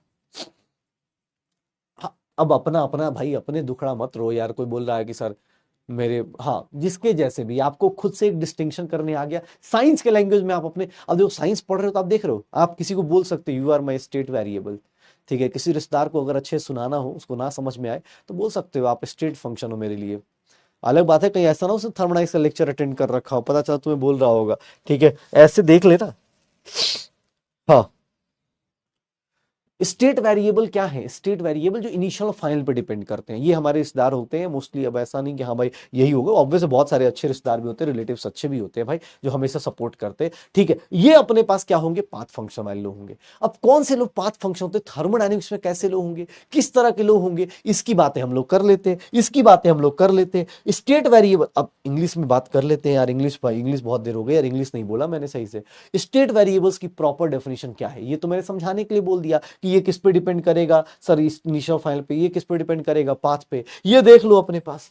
हाँ, अब अपना अपना भाई, अपने दुखड़ा मत रो यार। कोई बोल रहा है कि सर मेरे, हाँ जिसके जैसे भी आपको खुद से एक डिस्टिंक्शन करने आ गया साइंस के लैंग्वेज में। आप अपने, अब देखो साइंस पढ़ रहे हो तो आप देख रहे हो, आप किसी को बोल सकते हो you are my state variable. ठीक है, किसी रिश्तेदार को अगर अच्छे सुनाना हो, उसको ना समझ में आए तो बोल सकते हो आप स्टेट फंक्शन हो मेरे लिए। अलग बात है कहीं ऐसा ना उसने थर्मोडायनेमिक्स का लेक्चर अटेंड कर रखा हो, पता चला तुम्हें बोल रहा होगा। ठीक है, ऐसे देख लेना। हाँ, स्टेट वेरिएबल क्या है? स्टेट वेरिएबल जो इनिशियल और फाइनल पे डिपेंड करते हैं, ये हमारे रिश्तेदार होते हैं मोस्टली। अब ऐसा नहीं कि हाँ भाई यही होगा, ऑब्वियसली बहुत सारे अच्छे रिश्तेदार भी होते हैं, रिलेटिव्स अच्छे भी होते हैं भाई, जो हमेशा सपोर्ट करते हैं। ठीक है, ये अपने पास क्या होंगे? पाथ फंक्शन वाले लोग होंगे। अब कौन से लोग पाथ फंक्शन होते हैं थर्मोडायनेमिक्स में? कैसे लोग होंगे, किस तरह के लोग होंगे, इसकी बातें हम लोग कर लेते हैं, इसकी बातें हम लोग कर लेते हैं। स्टेट वेरिएबल, अब इंग्लिश में बात कर लेते हैं यार। इंग्लिश भाई, इंग्लिश बहुत देर हो गई यार, इंग्लिश नहीं बोला मैंने सही से। स्टेट वेरिएबल्स की प्रॉपर डेफिनेशन क्या है, ये तो मैंने समझाने के लिए बोल दिया कि ये किस पे डिपेंड करेगा सर, इनिशियल फाइनल पे। ये किस पे डिपेंड करेगा? पाथ पे। ये देख लो अपने पास।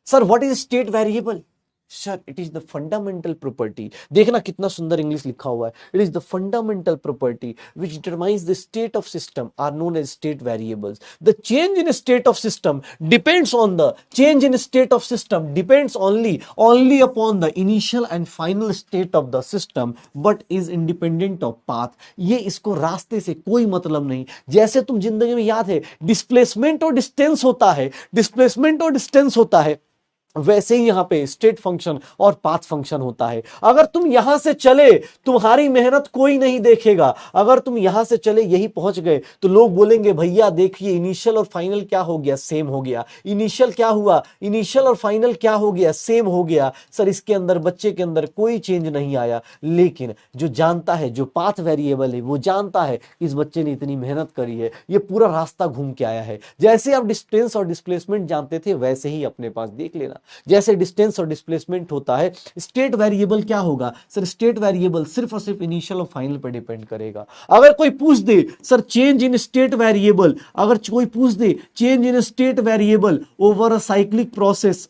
Sir what is state variable? Sir it is the fundamental property. देखना कितना सुंदर इंग्लिश लिखा हुआ है। It is the fundamental property which determines the state of system are known as state variables. The change in state of system depends on the change in state of system depends only upon the initial and final state of the system but is independent of path. ये इसको रास्ते से कोई मतलब नहीं। जैसे तुम जिंदगी में याद है डिस्प्लेसमेंट और डिस्टेंस होता है, डिस्प्लेसमेंट और डिस्टेंस होता है, वैसे ही यहां पे स्टेट फंक्शन और पाथ फंक्शन होता है। अगर तुम यहां से चले तुम्हारी मेहनत कोई नहीं देखेगा। अगर तुम यहां से चले यही पहुंच गए तो लोग बोलेंगे भैया देखिए इनिशियल और फाइनल क्या हो गया? सेम हो गया। इनिशियल क्या हुआ? इनिशियल और फाइनल क्या हो गया? सेम हो गया। सर इसके अंदर, बच्चे के अंदर कोई चेंज नहीं आया। लेकिन जो जानता है, जो पाथ वेरिएबल है, वो जानता है इस बच्चे ने इतनी मेहनत करी है, ये पूरा रास्ता घूम के आया है। जैसे आप डिस्टेंस और डिस्प्लेसमेंट जानते थे वैसे ही अपने पास देख लेना। जैसे डिस्टेंस और डिस्प्लेसमेंट होता है, स्टेट वेरिएबल क्या होगा? सर स्टेट वेरिएबल सिर्फ और सिर्फ इनिशियल और फाइनल पर डिपेंड करेगा। अगर कोई पूछ दे sir change in state variable, अगर कोई पूछ दे change in state variable over a cyclic process,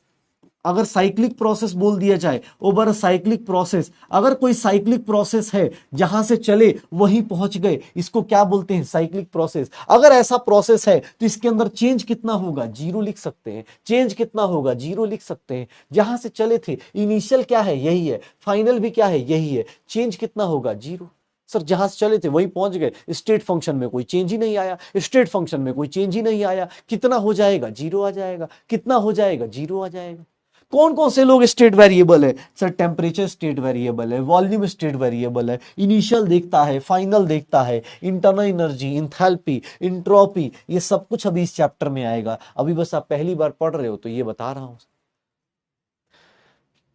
अगर साइक्लिक प्रोसेस बोल दिया जाए, ओवर अ साइक्लिक प्रोसेस, अगर कोई साइक्लिक प्रोसेस है जहां से चले वहीं पहुंच गए, इसको क्या बोलते हैं? Cyclic process. अगर ऐसा प्रोसेस है तो इसके अंदर चेंज कितना होगा? जीरो लिख सकते हैं। चेंज कितना होगा? जीरो लिख सकते हैं। जहां से चले थे इनिशियल क्या है? यही है। फाइनल भी क्या है? यही है। चेंज कितना होगा? जीरो। सर जहां से चले थे वहीं पहुंच गए, स्टेट फंक्शन में कोई चेंज ही नहीं आया, स्टेट फंक्शन में कोई चेंज ही नहीं आया। कितना हो जाएगा? जीरो आ जाएगा। कितना हो जाएगा? जीरो आ जाएगा। कौन कौन से लोग स्टेट वेरिएबल है? सर टेम्परेचर स्टेट वेरिएबल है, वॉल्यूम स्टेट वेरिएबल है, इनिशियल देखता है, फाइनल देखता है, इंटरनल एनर्जी, इंथैल्पी, इंट्रोपी, ये सब कुछ अभी इस चैप्टर में आएगा। अभी बस आप पहली बार पढ़ रहे हो तो ये बता रहा हूं,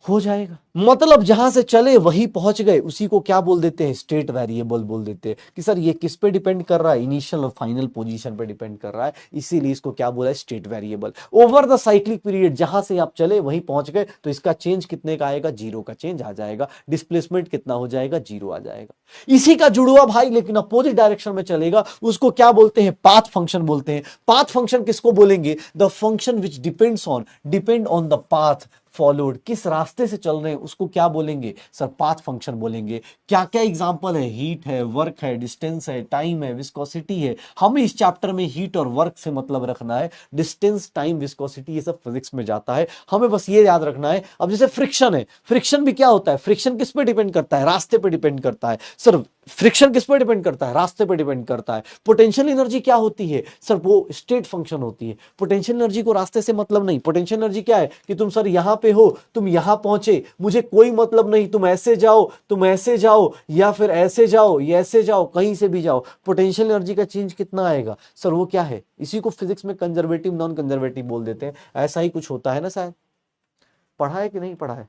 हो जाएगा। मतलब जहां से चले वही पहुंच गए, उसी को क्या बोल देते हैं? स्टेट वेरिएबल बोल देते हैं। कि सर ये किस पे डिपेंड कर रहा है? इनिशियल और फाइनल पोजीशन पे डिपेंड कर रहा है, इसीलिए इसको क्या बोला है? State variable. Over the cyclic period जहां से आप चले वहीं पहुंच गए तो इसका चेंज कितने का आएगा? जीरो का चेंज आ जाएगा। डिस्प्लेसमेंट कितना हो जाएगा? जीरो आ जाएगा। इसी का जुड़वा भाई लेकिन अपोजिट डायरेक्शन में चलेगा, उसको क्या बोलते हैं? पाथ फंक्शन बोलते हैं। पाथ फंक्शन किसको बोलेंगे? The function which depend on the path. Followed, किस रास्ते से चल रहे हैं उसको क्या बोलेंगे सर, पाथ फंक्शन बोलेंगे। क्या क्या एग्जांपल है, हीट है, वर्क है, डिस्टेंस है, टाइम है, विस्कोसिटी है। हमें इस चैप्टर में हीट और वर्क से मतलब रखना है, डिस्टेंस, टाइम, विस्कोसिटी ये सब फिजिक्स में जाता है, हमें बस ये याद रखना है। अब जैसे फ्रिक्शन है, फ्रिक्शन भी क्या होता है, फ्रिक्शन किस पे डिपेंड करता है, रास्ते पे डिपेंड करता है सर। फ्रिक्शन किस पे डिपेंड करता है, रास्ते पे डिपेंड करता है। पोटेंशियल एनर्जी क्या होती है सर, वो स्टेट फंक्शन होती है। पोटेंशियल एनर्जी को रास्ते से मतलब नहीं, पोटेंशियल एनर्जी क्या है कि तुम सर यहां पे हो, तुम यहां पहुंचे, मुझे कोई मतलब नहीं, तुम ऐसे जाओ, तुम ऐसे जाओ, या फिर ऐसे जाओ, या ऐसे जाओ, कहीं से भी जाओ, पोटेंशियल एनर्जी का चेंज कितना आएगा सर, वो क्या है। इसी को फिजिक्स में कंजर्वेटिव नॉन कंजर्वेटिव बोल देते हैं। ऐसा ही कुछ होता है ना शायद, पढ़ा है कि नहीं पढ़ा है,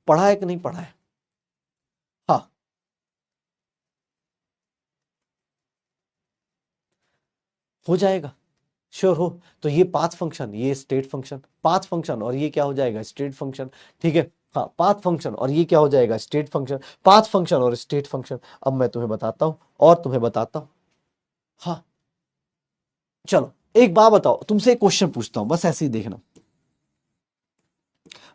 पढ़ा है कि नहीं पढ़ा है। हाँ, हो जाएगा, श्योर हो। तो ये पाथ फंक्शन, ये स्टेट फंक्शन, पाथ फंक्शन और ये क्या हो जाएगा, स्टेट फंक्शन। ठीक है, हाँ, पाथ फंक्शन और ये क्या हो जाएगा, स्टेट फंक्शन, पाथ फंक्शन और स्टेट फंक्शन। अब मैं तुम्हें बताता हूं, और तुम्हें बताता हूं। हाँ, चलो एक बात बताओ, तुमसे एक क्वेश्चन पूछता हूं, बस ऐसे ही देखना।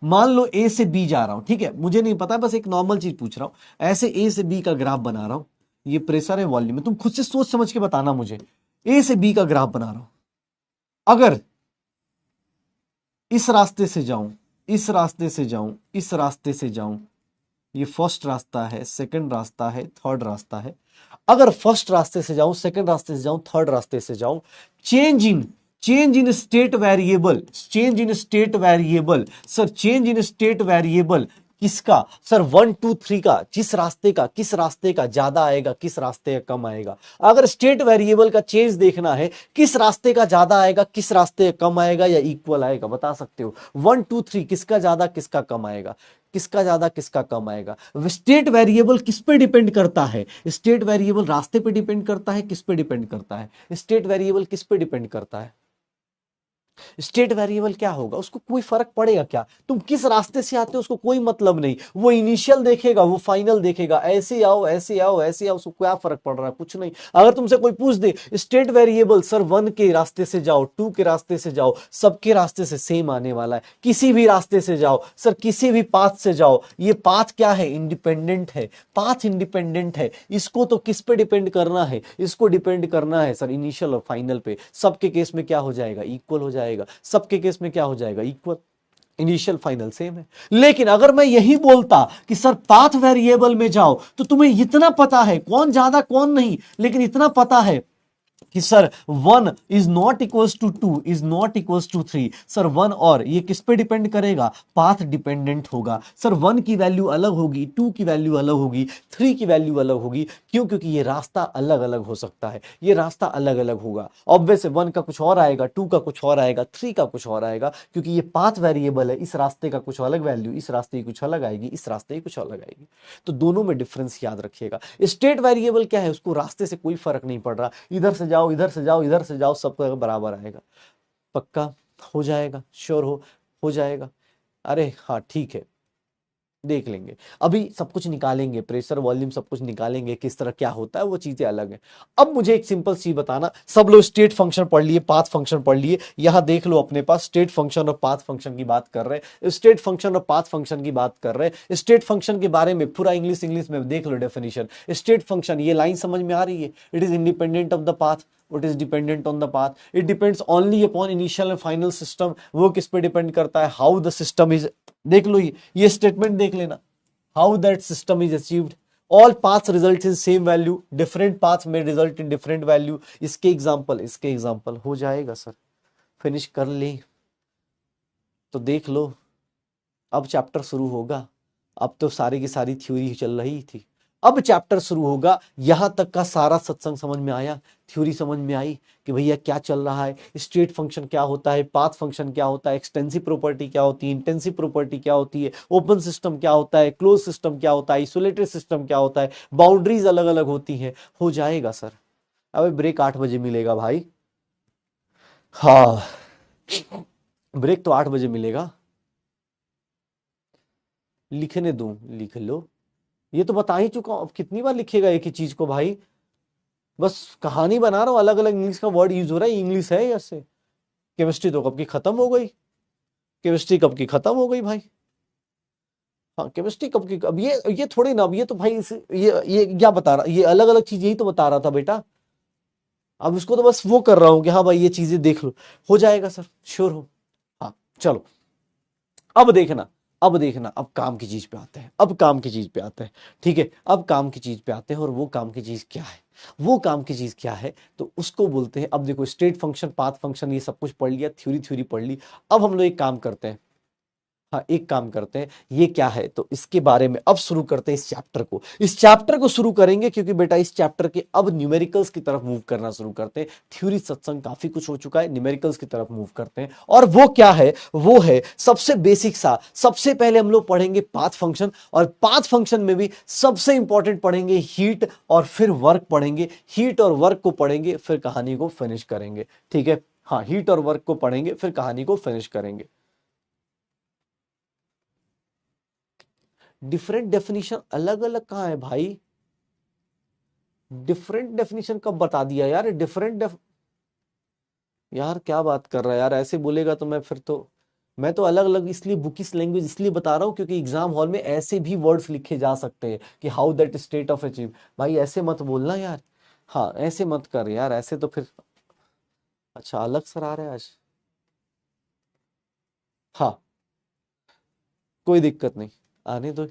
मान लो ए से बी जा रहा हूं, ठीक है, मुझे नहीं पता, बस एक नॉर्मल चीज पूछ रहा हूं। ऐसे ए से बी का ग्राफ बना रहा हूं, ये प्रेशर है, वॉल्यूम है, तुम खुद से सोच समझ के बताना मुझे। ए से बी का ग्राफ बना रहा हूं, अगर इस रास्ते से जाऊं, इस रास्ते से जाऊं, इस रास्ते से जाऊं, ये फर्स्ट रास्ता है, सेकंड रास्ता है, थर्ड रास्ता है। अगर फर्स्ट रास्ते से जाऊं, सेकंड रास्ते से जाऊं, थर्ड रास्ते से जाऊं, change in state variable, change in state variable sir, change in state variable किसका सर, 1 2 3 का, किस रास्ते का ज्यादा आएगा, किस रास्ते का कम आएगा। अगर स्टेट वेरिएबल का चेंज देखना है, किस रास्ते का ज्यादा आएगा, किस रास्ते का कम आएगा, या इक्वल आएगा, बता सकते हो। 1 2 3 किसका ज्यादा किसका कम आएगा, किसका ज्यादा किसका कम आएगा। स्टेट वेरिएबल किस पे डिपेंड करता है, स्टेट वेरिएबल रास्ते पे डिपेंड करता है, किस पे डिपेंड करता है, स्टेट वेरिएबल किस पे डिपेंड करता है। स्टेट वेरिएबल क्या होगा, उसको कोई फर्क पड़ेगा क्या, तुम किस रास्ते से आते हो उसको कोई मतलब नहीं, वो इनिशियल देखेगा, वो फाइनल देखेगा, ऐसे आओ ऐसे आओ ऐसे आओ, उसको क्या फर्क पड़ रहा है, कुछ नहीं। अगर तुमसे कोई पूछ दे स्टेट वेरिएबल सर 1 के रास्ते से जाओ, 2 के रास्ते से जाओ, सबके रास्ते से सेम आने वाला है, किसी भी रास्ते से जाओ सर, किसी भी पाथ से जाओ, ये पाथ क्या है, इंडिपेंडेंट है, पाथ इंडिपेंडेंट है। इसको तो किस पे डिपेंड करना है, इसको डिपेंड करना है सर इनिशियल और फाइनल पे। सबके केस में क्या हो जाएगा, इक्वल हो जाएगा, सबके केस में क्या हो जाएगा, इक्वल, इनिशियल फाइनल सेम है। लेकिन अगर मैं यही बोलता कि सर पाथ वेरिएबल में जाओ, तो तुम्हें इतना पता है कौन ज्यादा कौन नहीं, लेकिन इतना पता है कि sir 1 is not equals to 2 is not equals to 3 sir 1 और ये किस पे डिपेंड करेगा, पाथ डिपेंडेंट होगा सर। 1 की वैल्यू अलग होगी, 2 की वैल्यू अलग होगी, 3 की वैल्यू अलग होगी, क्यों, क्योंकि ये रास्ता अलग अलग हो सकता है, ये रास्ता अलग अलग होगा। ऑब्वियस 1 का कुछ और आएगा, 2 का कुछ और आएगा, 3 का कुछ और आएगा, क्योंकि ये पाथ वेरिएबल है, इस रास्ते का कुछ अलग वैल्यू, इस रास्ते की कुछ अलग आएगी, इस रास्ते की कुछ अलग आएगी। तो दोनों में डिफरेंस याद रखिएगा। स्टेट वेरिएबल क्या है, उसको रास्ते से कोई फर्क नहीं पड़ रहा, इधर से जाओ इधर से जाओ इधर से जाओ, सबका बराबर आएगा। पक्का हो जाएगा, श्योर हो जाएगा। अरे हाँ ठीक है, देख लेंगे, अभी सब कुछ निकालेंगे, प्रेशर वॉल्यूम सब कुछ निकालेंगे, किस तरह क्या होता है वो चीजें अलग है। अब मुझे एक सिंपल चीज बताना, सब लोग स्टेट फंक्शन पढ़ लिए, पाथ फंक्शन पढ़ लिए, यहां देख लो अपने पास स्टेट फंक्शन और पाथ फंक्शन की बात कर रहे हैं, स्टेट फंक्शन और पाथ फंक्शन की बात कर रहे हैं। स्टेट फंक्शन के बारे में पूरा इंग्लिश इंग्लिश में देख लो डेफिनेशन। स्टेट फंक्शन, ये लाइन समझ में आ रही है, it is independent of the path, What is dependent on the path? It depends only upon initial and final system. वो किस पे डिपेंड करता है, how the system is, देख लो ये स्टेटमेंट देख लेना, how that system is achieved. All paths result in same value, different paths may result in different value. इसके एग्जाम्पल हो जाएगा सर, फिनिश कर ले तो देख लो। अब चैप्टर शुरू होगा, अब तो सारी की सारी थ्योरी चल रही थी, अब चैप्टर शुरू होगा। यहां तक का सारा सत्संग समझ में आया, थ्योरी समझ में आई कि भैया क्या चल रहा है, स्टेट फंक्शन क्या होता है, पाथ फंक्शन क्या होता है, एक्सटेंसिव प्रॉपर्टी क्या होती है, इंटेंसिव प्रॉपर्टी क्या होती है, ओपन सिस्टम क्या होता है, क्लोज सिस्टम क्या होता है, आइसोलेटेड सिस्टम क्या होता है, बाउंड्रीज अलग अलग होती हैं। हो जाएगा सर। अबे ब्रेक 8 बजे मिलेगा भाई, हाँ ब्रेक तो 8 बजे मिलेगा, लिखने दो, लिख लो। ये तो बता ही चुका हूं, अब कितनी बार लिखेगा एक ही चीज को भाई, बस कहानी बना रहा हूं, अलग अलग इंग्लिश का वर्ड यूज हो रहा है, इंग्लिश है ऐसे। केमिस्ट्री तो कब की खत्म हो गई, केमिस्ट्री कब की खत्म हो गई भाई। हाँ केमिस्ट्री कब की, अब ये थोड़ी ना, अब ये तो भाई ये क्या बता रहा, ये अलग अलग चीज यही तो बता रहा था बेटा। अब इसको तो बस वो कर रहा हूं कि हाँ भाई ये चीजें देख लो, हो जाएगा सर, श्योर हो। हाँ चलो, अब देखना, अब देखना, अब काम की चीज पे आते हैं, अब काम की चीज पे आते हैं। ठीक है, अब काम की चीज पे आते हैं, और वो काम की चीज क्या है, वो काम की चीज क्या है, तो उसको बोलते हैं, अब देखो स्टेट फंक्शन, पाथ फंक्शन, ये सब कुछ पढ़ लिया, थ्योरी थ्योरी पढ़ ली। अब हम लोग एक काम करते हैं, हाँ एक काम करते हैं, ये क्या है तो इसके बारे में अब शुरू करते हैं इस चैप्टर को। इस चैप्टर को शुरू करेंगे क्योंकि बेटा इस चैप्टर के अब न्यूमेरिकल्स की तरफ मूव करना शुरू करते हैं। थ्योरी सत्संग काफी कुछ हो चुका है, न्यूमेरिकल्स की तरफ मूव करते हैं। और वो क्या है, वो है सबसे बेसिक सा, सबसे पहले हम लोग पढ़ेंगे पाथ फंक्शन, और पाथ फंक्शन में भी सबसे इंपॉर्टेंट पढ़ेंगे हीट, और फिर वर्क पढ़ेंगे, हीट और वर्क को पढ़ेंगे, फिर कहानी को फिनिश करेंगे। ठीक है, हाँ हीट और वर्क को पढ़ेंगे, फिर कहानी को फिनिश करेंगे। डिफरेंट डेफिनेशन अलग अलग कहां है भाई, डिफरेंट डेफिनेशन कब बता दिया यार, यार क्या बात कर रहा है यार, ऐसे बोलेगा तो मैं फिर तो, मैं तो अलग अलग इसलिए बुकिश लैंग्वेज इसलिए बता रहा हूं क्योंकि एग्जाम हॉल में ऐसे भी वर्ड्स लिखे जा सकते हैं कि how that state of achieve. भाई ऐसे मत बोलना यार, हाँ ऐसे मत कर यार, ऐसे तो फिर, अच्छा अलग सर आ रहा है आज, हाँ कोई दिक्कत नहीं, आने दो।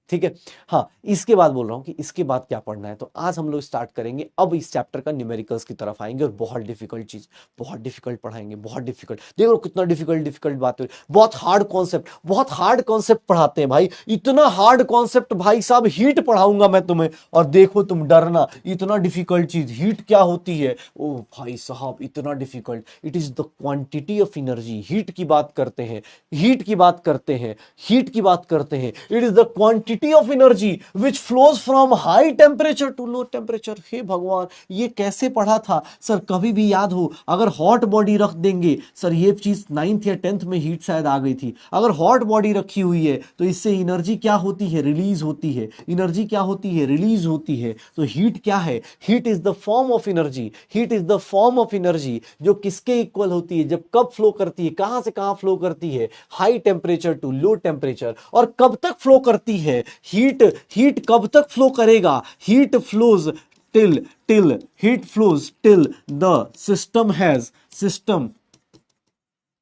ठीक है, हाँ इसके बाद बोल रहा हूं कि इसके बाद क्या पढ़ना है, तो आज हम लोग स्टार्ट करेंगे अब इस चैप्टर का न्यूमेरिकल्स की तरफ आएंगे, और बहुत डिफिकल्ट चीज, बहुत डिफिकल्ट पढ़ाएंगे, बहुत डिफिकल्ट, देखो कितना डिफिकल्ट डिफिकल्ट बात है, बहुत हार्ड कॉन्सेप्ट, बहुत हार्ड कॉन्सेप्ट पढ़ाते हैं भाई, इतना हार्ड कॉन्सेप्ट भाई साहब, हीट पढ़ाऊंगा मैं तुम्हें, और देखो तुम डरना, इतना डिफिकल्ट चीज हीट क्या होती है, ओ भाई साहब इतना difficult, it is the quantity of energy, heat की बात करते हैं, हीट की बात करते हैं, हीट की बात करते हैं, it is the quantity of energy which flows from high temperature to low temperature. हे भगवान, ये कैसे पढ़ा था सर, कभी भी याद हो, अगर हॉट बॉडी रख देंगे सर, ये चीज 9th या 10th में हीट शायद आ गई थी, अगर हॉट बॉडी रखी हुई है तो इससे एनर्जी क्या होती है, रिलीज होती है, एनर्जी क्या होती है, रिलीज होती है। तो हीट क्या है, heat is the form of energy, heat is the form of energy जो किसके इक्वल होती है, जब कब फ्लो करती है, कहां से कहां फ्लो करती है, high temperature to low temperature, और कब तक फ्लो करती है, हीट, हीट कब तक फ्लो करेगा, heat flows till till heat flows till the system has system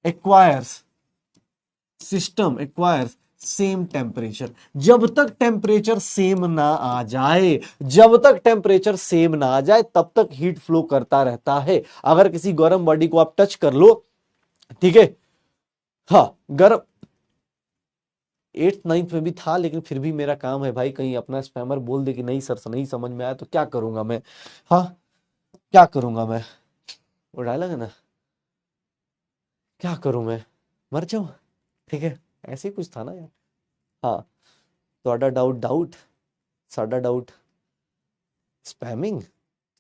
acquires system acquires same temperature, जब तक टेम्परेचर सेम ना आ जाए, जब तक टेम्परेचर सेम ना आ जाए तब तक हीट फ्लो करता रहता है। अगर किसी गर्म बॉडी को आप टच कर लो, ठीक है, हाँ गर्म, 8th 9th में भी था, लेकिन फिर भी मेरा काम है भाई, कहीं अपना स्पैमर बोल दे कि नहीं सर नहीं समझ में आया तो क्या करूंगा मैं, हाँ क्या करूंगा मैं, वो डायलॉग है ना, क्या करूं मैं, मर जाऊं। ठीक है, ऐसे ही कुछ था ना यार, हाँ, ਤੁਹਾਡਾ डाउट डाउट, साडा डाउट स्पैमिंग,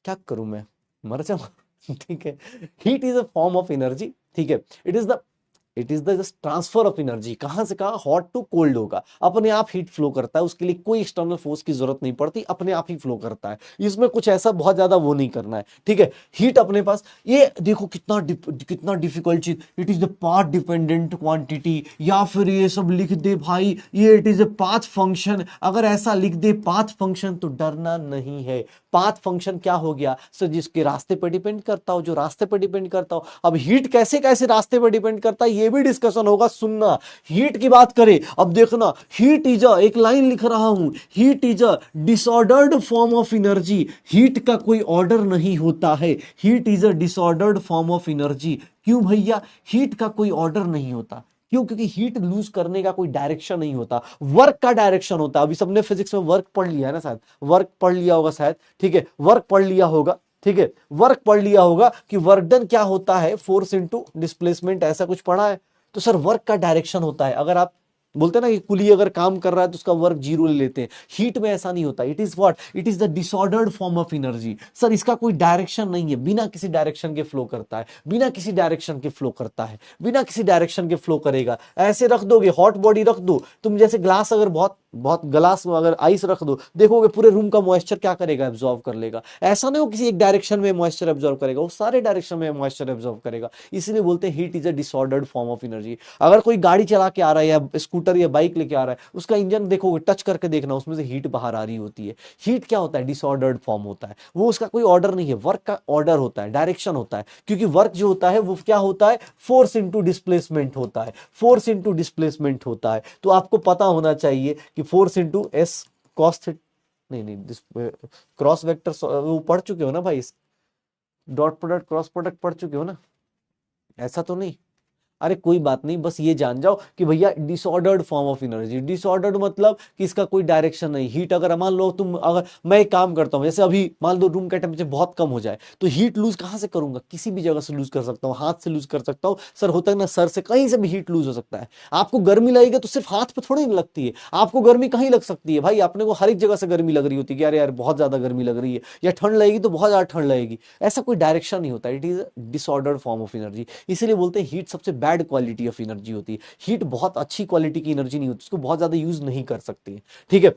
क्या करूं मैं, मर जाऊं। ठीक है, heat is a form of energy, ठीक है, it is the just transfer of energy, कहां से कहां, हॉट टू कोल्ड होगा, अपने आप हीट फ्लो करता है, उसके लिए कोई एक्सटर्नल फोर्स की जरूरत नहीं पड़ती, अपने आप ही फ्लो करता है, इसमें कुछ ऐसा बहुत ज्यादा वो नहीं करना है। ठीक है, हीट अपने पास, ये देखो कितना डिफिकल्ट चीज, it is the path dependent quantity, या फिर ये सब लिख दे भाई, ये it is a path function, अगर ऐसा लिख दे पाथ फंक्शन तो डरना नहीं है। पाथ फंक्शन क्या हो गया सर, जिसके रास्ते पर डिपेंड करता हो, जो रास्ते पर डिपेंड करता हो। अब हीट कैसे कैसे रास्ते पर डिपेंड करता है ये भी डिस्कशन होगा, सुनना। हीट की बात करें, अब देखना, हीट इज अ, एक लाइन लिख रहा हूं, heat is a disordered form of energy, heat का कोई ऑर्डर नहीं होता है, heat is a disordered form of energy. क्यों भैया, हीट का कोई ऑर्डर नहीं होता, क्यों, क्योंकि हीट लूज करने का कोई डायरेक्शन नहीं होता, वर्क का डायरेक्शन होता। अभी सबने फिजिक्स में वर्क पढ़ लिया है ना, शायद वर्क पढ़ लिया होगा शायद, ठीक है, वर्क पढ़ लिया होगा, ठीक है, वर्क पढ़ लिया होगा कि वर्क डन क्या होता है, फोर्स इनटू डिस्प्लेसमेंट, ऐसा कुछ पढ़ा है। तो सर वर्क का डायरेक्शन होता है, अगर आप बोलते हैं ना कि कुली अगर काम कर रहा है तो उसका वर्क जीरो ले लेते हैं, हीट में ऐसा नहीं होता, it is what, it is the disordered form of energy. Sir इसका कोई डायरेक्शन नहीं है, बिना किसी डायरेक्शन के फ्लो करता है, बिना किसी डायरेक्शन के फ्लो करता है, बिना किसी डायरेक्शन के फ्लो करेगा। ऐसे रख दोगे, हॉट बॉडी रख दो तुम, जैसे ग्लास अगर बहुत बहुत ग्लास में अगर आइस रख दो, देखोगे पूरे रूम का मॉइस्चर क्या करेगा, एब्जॉर्ब कर लेगा। ऐसा नहीं हो किसी एक डायरेक्शन में मॉइस्चर एब्जॉर्ब करेगा, वो सारे डायरेक्शन में मॉइस्चर एब्जॉर्ब करेगा। इसीलिए बोलते हैं heat is a disordered form of energy. अगर कोई गाड़ी चला के आ रहा है या स्कूटर या बाइक लेके आ रहा है, उसका इंजन देखोगे, टच करके देखना, उसमें से हीट बाहर आ रही होती है। हीट क्या होता है, डिसऑर्डर्ड फॉर्म होता है, वो उसका कोई ऑर्डर नहीं है, वर्क का ऑर्डर होता है, डायरेक्शन होता है। क्योंकि वर्क जो होता है वो क्या होता है, फोर्स इंटू डिस्प्लेसमेंट होता है, फोर्स इंटू डिस्प्लेसमेंट होता है। तो आपको पता होना चाहिए कि force into S cos theta, नहीं क्रॉस वेक्टर वो पढ़ चुके हो ना भाई, डॉट प्रोडक्ट क्रॉस प्रोडक्ट पढ़ चुके हो ना, ऐसा तो नहीं। अरे कोई बात नहीं, बस ये जान जाओ कि भैया disordered form of energy. Disordered मतलब कि इसका कोई डायरेक्शन नहीं। हीट अगर मान लो तुम, अगर मैं एक काम करता हूं, जैसे अभी मान लो रूम का टेम्परेचर बहुत कम हो जाए, तो हीट लूज कहां से करूंगा, किसी भी जगह से लूज कर सकता हूं, हाथ से लूज कर सकता हूं। सर होता है ना, सर से कहीं से भी हीट लूज हो सकता है। आपको गर्मी लगेगी तो सिर्फ हाथ पे थोड़ी नहीं लगती है, आपको गर्मी कहीं लग सकती है भाई, अपने को हर एक जगह से गर्मी लग रही होती है कि अरे यार बहुत ज्यादा गर्मी लग रही है, या ठंड लगेगी तो बहुत ज्यादा ठंड लगेगी। ऐसा कोई डायरेक्शन नहीं होता, it is disordered form of energy. इसीलिए बोलते हैं हीट सबसे बैड क्वालिटी ऑफ एनर्जी होती है। हीट बहुत अच्छी क्वालिटी की एनर्जी नहीं होती, उसको बहुत ज्यादा यूज नहीं कर सकते, ठीक है।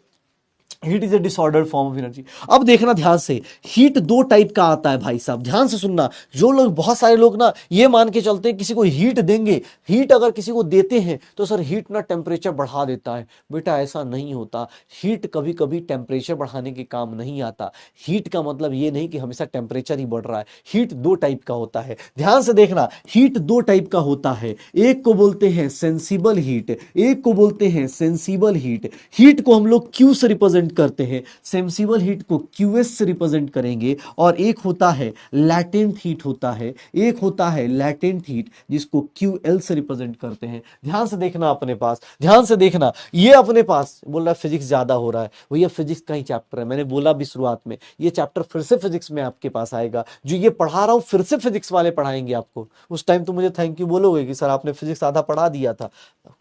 Heat is a disordered form of energy. अब देखना ध्यान से, हीट दो टाइप का आता है भाई साहब, ध्यान से सुनना। जो लोग, बहुत सारे लोग ना ये मान के चलते हैं किसी को हीट देंगे, हीट अगर किसी को देते हैं तो सर हीट ना टेम्परेचर बढ़ा देता है। बेटा ऐसा नहीं होता, हीट कभी कभी टेम्परेचर बढ़ाने के काम नहीं आता। हीट का मतलब ये नहीं कि हमेशा टेम्परेचर ही बढ़ रहा है। हीट दो टाइप का होता है, ध्यान से देखना, हीट दो टाइप का होता है। एक को बोलते हैं सेंसिबल हीट, एक को बोलते हैं सेंसिबल हीट। हीट को हम लोग क्यू से रिप्रेजेंट करते हैं, सेंसिबल हीट को क्यूएस से रिप्रेजेंट करेंगे। और एक होता है लैटेंट हीट होता है, एक होता है लैटेंट हीट जिसको क्यूएल से रिप्रेजेंट करते हैं। ध्यान से देखना अपने पास, ध्यान से देखना, ये अपने पास बोल रहा है फिजिक्स ज्यादा हो रहा है, भैया फिजिक्स का ही चैप्टर है, मैंने बोला भी शुरुआत में, ये चैप्टर फिर से फिजिक्स में आपके पास आएगा। जो ये पढ़ा रहा हूं फिर से फिजिक्स वाले पढ़ाएंगे आपको। उस टाइम तो मुझे थैंक यू बोलोगे कि सर आपने फिजिक्स आधा पढ़ा दिया था।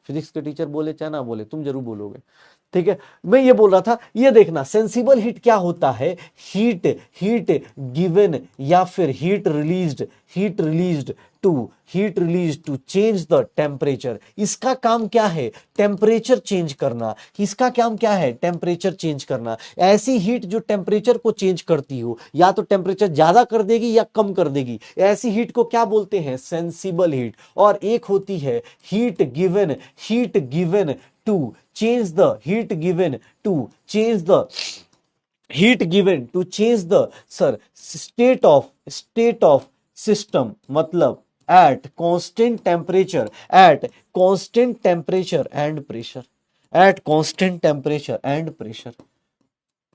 फिजिक्स के टीचर बोले चाहे ना बोले, तुम जरूर बोलोगे, ठीक है। मैं ये बोल रहा था, ये देखना सेंसिबल हीट क्या होता है, हीट हीट गिवन या फिर heat released to change the temperature. इसका काम क्या है, टेम्परेचर चेंज करना। इसका काम क्या है, टेम्परेचर चेंज करना। ऐसी हीट जो टेम्परेचर को चेंज करती हो, या तो टेम्परेचर ज्यादा कर देगी या कम कर देगी, ऐसी हीट को क्या बोलते हैं, सेंसिबल हीट। और एक होती है heat given to change the heat given to change the heat given to change the sir state of system, मतलब at constant temperature and pressure।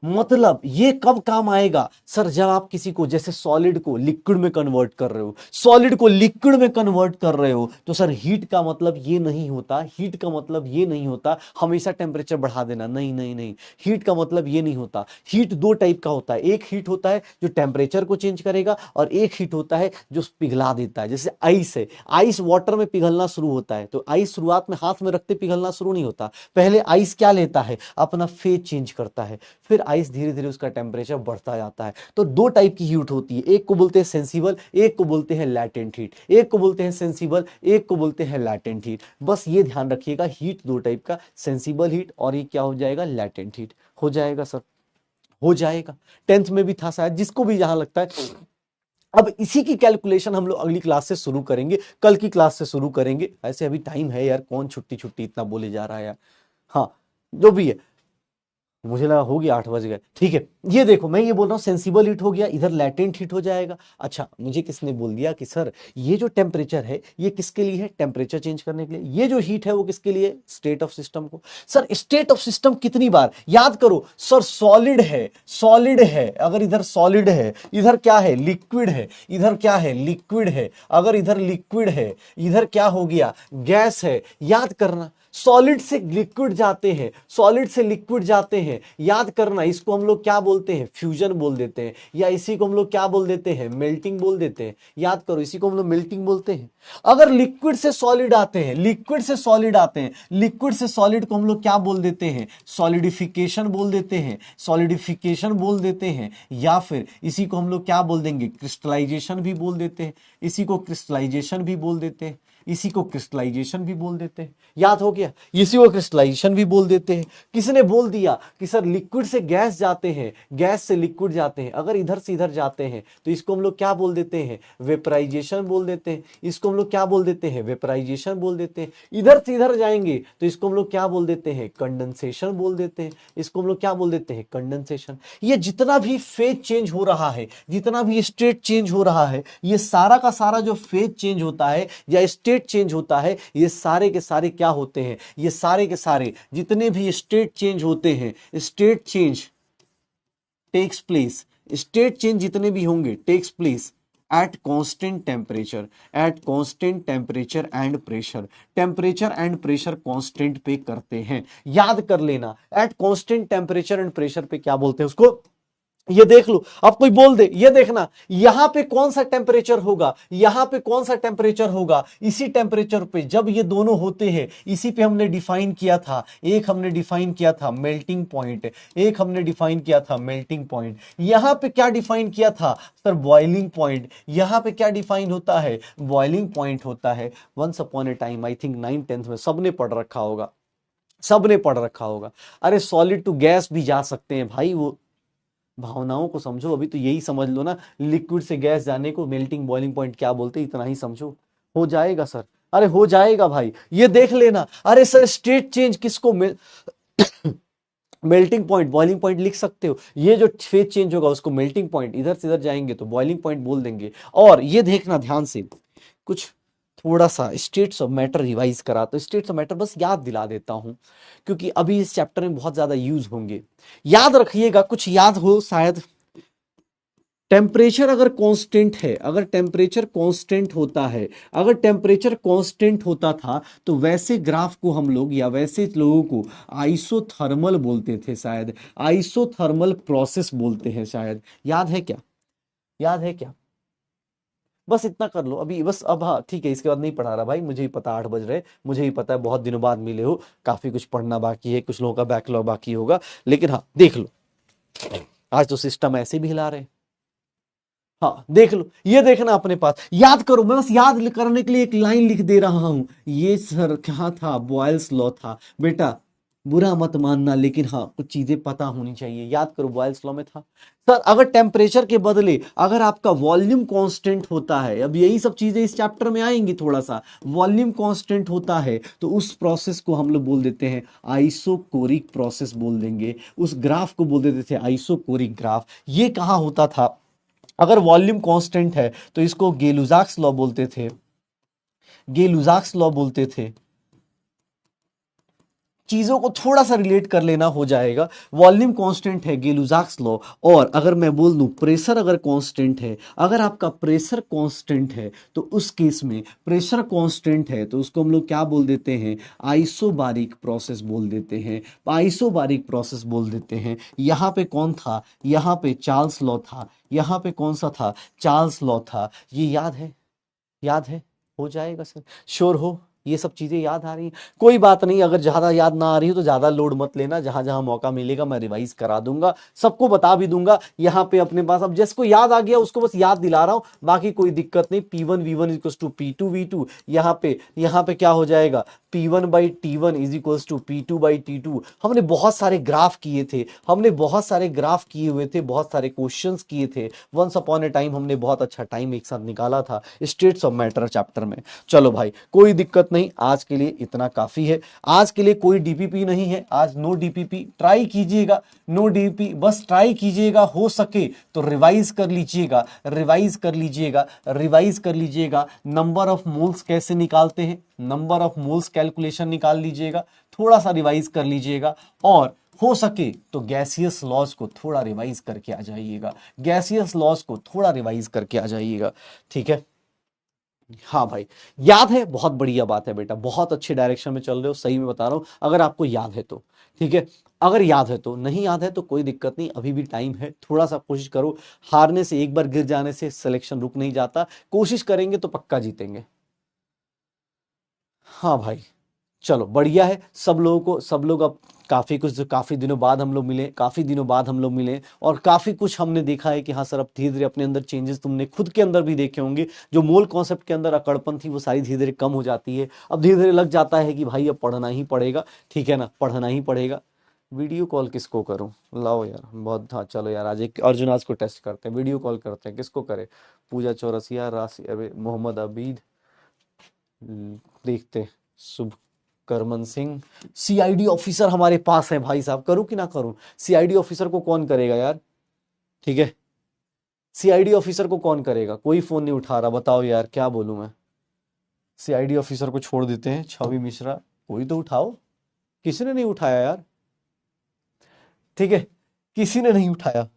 मतलब ये कब काम आएगा सर, जब आप किसी को, जैसे सॉलिड को लिक्विड में कन्वर्ट कर रहे हो, सॉलिड को लिक्विड में कन्वर्ट कर रहे हो, तो सर हीट का मतलब ये नहीं होता, हीट का मतलब ये नहीं होता हमेशा टेम्परेचर बढ़ा देना, नहीं नहीं नहीं, हीट का मतलब ये नहीं होता। हीट दो टाइप का होता है, एक हीट होता है जो टेम्परेचर को चेंज करेगा, और एक हीट होता है जो पिघला देता है। जैसे आइस है, आइस वाटर में पिघलना शुरू होता है, तो आइस शुरुआत में हाथ में रखते पिघलना शुरू नहीं होता, पहले आइस क्या लेता है, अपना फेज चेंज करता है, फिर आइस धीरे धीरे उसका टेम्परेचर बढ़ता जाता है। तो दो टाइप की हीट होती है, एक को बोलते हैं सेंसिबल, एक को बोलते हैं लैटेंट हीट। एक को बोलते हैं सेंसिबल, एक को बोलते हैं लैटेंट हीट। बस ये ध्यान रखिएगा, हीट दो टाइप का, सेंसिबल हीट और ये क्या हो जाएगा, लैटेंट हीट हो जाएगा सर, हो जाएगा। 10th में भी था शायद, जिसको भी जहां लगता है। अब इसी की कैलकुलेशन हम लोग अगली क्लास से शुरू करेंगे, कल की क्लास से शुरू करेंगे। ऐसे अभी टाइम है यार, कौन छुट्टी छुट्टी इतना बोले जा रहा है यार। हाँ जो भी है, मुझे लगा हो गया 8 बज गए, ठीक है। ये देखो मैं ये बोल रहा हूँ सेंसिबल हीट हो गया, इधर लैटेंट हीट हो जाएगा। अच्छा मुझे किसने बोल दिया कि सर ये जो टेम्परेचर है ये किसके लिए है, टेम्परेचर चेंज करने के लिए। ये जो हीट है वो किसके लिए, स्टेट ऑफ सिस्टम को। सर स्टेट ऑफ सिस्टम कितनी बार याद करो सर, सॉलिड है, अगर इधर सॉलिड है, इधर क्या है, लिक्विड है, इधर क्या है, लिक्विड है। अगर इधर लिक्विड है, इधर क्या हो गया, गैस है। याद करना, सॉलिड से लिक्विड जाते हैं, सॉलिड से लिक्विड जाते हैं, याद करना। इसको हम लोग क्या बोलते हैं, फ्यूजन बोल देते हैं, या इसी को हम लोग क्या बोल देते हैं, मेल्टिंग बोल देते हैं। याद करो, इसी को हम लोग मेल्टिंग बोलते हैं। अगर लिक्विड से सॉलिड आते हैं, लिक्विड से सॉलिड आते हैं, लिक्विड से सॉलिड को हम लोग क्या बोल देते हैं, सॉलिडिफिकेशन बोल देते हैं, सॉलिडिफिकेशन बोल देते हैं। या फिर इसी को हम लोग क्या बोल देंगे, क्रिस्टलाइजेशन भी बोल देते हैं, इसी को क्रिस्टलाइजेशन भी बोल देते हैं, इसी को क्रिस्टलाइजेशन भी बोल देते हैं। याद हो गया, इसी को क्रिस्टलाइजेशन भी बोल देते हैं। किसने बोल दिया कि सर लिक्विड से गैस जाते हैं, गैस से लिक्विड जाते हैं, अगर इधर से इधर जाते हैं तो इसको हम लोग क्या बोल देते हैं, वेपराइजेशन बोल देते हैं। इसको हम लोग क्या बोल देते हैं, वेपराइजेशन बोल देते हैं। इधर से इधर जाएंगे तो इसको हम लोग क्या बोल देते हैं, कंडेंसेशन बोल देते हैं। इसको हम लोग क्या बोल देते हैं, कंडेंसेशन। ये जितना भी फेज चेंज हो रहा है, जितना भी स्टेट चेंज हो रहा है, ये सारा का सारा जो फेज चेंज होता है या स्टेट चेंज होता है, ये सारे के सारे क्या होते हैं, ये सारे के सारे जितने भी स्टेट चेंज होते हैं, state change takes place, state change जितने भी होंगे takes place at constant temperature, at constant temperature and pressure. Temperature and pressure constant पे करते हैं, याद कर लेना। At constant temperature and pressure पे क्या बोलते हैं उसको, ये देख लो। अब कोई बोल दे, ये देखना यहां पे कौन सा टेम्परेचर होगा, यहां पे कौन सा टेम्परेचर होगा, इसी टेम्परेचर पे जब ये दोनों होते हैं, इसी पे हमने डिफाइन किया था, एक हमने डिफाइन किया था मेल्टिंग पॉइंट, एक हमने डिफाइन किया था मेल्टिंग पॉइंट। यहां पे क्या डिफाइन किया था सर, बॉइलिंग पॉइंट। यहां पे क्या डिफाइन होता है, बॉइलिंग पॉइंट होता है। Once upon a time, I think 9th-10th में सबने पढ़ रखा होगा, सबने पढ़ रखा होगा। अरे सॉलिड टू गैस भी जा सकते हैं भाई, वो भावनाओं को समझो, अभी तो यही समझ लो ना, लिक्विड से गैस जाने को मेल्टिंग बॉइलिंग पॉइंट क्या बोलते हैं, इतना ही समझो, हो जाएगा सर। अरे हो जाएगा भाई, ये देख लेना। अरे सर स्टेट चेंज किसको मेल्टिंग पॉइंट बॉइलिंग पॉइंट लिख सकते हो, ये जो फेज चेंज होगा उसको मेल्टिंग पॉइंट, इधर से इधर जाएंगे तो बॉइलिंग पॉइंट बोल देंगे। और ये देखना ध्यान से, कुछ थोड़ा सा स्टेट्स ऑफ मैटर रिवाइज करा, तो स्टेट्स ऑफ मैटर बस याद दिला देता हूं, क्योंकि अभी इस चैप्टर में बहुत ज्यादा यूज होंगे। याद रखिएगा, कुछ याद हो शायद। टेम्परेचर अगर कांस्टेंट है, अगर टेम्परेचर कांस्टेंट होता है, अगर टेम्परेचर कांस्टेंट होता था तो वैसे ग्राफ को हम लोग या वैसे लोगों को आइसोथर्मल बोलते थे शायद, आइसोथर्मल प्रोसेस बोलते हैं शायद। याद है क्या, याद है क्या? बस इतना कर लो अभी बस। अब हाँ ठीक है, इसके बाद नहीं पढ़ा रहा भाई, मुझे ही पता 8 बज रहे, मुझे ही पता है बहुत दिनों बाद मिले हो, काफी कुछ पढ़ना बाकी है, कुछ लोगों का बैकलॉग बाकी होगा, लेकिन हाँ देख लो, आज तो सिस्टम ऐसे भी हिला रहे हैं। हाँ देख लो, ये देखना अपने पास, याद करो। मैं बस याद करने के लिए एक लाइन लिख दे रहा हूं, ये सर क्या था, बॉयल्स लॉ था बेटा, बुरा मत मानना, लेकिन हाँ कुछ चीजें पता होनी चाहिए। याद करो, बॉयल्स लॉ में था सर, अगर टेम्परेचर के बदले अगर आपका वॉल्यूम कांस्टेंट होता है, अब यही सब चीजें इस चैप्टर में आएंगी, थोड़ा सा वॉल्यूम कांस्टेंट होता है तो उस प्रोसेस को हम लोग बोल देते हैं आइसोकोरिक प्रोसेस बोल देंगे, उस ग्राफ को बोल देते थे आइसोकोरिक ग्राफ। ये कहाँ होता था, अगर वॉल्यूम कांस्टेंट है तो इसको गेलुजाक्स लॉ बोलते थे, गेलुजाक्स लॉ बोलते थे। चीजों को थोड़ा सा रिलेट कर लेना हो जाएगा। वॉल्यूम कांस्टेंट है, गेलुजाक्स लॉ। और अगर मैं बोल दूं प्रेशर अगर कांस्टेंट है, अगर आपका प्रेशर कांस्टेंट है तो उस केस में, प्रेशर कांस्टेंट है तो उसको हम लोग क्या बोल देते हैं, आइसोबारिक प्रोसेस बोल देते हैं, आइसोबारिक प्रोसेस बोल देते हैं। यहां पे कौन था, यहां पे चार्ल्स लॉ था, यहां पे कौन सा था, चार्ल्स लॉ था। ये याद है, याद है, हो जाएगा सर, श्योर हो, ये सब चीजें याद आ रही हैं? कोई बात नहीं, अगर ज्यादा याद ना आ रही हो तो ज्यादा लोड मत लेना, जहां जहां मौका मिलेगा मैं रिवाइज करा दूंगा, सबको बता भी दूंगा यहाँ पे अपने पास। अब जिसको याद आ गया उसको बस याद दिला रहा हूं, बाकी कोई दिक्कत नहीं। P1 V1 equals to P2 V2, यहाँ पे क्या हो जाएगा, P1 by T1 is equals to P2 by T2। हमने बहुत सारे ग्राफ किए थे, हमने बहुत सारे ग्राफ किए हुए थे, बहुत सारे क्वेश्चंस किए थे। वंस अपॉन ए टाइम हमने बहुत अच्छा टाइम एक साथ निकाला था स्टेट्स ऑफ मैटर चैप्टर में। चलो भाई कोई दिक्कत नहीं, आज के लिए इतना काफी है। आज के लिए कोई डीपीपी नहीं है, आज नो डीपीपी। ट्राई कीजिएगा, नो डीपी बस ट्राई कीजिएगा, हो सके तो रिवाइज कर लीजिएगा, रिवाइज कर लीजिएगा, रिवाइज कर लीजिएगा। नंबर ऑफ मोल्स कैसे निकालते हैं, नंबर ऑफ मोल्स कैलकुलेशन निकाल लीजिएगा, थोड़ा सा रिवाइज कर लीजिएगा। और हो सके तो गैसियस लॉज को थोड़ा रिवाइज करके आ जाइएगा, गैसियस लॉज को थोड़ा रिवाइज करके आ जाइएगा, ठीक है? हाँ भाई याद है, बहुत बढ़िया बात है बेटा, बहुत अच्छे डायरेक्शन में चल रहे हो, सही में बता रहा हूं, अगर आपको याद है तो ठीक है, अगर याद है तो। नहीं याद है तो कोई दिक्कत नहीं, अभी भी टाइम है, थोड़ा सा कोशिश करो। हारने से, एक बार गिर जाने से सिलेक्शन रुक नहीं जाता, कोशिश करेंगे तो पक्का जीतेंगे। हाँ भाई चलो बढ़िया है, सब लोग अब काफी दिनों बाद हम लोग मिले, और काफी कुछ हमने देखा है कि हाँ सर अब धीरे धीरे अपने अंदर चेंजेस तुमने खुद के अंदर भी देखे होंगे। जो मूल कॉन्सेप्ट के अंदर अकड़पन थी वो सारी धीरे धीरे कम हो जाती है। अब धीरे धीरे लग जाता है कि भाई अब पढ़ना ही पड़ेगा, ठीक है ना, पढ़ना ही पड़ेगा। वीडियो कॉल किसको करूं, लाओ यार, बहुत, हाँ चलो यार, आज एक अर्जुन आज को टेस्ट करते हैं, वीडियो कॉल करते हैं, किसको करे, पूजा चौरसिया, राशि, अबे मोहम्मद अबीद, देखते हैं, शुभ करमन सिंह, सीआईडी ऑफिसर हमारे पास है भाई साहब, करूं कि ना करूं, सीआईडी ऑफिसर को कौन करेगा यार, ठीक है, सीआईडी ऑफिसर को कौन करेगा, कोई फोन नहीं उठा रहा, बताओ यार क्या बोलूं मैं, सीआईडी ऑफिसर को छोड़ देते हैं, छवि मिश्रा, कोई तो उठाओ, किसी ने नहीं उठाया यार, ठीक है, किसी ने नहीं उठाया,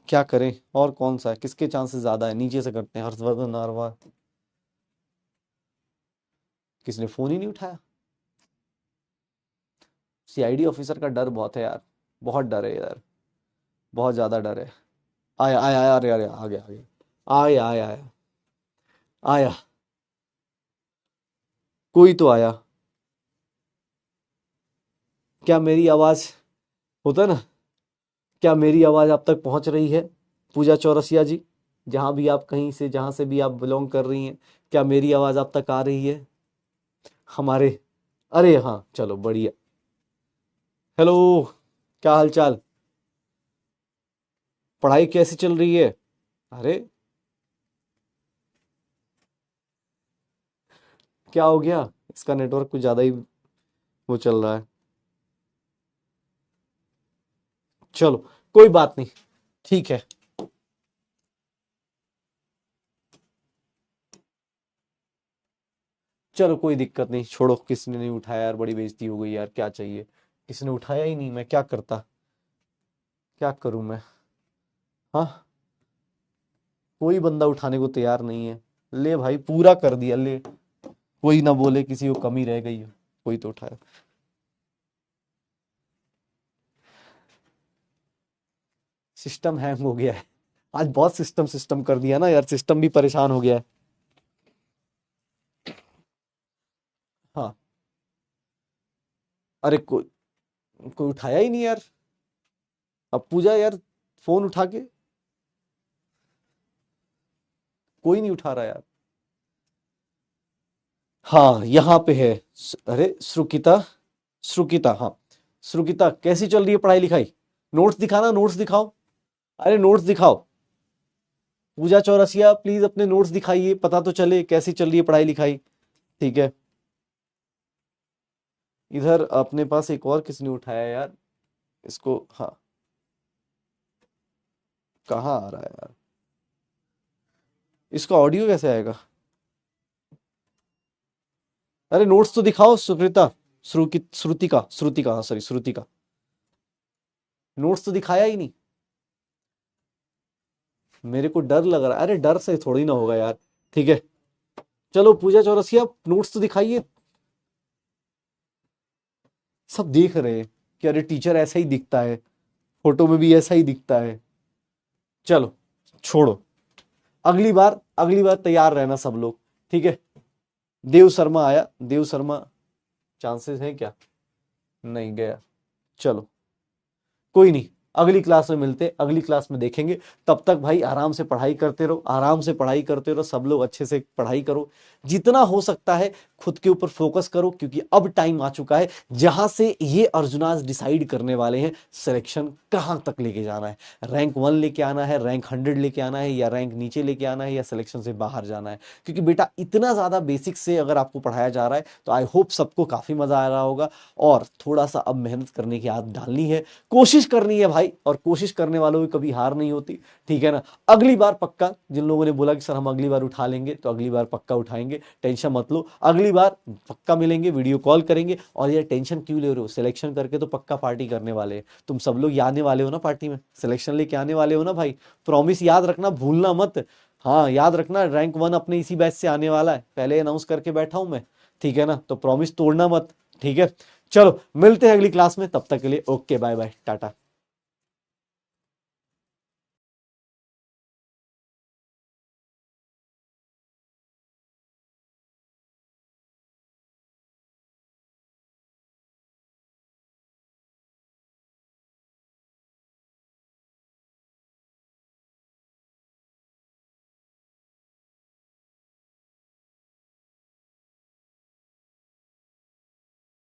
क्या करें, और कौन सा है, किसके चांसेस ज्यादा है, नीचे से करते हैं, हर्षवर्धन नारवा, किसने फोन ही नहीं उठाया, सीआईडी ऑफिसर का डर बहुत है यार, बहुत डर है यार, बहुत ज्यादा डर है। आया आया आया, अरे अरे आ गया आ गया, आया आया आया, आया, कोई तो आया, क्या मेरी आवाज, होता है ना, क्या मेरी आवाज आप तक पहुंच रही है, पूजा चौरसिया जी, जहां भी आप, कहीं से, जहां से भी आप बिलोंग कर रही हैं, क्या मेरी आवाज आप तक आ रही है, हमारे, अरे हाँ चलो बढ़िया, हेलो, क्या हाल चाल, पढ़ाई कैसी चल रही है, अरे क्या हो गया, इसका नेटवर्क कुछ ज्यादा ही वो चल रहा है, चलो कोई बात नहीं, ठीक है, चलो कोई दिक्कत नहीं, छोड़ो, किसी ने नहीं उठाया यार, बड़ी बेइज्जती हो गई यार, क्या चाहिए, किसी ने उठाया ही नहीं, मैं क्या करता, क्या करूं मैं, हाँ, कोई बंदा उठाने को तैयार नहीं है, ले भाई पूरा कर दिया, ले, कोई ना बोले किसी को कमी रह गई हो, कोई तो उठाया, सिस्टम हैंग हो गया है, आज बहुत सिस्टम सिस्टम कर दिया ना यार, सिस्टम भी परेशान हो गया है, हाँ, अरे कोई कोई उठाया ही नहीं यार, अब पूजा यार, फोन उठा के, कोई नहीं उठा रहा यार, हाँ यहाँ पे है, अरे श्रुकिता, श्रुकिता, हाँ, श्रुकिता कैसी चल रही है पढ़ाई लिखाई, नोट्स दिखाना, नोट्स दिखाओ, अरे नोट्स दिखाओ, पूजा चौरसिया प्लीज अपने नोट्स दिखाइए, पता तो चले कैसी चल रही है पढ़ाई लिखाई, ठीक है, इधर अपने पास एक और किसने उठाया यार, इसको, हाँ, कहाँ आ रहा है यार, इसका ऑडियो कैसे आएगा, अरे नोट्स तो दिखाओ सुकृता, श्रुतिका, हाँ सॉरी, श्रुतिका, नोट्स तो दिखाया ही नहीं, मेरे को डर लग रहा है, अरे डर से थोड़ी ना होगा यार, ठीक है, चलो पूजा चौरसिया नोट्स तो दिखाइए, सब देख रहे हैं कि अरे टीचर ऐसा ही दिखता है, फोटो में भी ऐसा ही दिखता है, चलो छोड़ो, अगली बार तैयार रहना सब लोग, ठीक है, देव शर्मा आया, देव शर्मा, चांसेस है क्या, नहीं गया, चलो कोई नहीं, अगली क्लास में मिलते, अगली क्लास में देखेंगे, तब तक भाई आराम से पढ़ाई करते रहो, आराम से पढ़ाई करते रहो, सब लोग अच्छे से पढ़ाई करो, जितना हो सकता है खुद के ऊपर फोकस करो, क्योंकि अब टाइम आ चुका है जहां से ये अर्जुनाज डिसाइड करने वाले हैं सिलेक्शन कहां तक लेके जाना है, रैंक 1 लेके आना है, रैंक 100 लेके आना है, या रैंक नीचे लेके आना है, या सिलेक्शन से बाहर जाना है, क्योंकि बेटा इतना ज्यादा बेसिक से अगर आपको पढ़ाया जा रहा है तो आई होप सबको काफी मजा आ रहा होगा, और थोड़ा सा अब मेहनत करने की आदत डालनी है, कोशिश करनी है भाई, और कोशिश करने वालों की कभी हार नहीं होती, ठीक है ना, अगली बार पक्का, जिन लोगों ने बोला कि सर हम अगली बार उठा लेंगे, तो अगली बार पक्का उठाएंगे, टेंशन मत लो, अगली बार पक्का मिलेंगे, वीडियो कॉल करेंगे, और ये टेंशन क्यों ले रहे हो, सिलेक्शन करके तो पक्का पार्टी करने वाले हैं, तुम सब लोग आने वाले हो ना पार्टी में, सिलेक्शन लेके आने वाले हो ना भाई, प्रॉमिस याद रखना, भूलना मत, हाँ याद रखना, रैंक 1 अपने इसी बैच से आने वाला है, पहले अनाउंस करके बैठा हूं मैं, ठीक है ना, तो प्रॉमिस तोड़ना मत, ठीक है, चलो मिलते हैं अगली क्लास में, तब तक के लिए ओके बाय बाय टाटा।